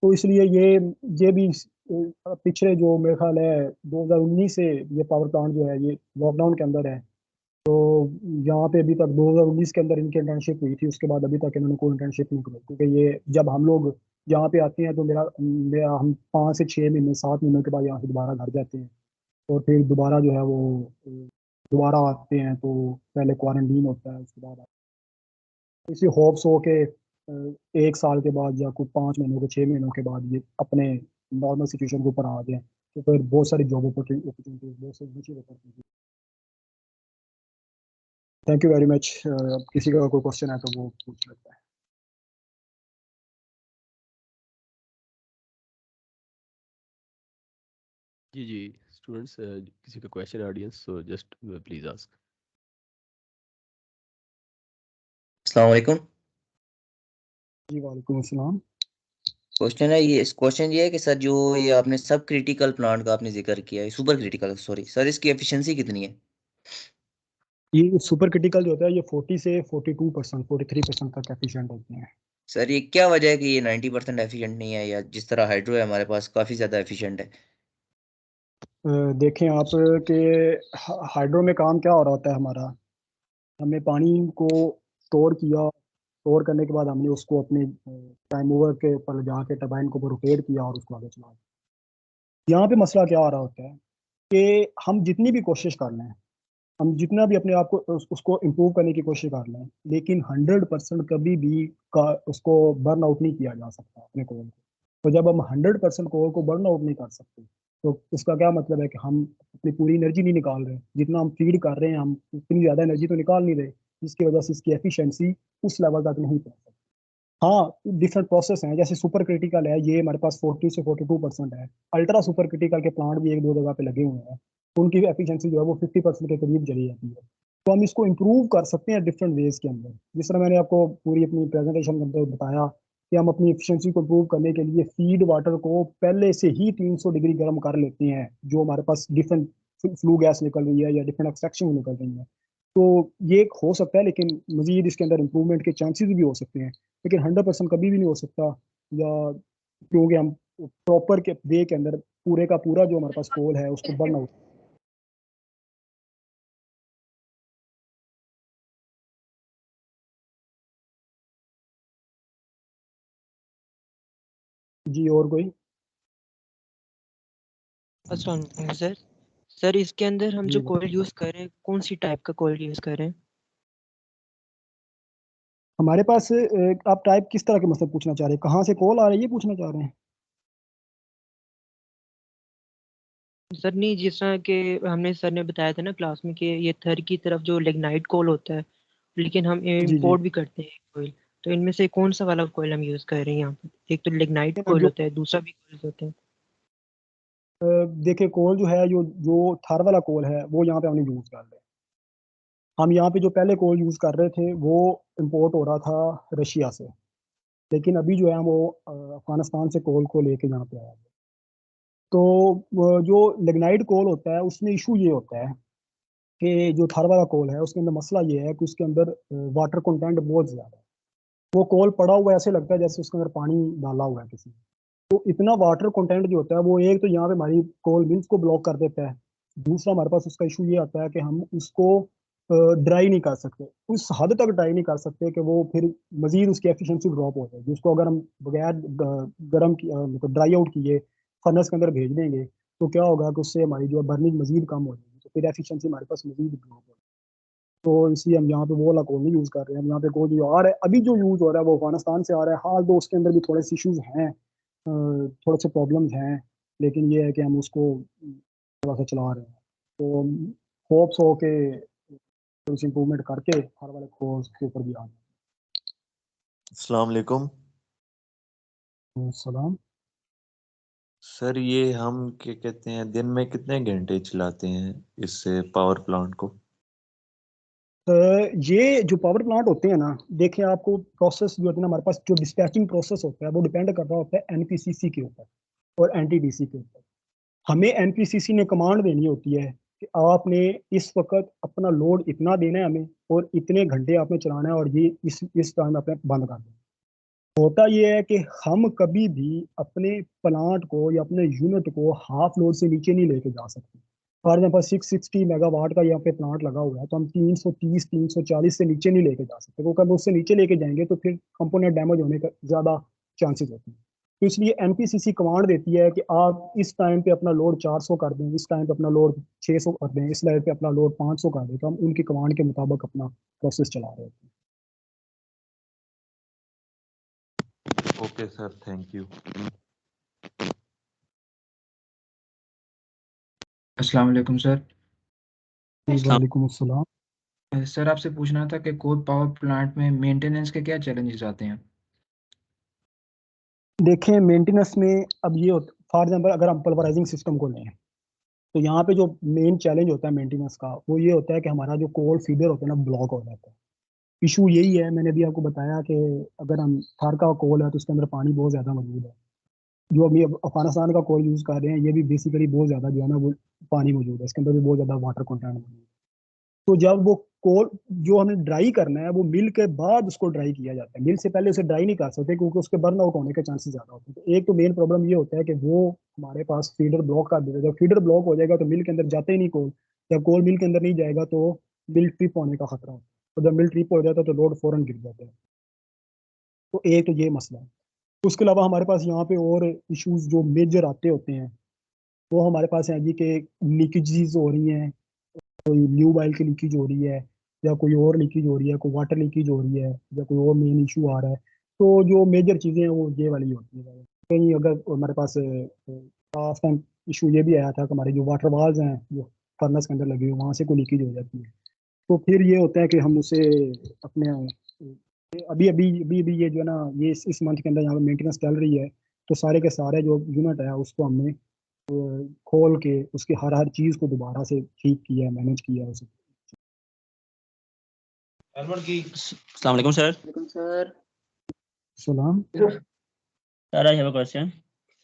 तो इसलिए ये भी पिछले जो मेरे ख्याल है 2019 से ये पावर प्लांट जो है ये लॉकडाउन के अंदर है। तो यहाँ पे अभी तक 2019 के अंदर इनकी इंटर्नशिप हुई थी, उसके बाद अभी तक इन्होंने कोई इंटर्नशिप नहीं करी, क्योंकि ये जब हम लोग यहाँ पे आते हैं तो मेरा हम 5 से 6 महीने 7 महीनों के बाद यहाँ से दोबारा घर जाते हैं, और फिर दोबारा जो है वो दोबारा आते हैं तो पहले क्वारंटीन होता है, उसके बाद इसी होप्स हो के 1 साल के बाद या कुछ 5 महीनों के 6 महीनों के बाद ये अपने नॉर्मल सिचुएशन के ऊपर आ जाए, तो फिर बहुत सारी जॉब अपॉर्चुनिटीज, बहुत सारी अच्छी opportunities. Thank you very much. किसी का कोई क्वेश्चन है तो वो पूछ सकता है। जी जी, स्टूडेंट्स किसी का question audience, so just please ask. अस्सलाम वालेकुम। जी वालेकुम अस्सलाम। क्वेश्चन है ये, क्वेश्चन ये है कि सर जो ये आपने सब क्रिटिकल प्लांट का आपने जिक्र किया है, सुपर क्रिटिकल सॉरी सर, इसकी एफिशिएंसी कितनी है? ये सुपर क्रिटिकल जो होता है ये 40 से 42%, 43% तक एफिशिएंट होते हैं। सर ये क्या वजह है कि ये 90% एफिशिएंट नहीं है, या जिस तरह हाइड्रो है हमारे पास काफ़ी ज़्यादा एफिशिएंट है? देखें आप कि हाइड्रो में काम क्या हो रहा होता है हमारा, हमने पानी को स्टोर किया, स्टोर करने के बाद हमने उसको अपने टाइम ओवर के ऊपर जाके टरबाइन को रोटेट किया और उसको आगे चला। यहाँ पे मसला क्या आ रहा होता है कि हम जितनी भी कोशिश कर लें, हम जितना भी अपने आप को उसको इम्प्रूव करने की कोशिश कर लें, लेकिन 100% कभी भी का उसको बर्न आउट नहीं किया जा सकता अपने कोर को। तो जब हम 100% कोर को बर्न आउट नहीं कर सकते, तो इसका क्या मतलब है कि हम अपनी पूरी एनर्जी नहीं निकाल रहे, जितना हम फीड कर रहे हैं हम उतनी ज़्यादा एनर्जी तो निकाल नहीं रहे। जिसकी वजह से इसकी एफिशिएंसी उस लेवल तक नहीं पहुंच सकती। हाँ, डिफरेंट प्रोसेस हैं, जैसे सुपर क्रिटिकल है, ये हमारे पास 40 से 42% है। अल्ट्रा सुपर क्रिटिकल के प्लांट भी एक दो जगह पे लगे हुए हैं, तो उनकी एफिशिएंसी जो है वो 50% के करीब चली जाती है। तो हम इसको इम्प्रूव कर सकते हैं डिफरेंट वेज के अंदर। जिस तरह मैंने आपको पूरी अपनी प्रेजेंटेशन के अंदर बताया कि हम अपनी एफिशिएंसी को इम्प्रूव करने के लिए फीड वाटर को पहले से ही 300 डिग्री गर्म कर लेते हैं, जो हमारे पास डिफरेंट फ्लू गैस निकल रही है या डिफरेंट एक्सट्रैक्शन निकल रही है। तो ये एक हो सकता है, लेकिन मजीद इसके अंदर इम्प्रूवमेंट के चांसेस भी हो सकते हैं, लेकिन 100% कभी भी नहीं हो सकता। या क्योंकि हम प्रॉपर के वे के अंदर पूरे का पूरा जो हमारे पास कोल है उसको बर्न आउट। जी, और कोई? अस्सलाम वालेकुम सर। सर इसके अंदर हम जी जो कोयल यूज़ कर रहे हैं, कौन सी टाइप का कोयल यूज़ कर रहे हैं? हमारे पास आप टाइप किस तरह के मतलब पूछना चाह रहे हैं, कहाँ से कॉल आ रही है ये पूछना चाह रहे हैं? सर नहीं, जिस तरह के हमने सर ने बताया था ना क्लास में कि ये थर की तरफ जो लिग्नाइट कोयल होता है, लेकिन हम जी जी। इंपोर्ट भी करते हैं कोयल। तो इनमें से कौन सा वाला कोयल हम यूज़ कर रहे हैं यहाँ पे? एक तो लिग्नाइट कोयल जो होता है, दूसरा भी कोयल होते हैं। देखिए, कोल जो है, जो जो थार वाला कोल है वो यहाँ पे हमने यूज कर रहे हैं। हम यहाँ पे जो पहले कोल यूज कर रहे थे वो इम्पोर्ट हो रहा था रशिया से, लेकिन अभी जो है वो अफगानिस्तान से कोल को लेके यहाँ पे आया है। तो जो लिग्नाइट कोल होता है उसमें इशू ये होता है कि जो थार वाला कोल है उसके अंदर मसला ये है कि उसके अंदर वाटर कंटेंट बहुत ज्यादा है। वो कोल पड़ा हुआ ऐसे लगता है जैसे उसके अंदर पानी डाला हुआ है किसी ने। तो इतना वाटर कंटेंट जो होता है वो एक तो यहाँ पे हमारी कोल मिल्स को ब्लॉक कर देता है। दूसरा हमारे पास उसका इशू ये आता है कि हम उसको ड्राई नहीं कर सकते, उस हद तक ड्राई नहीं कर सकते कि वो फिर मजीद उसकी एफिशिएंसी ड्रॉप हो जाएगी। उसको अगर हम बगैर गर्म मतलब ड्राई आउट किए फर्नेस के अंदर भेज देंगे तो क्या होगा कि उससे हमारी जो बर्निंग मजीद कम हो जाएगी, तो फिर एफिशिएंसी हमारे पास मजीद ड्रॉप हो। तो इसलिए हम यहाँ पे वो वाला कोल नहीं यूज कर रहे हैं। हम यहाँ पे कोल जो आ रहा है, अभी जो यूज हो रहा है वो अफगानिस्तान से आ रहा है। हाल तो उसके अंदर भी थोड़े से इश्यूज हैं, थोड़े से प्रॉब्लम्स हैं, लेकिन ये है कि हम उसको थोड़ा सा चला रहे हैं। तो होप्स हो के थोड़ी सी इम्प्रूवमेंट करके हर वाले कोर्स के ऊपर भी आ अस्सलाम वालेकुम जाए। सलाम। सर, ये हम क्या कहते हैं, दिन में कितने घंटे चलाते हैं इससे पावर प्लांट को? ये जो पावर प्लांट होते हैं ना, देखिए आपको प्रोसेस जो होता है ना, हमारे पास जो डिस्पैचिंग प्रोसेस होता है वो डिपेंड कर रहा होता है एनपीसीसी के ऊपर और एनटीडीसी के ऊपर। हमें एनपीसीसी ने कमांड देनी होती है कि आपने इस वक्त अपना लोड इतना देना है हमें, और इतने घंटे आपने चलाना है, और ये इस टाइम आपने बंद कर देना। होता ये है कि हम कभी भी अपने प्लांट को या अपने यूनिट को हाफ लोड से नीचे नहीं लेके जा सकते। फॉर एग्जाम्पल 660 मेगावाट का यहाँ पे प्लांट लगा हुआ है, तो हम 330 340 से नीचे नहीं लेके जा सकते, क्योंकि हम उससे नीचे लेके जाएंगे तो फिर कंपोनेंट डैमेज होने का ज़्यादा चांसेस होते हैं। तो इसलिए एनपीसीसी कमांड देती है कि आप इस टाइम पे अपना लोड 400 कर दें, इस टाइम पे अपना लोड 600 कर दें, इस टाइम पे अपना लोड 500 कर दें। तो हम उनकी कमांड के मुताबिक अपना प्रोसेस चला रहे होते हैं। Okay sir, thank you. अस्सलाम वालेकुम सर। वालेकुम अस्सलाम। सर आपसे पूछना था कि कोल पावर प्लांट में मेंटेनेंस के क्या चैलेंजेस आते हैं? देखें, मेंटेनेंस में अब ये फॉर एग्जाम्पल अगर हम पल्वराइजिंग सिस्टम को लें, तो यहाँ पे जो मेन चैलेंज होता है मेंटेनेंस का वो ये होता है कि हमारा जो कोल फीडर होता है ना ब्लॉक हो जाता है। इशू यही है, मैंने भी आपको बताया कि अगर हम थार का कोल है तो उसके अंदर पानी बहुत ज़्यादा मौजूद है। जो अभी अफगानिस्तान का कोल यूज़ कर रहे हैं ये भी बेसिकली बहुत ज़्यादा जो है ना वो पानी मौजूद है, इसके अंदर भी बहुत ज़्यादा वाटर कंटेंट मौजूद है। तो जब वो कोल जो हमें ड्राई करना है वो मिल के बाद उसको ड्राई किया जाता है, मिल से पहले उसे ड्राई नहीं कर सकते क्योंकि उसके बर्न आउट होने के चांसेस ज़्यादा होते हैं। तो एक तो मेन प्रॉब्लम ये होता है कि वो हमारे पास फीडर ब्लॉक कर देता है। जब फीडर ब्लॉक हो जाएगा तो मिल के अंदर जाते ही नहीं कोल। जब कोल मिल के अंदर नहीं जाएगा तो मिल ट्रिप होने का खतरा होता है, तो जब मिल ट्रिप हो जाता है तो लोड फौरन गिर जाता है। तो एक तो ये मसला है। उसके अलावा हमारे पास यहाँ पे और इश्यूज जो मेजर आते होते हैं वो हमारे पास हैं जी, कि लीकेजेस हो रही हैं, कोई न्यू ऑयल की लीकेज हो रही है, या कोई और लीकेज हो रही है, कोई वाटर लीकेज हो रही है, या कोई और मेन इशू आ रहा है। तो जो मेजर चीज़ें हैं वो ये वाली होती है। कहीं अगर हमारे पास लास्ट टाइम इशू ये भी आया था कि हमारे जो वाटर वाल्स हैं जो फर्नेस के अंदर लगे हुए वहाँ से कोई लीकेज हो जाती है। तो फिर ये होता है कि हम उसे अपने अभी अभी अभी अभी ये जो है ना, ये इस मंथ के अंदर यहाँ पे मेंटेनेंस चल रही है, तो सारे के सारे जो यूनिट है उसको हमने खोल के उसकी हर हर चीज़ को दोबारा से ठीक किया, मैनेज किया उसे। अस्सलाम वालेकुम sir. सलाम। Sir, I have a question.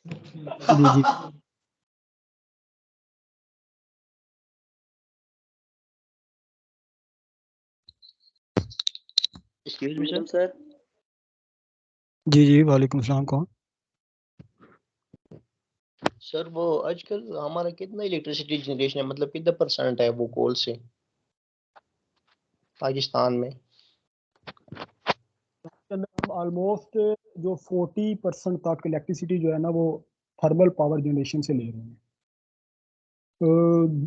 Ji ji Excuse me sir. जी जी वालेकुम सलाम। कौन? सर वो आजकल हमारा कितना इलेक्ट्रिसिटी जनरेशन है, मतलब कितना परसेंट है वो कोल से पाकिस्तान में? ऑलमोस्ट जो 40% तक इलेक्ट्रिसिटी जो है ना वो थर्मल पावर जनरेशन से ले रहे हैं। तो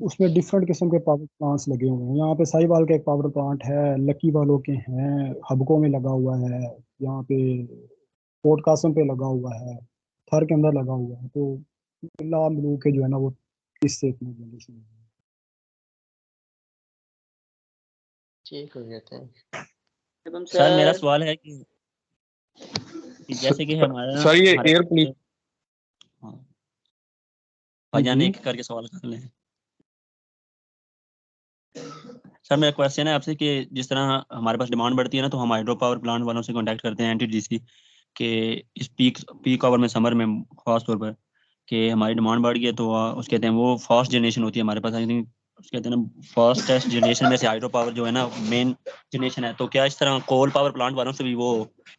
उसमें डिफरेंट किस्म के पावर प्लांट्स लगे हुए हैं। यहाँ पे साहिवाल का एक पावर प्लांट है, लकी वालों के हैं, हबको में लगा हुआ है, यहाँ पे पोर्ट कासम पे लगा हुआ है, थर के अंदर लगा हुआ है। तो ला मिलू के जो है ना वो इससे इतना जनरेशन है। ठीक हो गया, थैंक सर मेरा सवाल है कि जैसे कि हमारा सर ये हमारे एयर प्लीज हाँ भाईजान जी। एक करके सवाल कर लें। सर मेरा क्वेश्चन है आपसे कि जिस तरह हमारे पास डिमांड बढ़ती है ना, तो हम हाइड्रो पावर प्लांट वालों से कांटेक्ट करते हैं एनटीडीसी के इस पीक आवर में, समर में खास तौर पर, कि हमारी डिमांड बढ़ गई है। तो उसके कहते हैं वो फास्ट जनरेशन होती है हमारे पास। आई थिंक उसके कहते हैं ना फास्टेस्ट जनरेशन में से हाइड्रो पावर जो है ना मेन जनरेशन है। तो क्या इस तरह कोल पावर प्लांट वालों से भी वो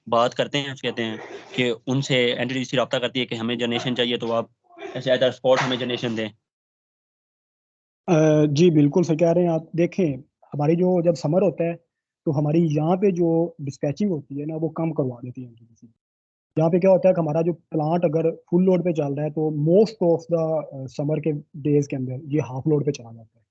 बात करते हैं, उसके कहते हैं कि उनसे एनटीडीसी रब्ता करती है कि हमें जनरेशन चाहिए तो आप ऐसे एट स्पॉट हमें जनरेशन दें? जी बिल्कुल सही कह रहे हैं आप। देखें, हमारी जो जब समर होता है तो हमारी यहाँ पे जो डिस्पैचिंग होती है ना वो कम करवा देती है एनटीपीसी। यहाँ पे क्या होता है कि हमारा जो प्लांट अगर फुल लोड पे चल रहा है तो मोस्ट ऑफ द समर के डेज के अंदर ये हाफ लोड पे चला जाता है।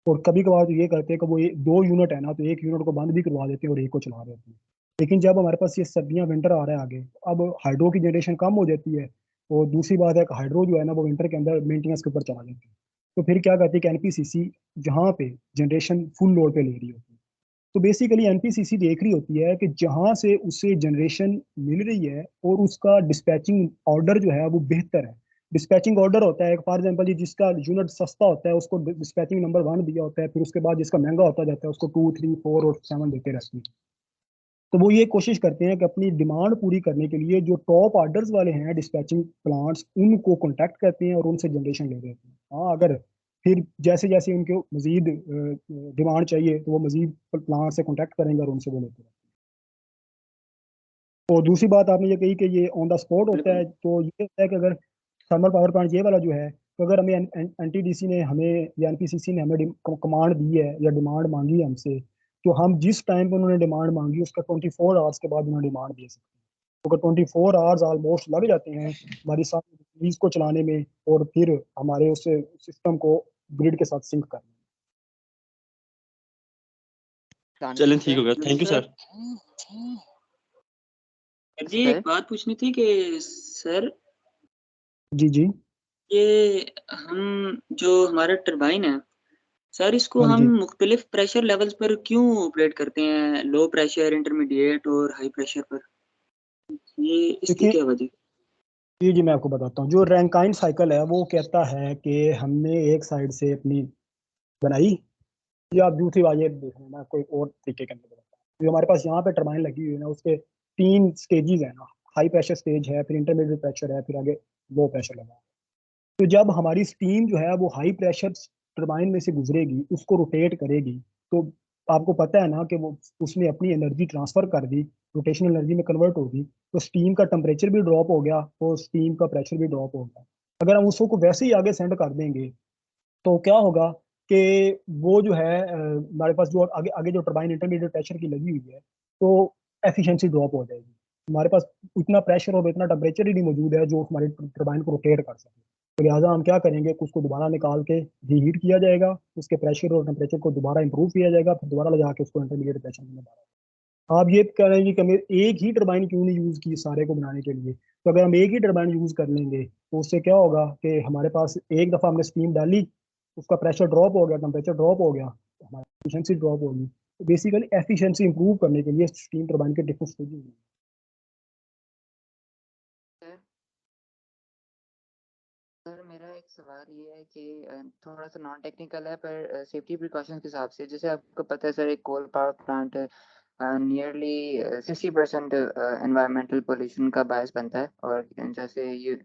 और कभी कभार तो ये करते हैं कि वो दो यूनिट है ना, तो एक यूनिट को बंद भी करवा देते हैं और एक को चला देते हैं। लेकिन जब हमारे पास ये सर्दियाँ विंटर आ रहा है आगे, अब हाइड्रो की जनरेशन कम हो जाती है। और दूसरी बात है कि हाइड्रो जो है ना वो विंटर के अंदर मेंटेनेंस के ऊपर चला जाता है। तो फिर क्या करती है कि एनपीसीसी जहाँ पे जनरेशन फुल लोड पे ले रही होती है, तो बेसिकली एनपीसीसी देख रही होती है कि जहाँ से उसे जनरेशन मिल रही है और उसका डिस्पैचिंग ऑर्डर जो है वो बेहतर है। डिस्पैचिंग ऑर्डर होता है फॉर एग्जांपल जी, जिसका यूनिट सस्ता होता है उसको डिस्पैचिंग नंबर 1 दिया होता है, फिर उसके बाद जिसका महंगा होता जाता है उसको 2, 3, 4 और 7 देते रहते हैं। तो वो ये कोशिश करते हैं कि अपनी डिमांड पूरी करने के लिए जो टॉप ऑर्डर्स वाले हैं डिस्पैचिंग प्लांट्स, उनको कॉन्टैक्ट करते हैं और उनसे जनरेशन ले लेते हैं। हाँ, अगर फिर जैसे जैसे उनको मजीद डिमांड चाहिए तो वो मजीद प्लांट से कॉन्टैक्ट करेंगे और उनसे वो लेते हैं। और दूसरी बात आपने ये कही कि ये ऑन द स्पॉट होता है, तो ये होता है कि अगर थर्मल पावर प्लांट ये वाला जो है, तो अगर हमें एनटीडीसी ने हमें या एनपीसीसी ने हमें कमांड दी है या डिमांड मांगी है हमसे, तो हम जिस टाइम पे उन्होंने डिमांड मांगी उसका 24 आवर्स के बाद उन्होंने डिमांड दे सकते हैं। तो अगर 24 आवर्स ऑलमोस्ट लग जाते हैं हमारी सारी चीज को चलाने में और फिर हमारे उस सिस्टम को ग्रिड के साथ सिंक करने में। चलें, ठीक हो गया, थैंक यू सर। जी एक बात पूछनी थी कि सर जी जी ये हम जो हमारा टरबाइन है सर, इसको हाँ हम जी मुख्तलिफ प्रेशर लेवल्स पर क्यों ऑपरेट करते हैं, लो प्रेशर, इंटरमीडिएट और हाई प्रेशर पर, ये इसकी देखिए, क्या वजह? जी जी मैं आपको बताता हूँ। जो रैंकाइन साइकिल है वो कहता है कि हमने एक साइड से अपनी बनाई, या आप दूसरी बात ये देख लेना कोई और तरीके के अंदर बताता हूँ। जो हमारे पास यहाँ पे टरबाइन लगी हुई है ना, उसके 3 स्टेजेस है ना। हाई प्रेशर स्टेज है, फिर इंटरमीडिएट प्रेशर है, फिर आगे लो प्रेशर लगा है। तो जब हमारी स्टीम जो है वो हाई प्रेशर टरबाइन में से गुजरेगी, उसको रोटेट करेगी, तो आपको पता है ना कि वो उसने अपनी एनर्जी ट्रांसफर कर दी, रोटेशनल एनर्जी में कन्वर्ट होगी, तो स्टीम का टेम्परेचर भी ड्रॉप हो गया और स्टीम का प्रेशर भी ड्रॉप हो गया। अगर हम उसको वैसे ही आगे सेंड कर देंगे तो क्या होगा कि वो जो है हमारे पास जो आगे आगे जो टरबाइन इंटरमीडिएट प्रेशर की लगी हुई है, तो एफिशिएंसी ड्रॉप हो जाएगी। हमारे पास उतना प्रेशर और इतना टेम्परेचर ही नहीं मौजूद है जो हमारे टरबाइन को रोटेट कर सके। तो लिहाजा हम क्या करेंगे कि उसको दोबारा निकाल के रीहीट किया जाएगा, उसके प्रेशर और टेम्परेचर को दोबारा इंप्रूव किया जाएगा, फिर दोबारा लगा के उसको इंटरमीडिएट प्रेशर में दोबारा। आप ये कह रहे हैं कि हमें एक ही टरबाइन क्यों नहीं यूज की सारे को बनाने के लिए? तो अगर हम एक ही टरबाइन यूज कर लेंगे तो उससे क्या होगा कि हमारे पास एक दफा हमने स्टीम डाली, उसका प्रेशर ड्रॉप हो गया, टेम्परेचर ड्रॉप हो गया, तो हमारी एफिशिएंसी ड्रॉप होगी। बेसिकली एफिशिएंसी इंप्रूव करने के लिए स्टीम टरबाइन के डिफरेंट स्टेजेस हैं। सर मेरा एक सवाल ये है कि थोड़ा सा नॉन टेक्निकल है पर सेफ्टी प्रिकॉशंस के हिसाब से, जैसे आपको पता है सर एक coal power plant nearly 60% environmental pollution का बायस बनता है, और जैसे ये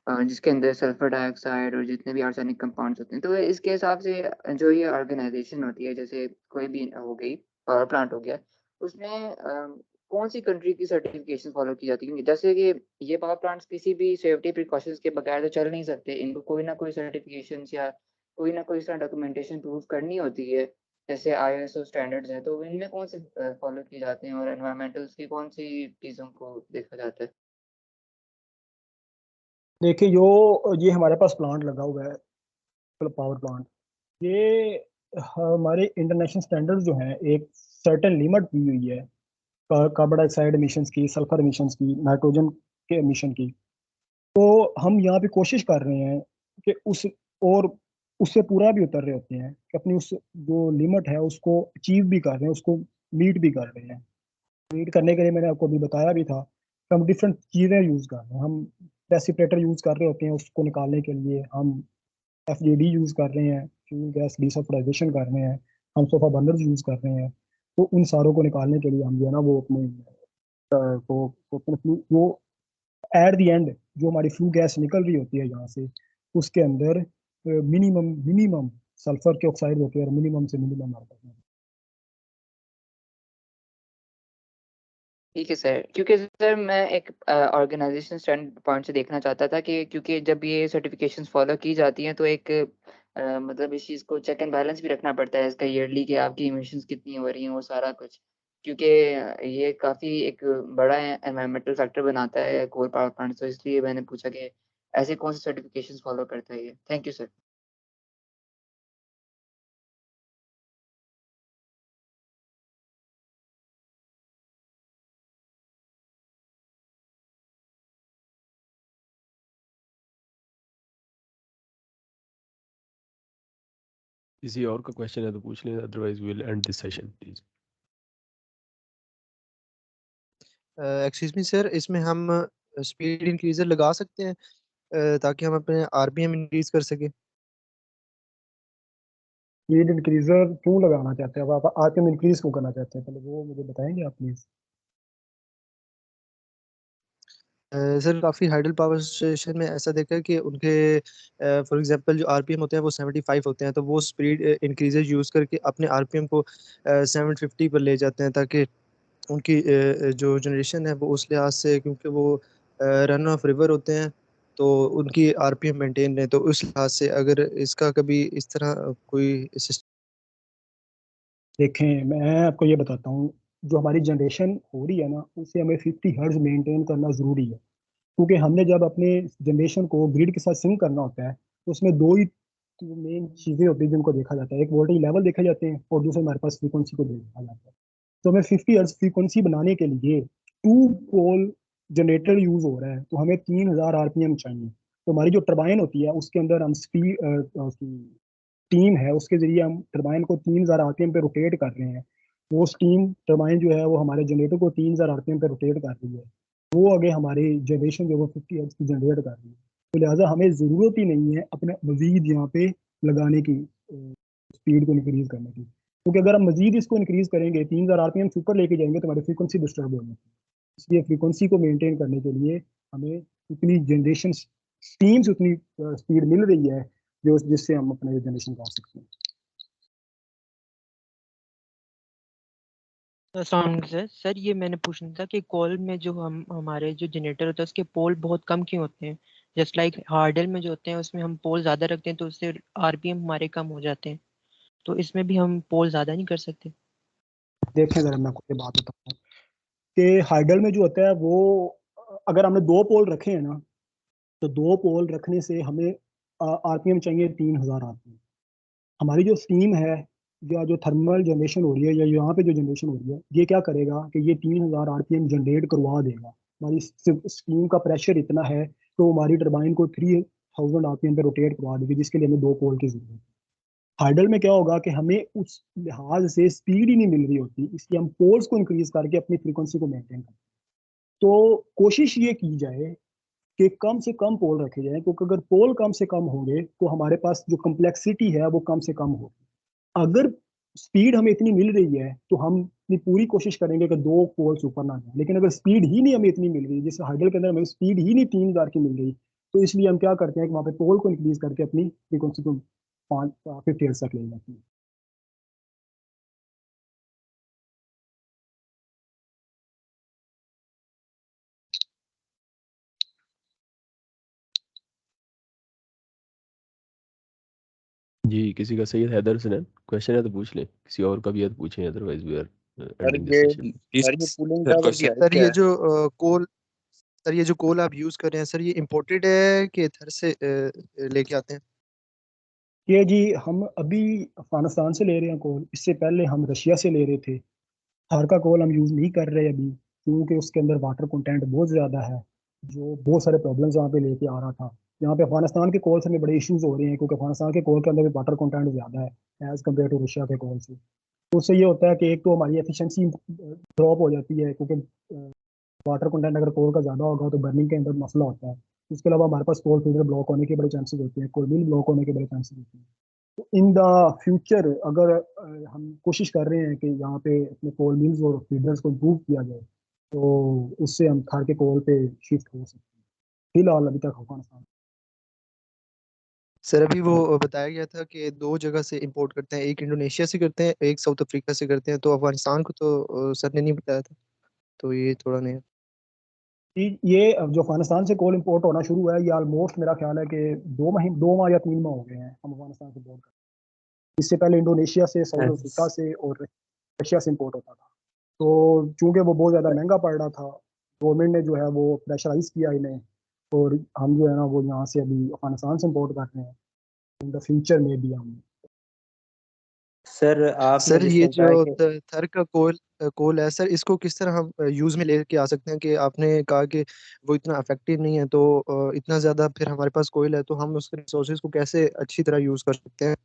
जिसके अंदर सल्फर डाइऑक्साइड और जितने भी आर्सेनिक कंपाउंड्स होते हैं, तो इसके हिसाब से जो ये ऑर्गेनाइजेशन होती है, जैसे कोई भी हो गई पावर प्लांट हो गया, उसमें कौन सी कंट्री की सर्टिफिकेशन फॉलो की जाती है? क्योंकि जैसे कि ये पावर प्लांट्स किसी भी सेफ्टी प्रिकॉशंस के बगैर तो चल नहीं सकते, इनको कोई ना कोई सर्टिफिकेशन या कोई ना कोई सा डॉक्यूमेंटेशन प्रूव करनी होती है, जैसे आईएसओ स्टैंडर्ड्स है, तो इनमें कौन से फॉलो किए जाते हैं और एनवायरमेंटल्स की कौन सी चीज़ों को देखा जाता है? देखिए ये हमारे पास प्लांट लगा हुआ है, पावर प्लांट, ये हमारे इंटरनेशनल स्टैंडर्ड जो हैं एक सर्टेन लिमिट दी हुई है कार्बन डाइऑक्साइड एमिशंस की, सल्फर एमिशंस की, नाइट्रोजन के एमिशन की। तो हम यहाँ पे कोशिश कर रहे हैं कि और उससे पूरा भी उतर रहे होते हैं कि अपनी उस जो लिमिट है उसको अचीव भी कर रहे हैं, उसको मीट भी कर रहे हैं। मीट करने के लिए मैंने आपको अभी बताया भी था कि हम डिफरेंट चीज़ें यूज़ कर रहे हैं। हम प्रेसिपिटेटर यूज़ कर रहे होते हैं उसको निकालने के लिए, हम एफजेडी यूज़ कर रहे हैं, फ्यूल गैस डीसल्फराइजेशन कर रहे हैं, हम सोफा बर्नर्स यूज़ कर रहे हैं। तो उन सारों को निकालने के लिए हम जो है ना वो अपने वो एट द एंड जो हमारी फ्लू गैस निकल रही होती है यहाँ से, उसके अंदर मिनिमम मिनिमम सल्फर के ऑक्साइड होते हैं और मिनिमम से मिनिमम हमारे पास। ठीक है सर, क्योंकि सर मैं एक ऑर्गेनाइजेशन स्टैंड पॉइंट से देखना चाहता था कि क्योंकि जब ये सर्टिफिकेशंस फॉलो की जाती हैं तो एक मतलब इस चीज़ को चेक एंड बैलेंस भी रखना पड़ता है इसका ईयरली कि आपकी इमिशंस कितनी हो रही हैं वो सारा कुछ, क्योंकि ये काफ़ी एक बड़ा एनवायरमेंटल फैक्टर बनाता है कोल पावर प्लांट, तो इसलिए मैंने पूछा कि ऐसे कौन से सर्टिफिकेशंस फॉलो करता है ये। Thank you sir. किसी और का क्वेश्चन है तो पूछ लें, otherwise we will end this session please. Excuse me sir, इसमें हम स्पीड इंक्रीजर लगा सकते हैं ताकि हम अपने आरपीएम इंक्रीज कर सकें? स्पीड इंक्रीजर क्यों लगाना चाहते हैं आप आरपीएम इंक्रीज क्यों करना चाहते हैं, पहले वो मुझे बताएंगे आप प्लीज। सर काफ़ी हाइडल पावर स्टेशन में ऐसा देखा है कि उनके फॉर एग्जांपल जो आरपीएम होते हैं वो 75 होते हैं, तो वो स्पीड इंक्रीजर यूज़ करके अपने आरपीएम को 750 पर ले जाते हैं ताकि उनकी जो जनरेशन है वो उस लिहाज से, क्योंकि वो रन ऑफ रिवर होते हैं तो उनकी आरपीएम मेंटेन रहे, तो उस लिहाज से अगर इसका कभी इस तरह कोई सिस्टम। देखें मैं आपको ये बताता हूँ, जो हमारी जनरेशन हो रही है ना उसे हमें 50 हर्ट्ज मेंटेन करना ज़रूरी है, क्योंकि हमने जब अपने जनरेशन को ग्रिड के साथ सिंक करना होता है तो उसमें दो ही मेन चीज़ें होती है जिनको देखा जाता है, एक वोल्टेज लेवल देखे जाते हैं और दूसरे हमारे पास फ्रीक्वेंसी को देखा जाता है। तो हमें 50 हर्ट्ज फ्रीक्वेंसी बनाने के लिए 2 पोल जनरेटर यूज हो रहा है, तो हमें 3000 आरपीएम चाहिए। तो हमारी जो टरबाइन होती है उसके अंदर हम स्पीड स्टीम है उसके जरिए हम टरबाइन को 3000 आरपीएम पे रोटेट कर रहे हैं। वो स्टीम टरबाइन जो है वो हमारे जनरेटर को 3000 आरपीएम पे रोटेट कर रही है, वो आगे हमारी जनरेशन जो वो 50 हर्ट्ज की जनरेट कर रही है। तो लिहाजा हमें ज़रूरत ही नहीं है अपने मजीद यहाँ पे लगाने की, स्पीड को इंक्रीज करने की, क्योंकि अगर हम मजीद इसको इंक्रीज करेंगे 3000 आरपीएम से ऊपर लेके जाएंगे तो हमारी फ्रीक्वेंसी डिस्टर्ब होगी। इसलिए फ्रीक्वेंसी को मेंटेन करने के लिए हमें उतनी जनरेशन स्टीम से उतनी स्पीड मिल रही है जो जिससे हम अपने जनरेशन कर सकते हैं। सर ये मैंने पूछना था कि कोल में जो हम हमारे जो जनरेटर होता है उसके पोल बहुत कम क्यों होते हैं? जस्ट लाइक हार्डल में जो होते हैं उसमें हम पोल ज़्यादा रखते हैं तो उससे आरपीएम हमारे कम हो जाते हैं, तो इसमें भी हम पोल ज़्यादा नहीं कर सकते? देखें जरा मैं आपको ये बात बताता हूँ कि हाइडल में जो होता है वो अगर हमने 2 पोल रखे हैं ना, तो 2 पोल रखने से हमें आरपीएम चाहिए 3000 आरपीएम। हमारी जो स्टीम है या जो थर्मल जनरेशन हो रही है या यहाँ पे जो जनरेशन हो रही है ये क्या करेगा कि ये 3000 आरपीएम जनरेट करवा देगा। हमारी स्टीम का प्रेशर इतना है तो हमारी टरबाइन को 3000 आरपीएम पे रोटेट करवा देगी, जिसके लिए हमें 2 पोल की जरूरत है। हाइडल में क्या होगा कि हमें उस लिहाज से स्पीड ही नहीं मिल रही होती, इसलिए हम पोल्स को इंक्रीज करके अपनी फ्रीक्वेंसी को मेंटेन करते हैं। तो कोशिश ये की जाए कि कम से कम पोल रखे जाएं, क्योंकि अगर पोल कम से कम होंगे तो हमारे पास जो कम्प्लेक्सिटी है वो कम से कम होगी। अगर स्पीड हमें इतनी मिल रही है तो हम अपनी पूरी कोशिश करेंगे कि 2 पोल्स ऊपर ना जाए, लेकिन अगर स्पीड ही नहीं हमें इतनी मिल रही, जैसे हाइडल के अंदर हमें स्पीड ही नहीं 3000 की मिल रही, तो इसलिए हम क्या करते हैं कि वहाँ पे पोल को इंक्रीज करके अपनी फ्रीक्वेंसी को 50 हर्ट्ज तक ले जाते हैं। जी, किसी का सैयद हैदर हुसैन क्वेश्चन है तो पूछ लें, किसी और का भी है तो पूछें, otherwise we are sir ending this ये सेशन। सर ये कूलिंग सर टावर की क्वेश्चन हाइट सर क्या ये है? जो कोल सर ये जो कोल आप यूज कर रहे हैं सर, ये इम्पोर्टेड है कि इधर से लेके आते हैं? ये जी हम अभी अफगानिस्तान से ले रहे हैं कोल, इससे पहले हम रशिया से ले रहे थे। थार का कोल हम यूज़ नहीं कर रहे अभी, क्योंकि उसके अंदर वाटर कंटेंट बहुत ज़्यादा है, जो बहुत सारे प्रॉब्लम्स यहाँ पे लेके आ रहा था। यहाँ पे अफगानिस्तान के कोल से में बड़े इश्यूज हो रहे हैं, क्योंकि अफगानिस्तान के कोल के अंदर भी वाटर कंटेंट ज़्यादा है एज़ कम्पेयर टू रशिया के कोल से। तो उससे ये होता है कि एक तो हमारी एफिशिएंसी ड्रॉप हो जाती है, क्योंकि वाटर कंटेंट अगर कोल का ज़्यादा होगा तो बर्निंग के अंदर मसला होता है। इसके अलावा हमारे पास कोल फील्डर ब्लॉक होने के बड़े चांसेस होते हैं, कोल मिल ब्लॉक होने के बड़े चांसेस होते हैं। तो इन द फ्यूचर अगर हम कोशिश कर रहे हैं कि यहाँ पे अपने कोल मिल्स और फीडर्स को इम्प्रूव किया जाए, तो उससे हम थार के कोल पे शिफ्ट हो सकते हैं। फिलहाल अभी तक अफगानिस्तान। सर अभी वो बताया गया था कि 2 जगह से इंपोर्ट करते हैं, एक इंडोनेशिया से करते हैं, एक साउथ अफ्रीका से करते हैं, तो अफगानिस्तान को तो सर ने नहीं बताया था, तो ये थोड़ा नहीं। ये जो अफगानिस्तान से कोल इंपोर्ट होना शुरू हुआ है, ये ऑलमोस्ट मेरा ख्याल है कि 2 माह या 3 माह हो गए हैं हम अफगानिस्तान से इंपोर्ट करते हैं। इससे पहले इंडोनेशिया से, साउथ अफ्रीका से और रशिया से इंपोर्ट होता था। तो चूंकि वो बहुत ज़्यादा महंगा पड़ रहा था, गवर्नमेंट ने जो है वो प्रेशराइज किया इन्हें, और हम जो है ना वो यहाँ से अभी अफगानिस्तान से इंपोर्ट कर रहे हैं। इन द फ्यूचर में भी हम सर आपने सर जिस ये तरह कहा जो कि थर का कोल है सर, इसको किस तरह हम यूज में लेके आ सकते हैं? कि आपने कहा कि वो इतना इफेक्टिव नहीं है, तो इतना ज्यादा फिर हमारे पास कोयल है तो हम उसके रिसोर्सेज को कैसे अच्छी तरह यूज कर सकते हैं?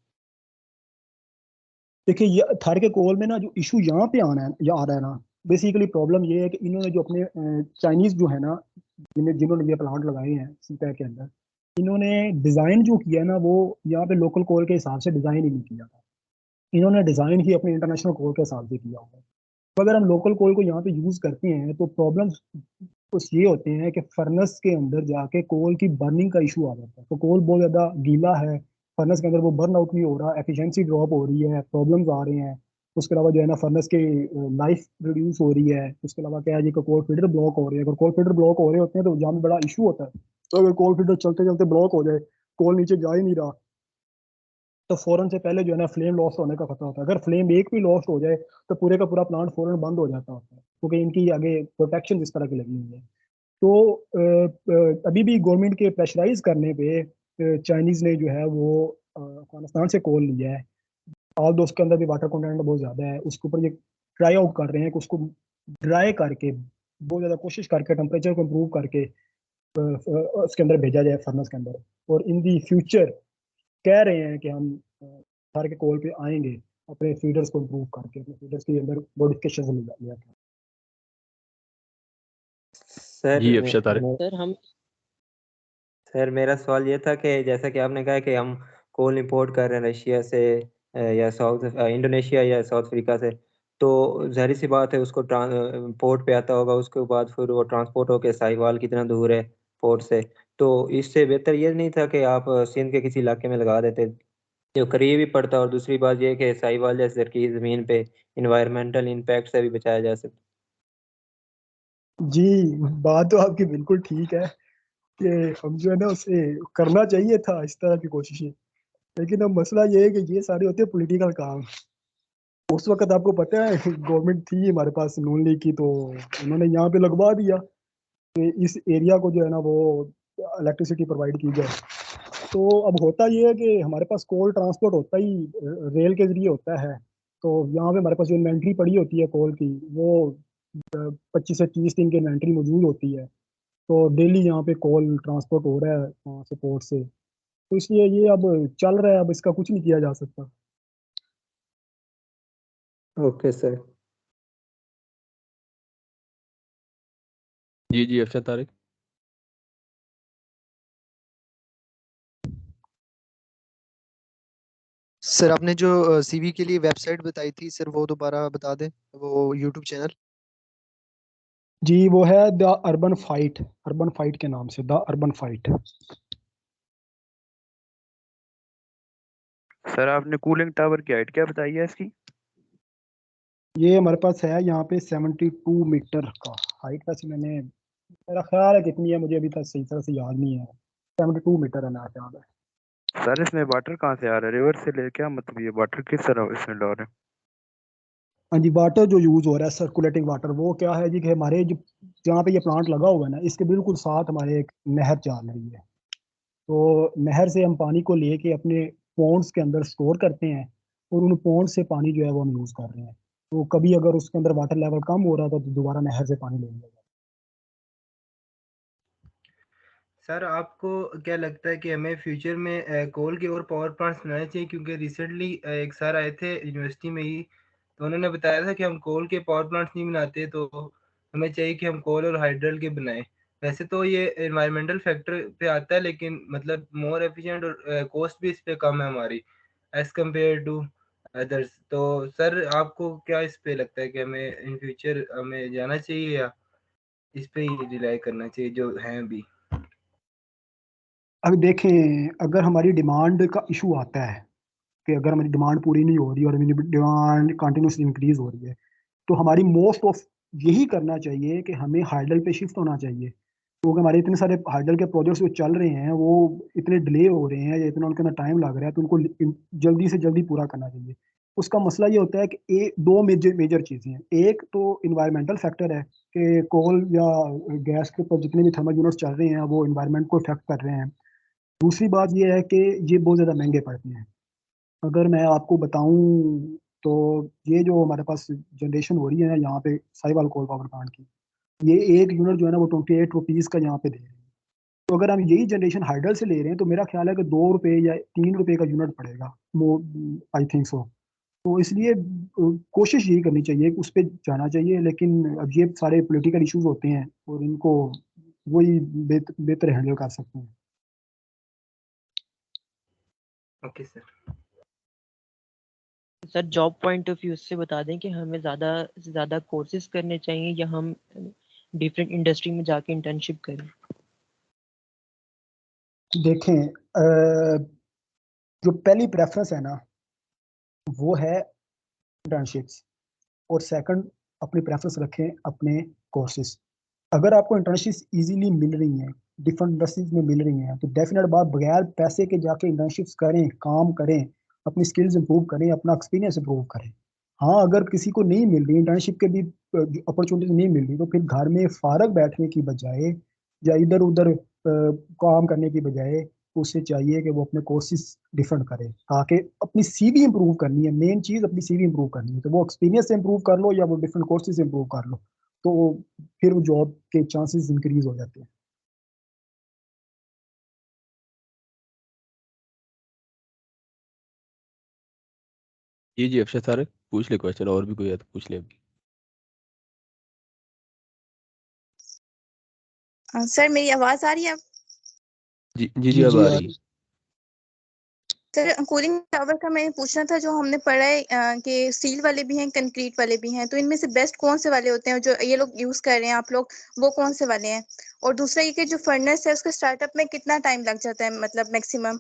देखिए, ये थार के कोल में ना जो इशू यहाँ पे आना है या आ रहा है ना, बेसिकली प्रॉब्लम ये है कि इन्होंने जो अपने चाइनीज जो है ना, जिन्होंने ये प्लांट लगाए हैं सीपैक के अंदर, इन्होंने डिजाइन जो किया है ना वो यहाँ पे लोकल कोल के हिसाब से डिजाइन ही नहीं किया था। इन्होंने डिजाइन ही अपने इंटरनेशनल कोल के हिसाब से किया हुआ है। तो अगर हम लोकल कोल को यहाँ पे यूज करते हैं तो प्रॉब्लम्स कुछ ये होते हैं कि फर्नेस के अंदर जाके कोल की बर्निंग का इशू आ जाता है। तो कोल बहुत ज्यादा गीला है, फर्नेस के अंदर वो बर्न आउट नहीं हो रहा, एफिशिएंसी ड्रॉप हो रही है, प्रॉब्लम्स आ रहे हैं। उसके अलावा जो है ना फर्नेस के लाइफ रिड्यूस हो रही है। उसके अलावा क्या है जी, कोल फिल्टर ब्लॉक हो रहे हैं। अगर कोल फिल्टर ब्लॉक हो रहे होते हैं तो यहाँ में बड़ा इशू होता है। तो अगर कोल फिल्टर चलते चलते ब्लॉक हो जाए, कोल नीचे जा ही नहीं रहा, तो फौरन से पहले जो है ना फ्लेम लॉस्ट होने का खतरा होता है। अगर फ्लेम एक भी लॉस्ट हो जाए तो पूरे का पूरा प्लांट फौरन बंद हो जाता होता है, क्योंकि इनकी आगे प्रोटेक्शन इस तरह की लगी हुई है। तो अभी भी गवर्नमेंट के प्रेशराइज करने पे चाइनीज ने जो है वो अफगानिस्तान से कोल लिया है। और दो उसके अंदर भी वाटर कंटेंट बहुत ज़्यादा है, उसके ऊपर ये ट्राई आउट कर रहे हैं कि उसको ड्राई करके बहुत ज़्यादा कोशिश करके टेम्परेचर को इम्प्रूव करके उसके अंदर भेजा जाए फर्नेस के अंदर। और इन दी फ्यूचर कह रहे हैं कि हम थार के कोल पे आएंगे अपने फीडर्स को इम्प्रूव करके, अपने फीडर्स के अंदर मॉडिफिकेशन लिया था। सर जी अफशा तारिक। सर हम सर मेरा सवाल ये था कि जैसा कि आपने कहा कि हम कोल इंपोर्ट कर रहे हैं रशिया से या इंडोनेशिया या साउथ अफ्रीका से, तो जाहिर सी बात है उसको पोर्ट पे आता होगा, उसके बाद फिर वो ट्रांसपोर्ट होके साहिवाल कितना दूर है पोर्ट से। तो इससे बेहतर ये नहीं था कि आप सिंध के किसी इलाके में लगा देते जो करीब ही पड़ता? और दूसरी बात ये कि साहिवाल जैसे जरखीज ज़मीन पे इन्वायरमेंटल इम्पैक्ट से भी बचाया जा सकता। जी, बात तो आपकी बिल्कुल ठीक है कि हम जो है ना उसे करना चाहिए था इस तरह की कोशिशें, लेकिन अब मसला ये है कि ये सारे होते हैं पॉलिटिकल काम। उस वक्त आपको पता है गवर्नमेंट थी हमारे पास नून लीग की, तो उन्होंने यहाँ पे लगवा दिया कि इस एरिया को जो है ना वो इलेक्ट्रिसिटी प्रोवाइड की जाए। तो अब होता ये है कि हमारे पास कोल ट्रांसपोर्ट होता ही रेल के जरिए होता है। तो यहाँ पे हमारे पास जो इन्वेंट्री पड़ी होती है कोल की, वो 25 से 30 दिन की इन्वेंट्री मौजूद होती है। तो डेली यहाँ पे कोल ट्रांसपोर्ट हो रहा है वहाँ से पोर्ट से। तो इसलिए ये अब चल रहा है, अब इसका कुछ नहीं किया जा सकता। Okay sir. जी जी अफशा तारिक। सर आपने जो सीवी के लिए वेबसाइट बताई थी सर वो दोबारा बता दें, वो यूट्यूब चैनल। जी वो है द अर्बन फाइट के नाम से, द अर्बन फाइट। सर आपने कूलिंग टावर की हाइट क्या बताई है इसकी? ये हमारे पास है यहाँ पे 72 मीटर का हाइट। वैसे मेरा ख्याल है कितनी है, मुझे अभी तक सही तरह से याद नहीं है। 72 मीटर है, मेरा ख्याल है। सर इसमें वाटर कहाँ से आ रहा है? रिवर से ले? क्या मतलब ये वाटर किस तरह इसमें डाल रहे हैं? हाँ जी, वाटर जो यूज हो रहा है सर्कुलेटिंग वाटर, वो क्या है जी कि हमारे जो जहाँ पे ये प्लांट लगा हुआ है ना, इसके बिल्कुल साथ हमारे एक नहर चल रही है। तो नहर से हम पानी को लेके अपने पॉन्ड्स के अंदर स्टोर करते हैं, और उन पॉन्ड से पानी जो है वो हम यूज कर रहे हैं। तो कभी अगर उसके अंदर वाटर लेवल कम हो रहा था तो दोबारा नहर से पानी ले लिया जाता है। सर आपको क्या लगता है कि हमें फ्यूचर में कोल के और पावर प्लांट्स बनाने चाहिए? क्योंकि रिसेंटली एक सर आए थे यूनिवर्सिटी में ही, तो उन्होंने बताया था कि हम कोल के पावर प्लांट्स नहीं बनाते, तो हमें चाहिए कि हम कोल और हाइड्रल के बनाएं। वैसे तो ये एनवायरमेंटल फैक्टर पे आता है, लेकिन मतलब मोर एफिशिएंट और कॉस्ट भी इस पे कम है हमारी एज कम्पेयर टू अदर्स। तो सर आपको क्या इस पे लगता है कि हमें इन फ्यूचर हमें जाना चाहिए या इस पे ही रिलाई करना चाहिए जो है अभी? अब देखें, अगर हमारी डिमांड का इशू आता है कि अगर हमारी डिमांड पूरी नहीं हो रही और हमारी डिमांड कंटिन्यूसली इंक्रीज हो रही है, तो हमारी मोस्ट ऑफ यही करना चाहिए कि हमें हाइडल पे शिफ्ट होना चाहिए। क्योंकि हमारे इतने सारे हाइडल के प्रोजेक्ट्स जो चल रहे हैं वो इतने डिले हो रहे हैं या इतना उनके अंदर टाइम लग रहा है, तो उनको जल्दी से जल्दी पूरा करना चाहिए। उसका मसला ये होता है कि दो मेजर मेजर चीज़ें हैं। एक तो इन्वायरमेंटल फैक्टर है कि कोल या गैस के ऊपर जितने भी थर्मल यूनिट्स चल रहे हैं वो इन्वायरमेंट को इफेक्ट कर रहे हैं। दूसरी बात ये है कि ये बहुत ज़्यादा महंगे पड़ते हैं। अगर मैं आपको बताऊं तो ये जो हमारे पास जनरेशन हो रही है ना यहाँ पे साहिवाल कोल पावर प्लांट की, ये एक यूनिट जो है ना वो 28 रुपीज़ का यहाँ पे दे रहे हैं। तो अगर हम यही जनरेशन हाइडल से ले रहे हैं तो मेरा ख्याल है कि 2 रुपये या 3 रुपये का यूनिट पड़ेगा वो, आई थिंक सो। तो इसलिए कोशिश यही करनी चाहिए कि उस पर जाना चाहिए, लेकिन अब ये सारे पॉलिटिकल इश्यूज होते हैं और इनको वही बेहतर हैंडल कर सकते हैं। Okay sir. Sir job point of view से बता दें कि हमें ज़्यादा से ज़्यादा कोर्सेज करने चाहिए या हम डिफरेंट इंडस्ट्री में जाके इंटर्नशिप करें? देखें, जो पहली प्रेफरेंस है ना वो है इंटर्नशिप्स, और सेकंड अपनी प्रेफरेंस रखें अपने कोर्सेज। अगर आपको इंटर्नशिप्स इजीली मिल रही हैं, डिफरेंट इंडस्ट्रीज में मिल रही हैं, तो डेफिनेट बात बगैर पैसे के जाके इंटर्नशिप्स करें, काम करें, अपनी स्किल्स इंप्रूव करें, अपना एक्सपीरियंस इंप्रूव करें। हाँ, अगर किसी को नहीं मिल रही इंटर्नशिप के भी अपॉर्चुनिटीज नहीं मिल रही, तो फिर घर में फारग बैठने की बजाय या इधर उधर काम करने की बजाय उसे चाहिए कि वो अपने कोर्सेज डिफरेंट करे, ताकि अपनी सीवी इंप्रूव करनी है। मेन चीज अपनी सीवी इंप्रूव करनी है, तो वो एक्सपीरियंस से इंप्रूव कर लो या वो डिफरेंट कोर्सेज से इंप्रूव कर लो, तो फिर वो जॉब के चांसेस इंक्रीज हो जाते हैं। जी जी अफशा तारिक पूछ ले क्वेश्चन, और भी कोई है तो पूछ ले अभी। सर मेरी आवाज आ रही है? जी जी जी अब आ रही है। सर कूलिंग टावर का मैंने पूछना था, जो हमने पढ़ा है कि स्टील वाले भी हैं, कंक्रीट वाले भी हैं, तो इनमें से बेस्ट कौन से वाले होते हैं जो ये लोग यूज कर रहे हैं आप लोग, वो कौन से वाले हैं? और दूसरा ये कि जो फर्नेस है उसके स्टार्टअप में कितना टाइम लग जाता है, मतलब मैक्सिमम?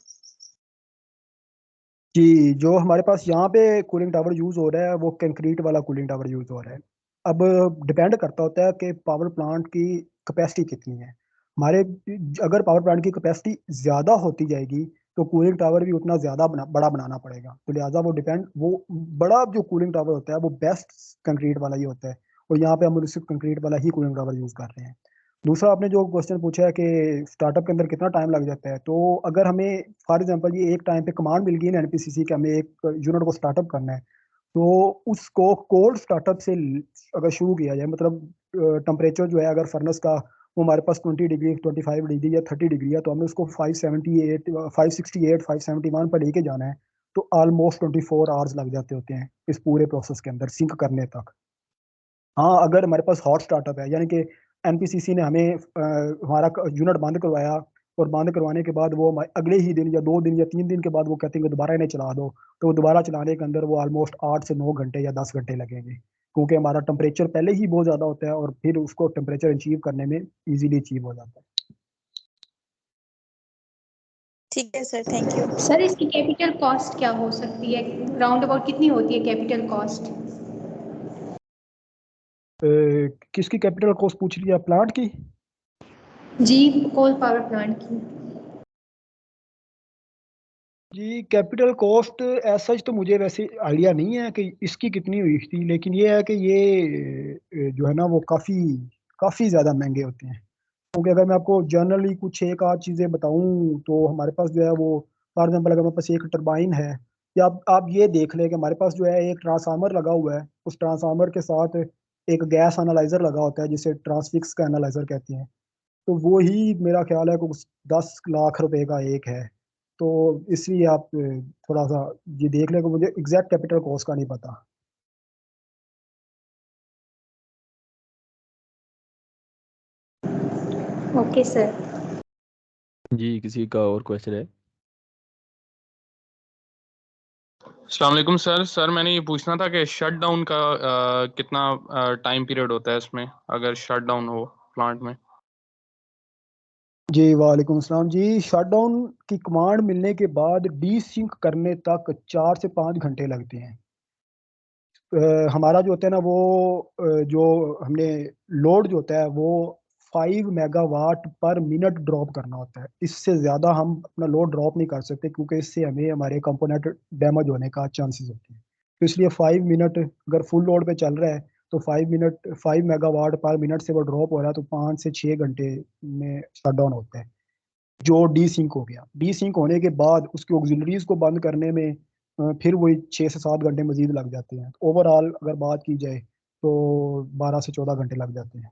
जी, जो हमारे पास यहाँ पे कूलिंग टावर यूज हो रहा है वो कंक्रीट वाला कूलिंग टावर यूज हो रहा है। अब डिपेंड करता होता है कि पावर प्लांट की कैपेसिटी कितनी है हमारे। अगर पावर प्लांट की कैपेसिटी ज़्यादा होती जाएगी तो कूलिंग टावर भी उतना ज़्यादा बड़ा बनाना पड़ेगा। तो लिहाजा वो बड़ा जो कूलिंग टावर होता है वो बेस्ट कंक्रीट वाला ही होता है, और यहाँ पे हम सिर्फ कंक्रीट वाला ही कूलिंग टावर यूज़ कर रहे हैं। दूसरा आपने जो क्वेश्चन पूछा है कि स्टार्टअप के अंदर कितना टाइम लग जाता है, तो अगर हमें फॉर एग्जांपल ये एक टाइम पे कमांड मिल गई ना एनपीसीसी कि हमें एक यूनिट को स्टार्टअप करना है, तो उसको कोल्ड स्टार्टअप से अगर शुरू किया जाए, मतलब टेम्परेचर जो है अगर फर्नेस का वो हमारे पास 20 डिग्री 25 डिग्री या 30 डिग्री है, तो हमें उसको 578 568 571 पर लेके जाना है। तो ऑलमोस्ट 24 आवर्स लग जाते होते हैं इस पूरे प्रोसेस के अंदर सिंक करने तक। हाँ, अगर हमारे पास हॉट स्टार्टअप है, यानी कि एनपीसीसी ने हमें हमारा यूनिट बंद करवाया और बंद करवाने के बाद वो अगले ही दिन या 2 दिन या 3 दिन के बाद वो कहते हैं कि दोबारा इन्हें चला दो, तो वो दोबारा चलाने के अंदर वो ऑलमोस्ट 8 से 9 घंटे या 10 घंटे लगेंगे, क्योंकि हमारा टेम्परेचर पहले ही बहुत ज़्यादा होता है और फिर उसको टेम्परेचर अचीव करने में ईजिली अचीव हो जाता है। ठीक है सर, थैंक यू। सर इसकी कैपिटल कॉस्ट क्या हो सकती है, राउंड अबाउट कितनी होती है कैपिटल कॉस्ट? किसकी कैपिटल कॉस्ट पूछ रही है, प्लांट की? जी, कोल पावर प्लांट की। जी, कैपिटल कॉस्ट एज सच तो मुझे वैसे आइडिया नहीं है कि इसकी कितनी हुई थी, लेकिन ये है कि ये जो है ना वो काफ़ी ज़्यादा महंगे होते हैं। क्योंकि अगर मैं आपको जनरली कुछ एक आध चीज़ें बताऊं तो हमारे पास जो है वो, फॉर एग्जांपल अगर हमारे पास एक टरबाइन है, या आप ये देख लें कि हमारे पास जो है एक ट्रांसफार्मर लगा हुआ है, उस ट्रांसफार्मर के साथ एक गैस एनालाइजर लगा होता है जिसे ट्रांसफिक्स का एनालाइजर कहते हैं। तो वो ही मेरा ख्याल है कुछ 10 लाख रुपए का एक है। तो इसलिए आप थोड़ा सा ये देख लें कि मुझे एग्जैक्ट कैपिटल कॉस्ट का नहीं पता। Okay sir. जी, किसी का और क्वेश्चन है? अस्सलाम वालेकुम सर। सर मैंने ये पूछना था कि शट डाउन का कितना टाइम पीरियड होता है इसमें, अगर शट डाउन हो प्लांट में? जी वालेकुम अस्सलाम जी। शटडाउन की कमांड मिलने के बाद डी सिंक करने तक 4 से 5 घंटे लगते हैं। हमारा जो होता है ना वो जो हमने लोड जो होता है वो 5 मेगावाट पर मिनट ड्रॉप करना होता है। इससे ज़्यादा हम अपना लोड ड्रॉप नहीं कर सकते, क्योंकि इससे हमें हमारे कंपोनेंट डैमेज होने का चांसेस होते हैं। तो इसलिए 5 मिनट, अगर फुल लोड पे चल रहा है तो 5 मेगावाट पर मिनट से वो ड्रॉप हो रहा है, तो 5 से 6 घंटे में शट डाउन होता है। जो डी सिंक हो गया, डी सिंक होने के बाद उसके ऑक्सिलरीज को बंद करने में फिर वही 6 से 7 घंटे मजीद लग जाते हैं। ओवरऑल अगर बात की जाए तो 12 से 14 घंटे लग जाते हैं।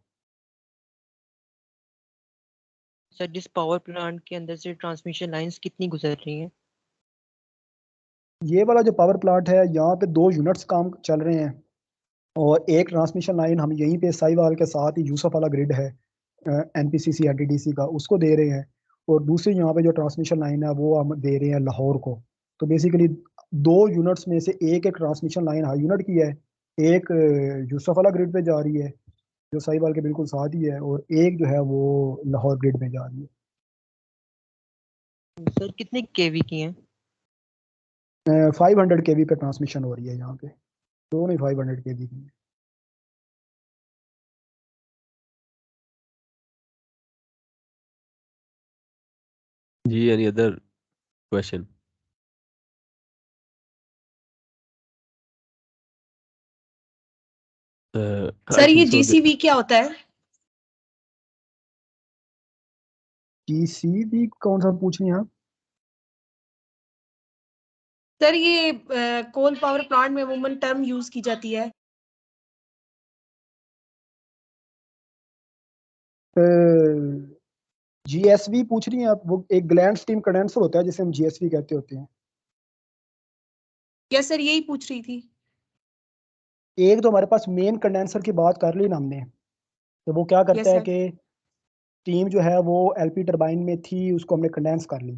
सर जिस पावर प्लांट के अंदर से ट्रांसमिशन लाइंस कितनी गुजर रही हैं? ये वाला जो पावर प्लांट है, यहाँ पे 2 यूनिट्स काम चल रहे हैं और एक ट्रांसमिशन लाइन हम यहीं पे साहिवाल के साथ ही यूसुफ वाला ग्रिड है एनपीसीसी एनटीडीसी का, उसको दे रहे हैं। और दूसरी यहाँ पे जो ट्रांसमिशन लाइन है वो हम दे रहे हैं लाहौर को। तो बेसिकली 2 यूनिट्स में से एक ट्रांसमिशन लाइन हाई यूनिट की है, एक यूसुफ वाला ग्रिड पे जा रही है जो साहिवाल के बिल्कुल साथ ही है, और एक जो है वो लाहौर ग्रिड में जा रही है। सर कितने केवी की हैं? 500 केवी पे ट्रांसमिशन हो रही है यहाँ पे, दोनों ही 500 केवी की है। जी, एनी अदर क्वेश्चन? सर ये जीसीबी क्या होता है? जीसीबी कौन सा पूछ रही हैं आप? सर ये कोल पावर प्लांट में अमूमन टर्म यूज की जाती है। जीएसवी पूछ रही हैं आप? वो एक ग्लैंड स्टीम कंडेंसर होता है जिसे हम जीएसवी कहते होते हैं। क्या सर, यही पूछ रही थी। एक तो हमारे पास मेन कंडेंसर की बात कर ली ना हमने, तो वो क्या करता है सर। कि स्टीम जो है वो एलपी टरबाइन में थी, उसको हमने कंडेंस कर ली।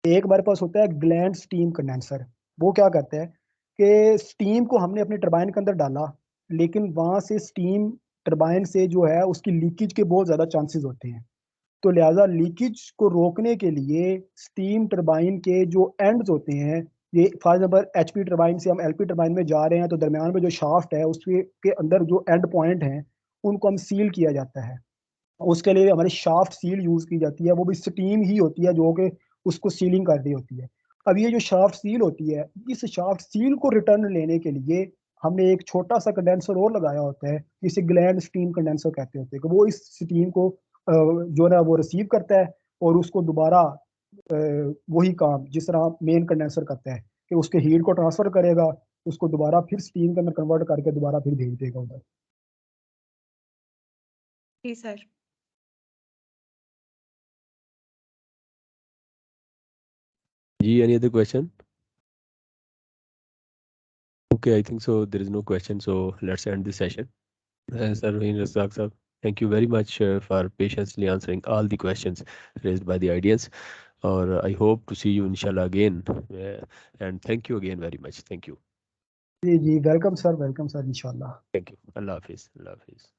एक हमारे पास होता है ग्लैंड स्टीम कंडेंसर। वो क्या करता है कि स्टीम को हमने अपने टरबाइन के अंदर डाला, लेकिन वहां से स्टीम टरबाइन से जो है उसकी लीकेज के बहुत ज़्यादा चांसेस होते हैं। तो लिहाजा लीकेज को रोकने के लिए स्टीम टरबाइन के जो एंड्स होते हैं, ये फॉर एग्जाम्पल एचपी टरबाइन से हम एलपी टरबाइन में जा रहे हैं, तो दरमियान में जो शाफ्ट है उसके के अंदर जो एंड पॉइंट हैं उनको हम सील किया जाता है। उसके लिए हमारी शाफ्ट सील यूज की जाती है, वो भी स्टीम ही होती है जो कि उसको सीलिंग कर रही होती है। अब ये जो शाफ्ट सील होती है, इस शाफ्ट सील को रिटर्न लेने के लिए हमने एक छोटा सा कंडेंसर और लगाया होता है जिसे ग्लैंड स्टीम कंडेंसर कहते होते हैं, कि वो इस स्टीम को जो है ना वो रिसीव करता है और उसको दोबारा वही काम जिस तरह मेन कंडेंसर करता है कि उसके हीट को ट्रांसफर करेगा, उसको दोबारा फिर स्टीम के अंदर कन्वर्ट करके दोबारा फिर भेज देगा उधर। जी सर। जी, any other question? Okay, I think so. There is no question, so let's end this session. Sir Raheen Razack sir, thank you very much for patiently answering all the questions raised by the audience. Or I hope to see you inshallah again. And thank you again very much. Thank you. जी जी welcome sir इंशाल्लाह. Thank you. Allah Hafiz. Allah Hafiz.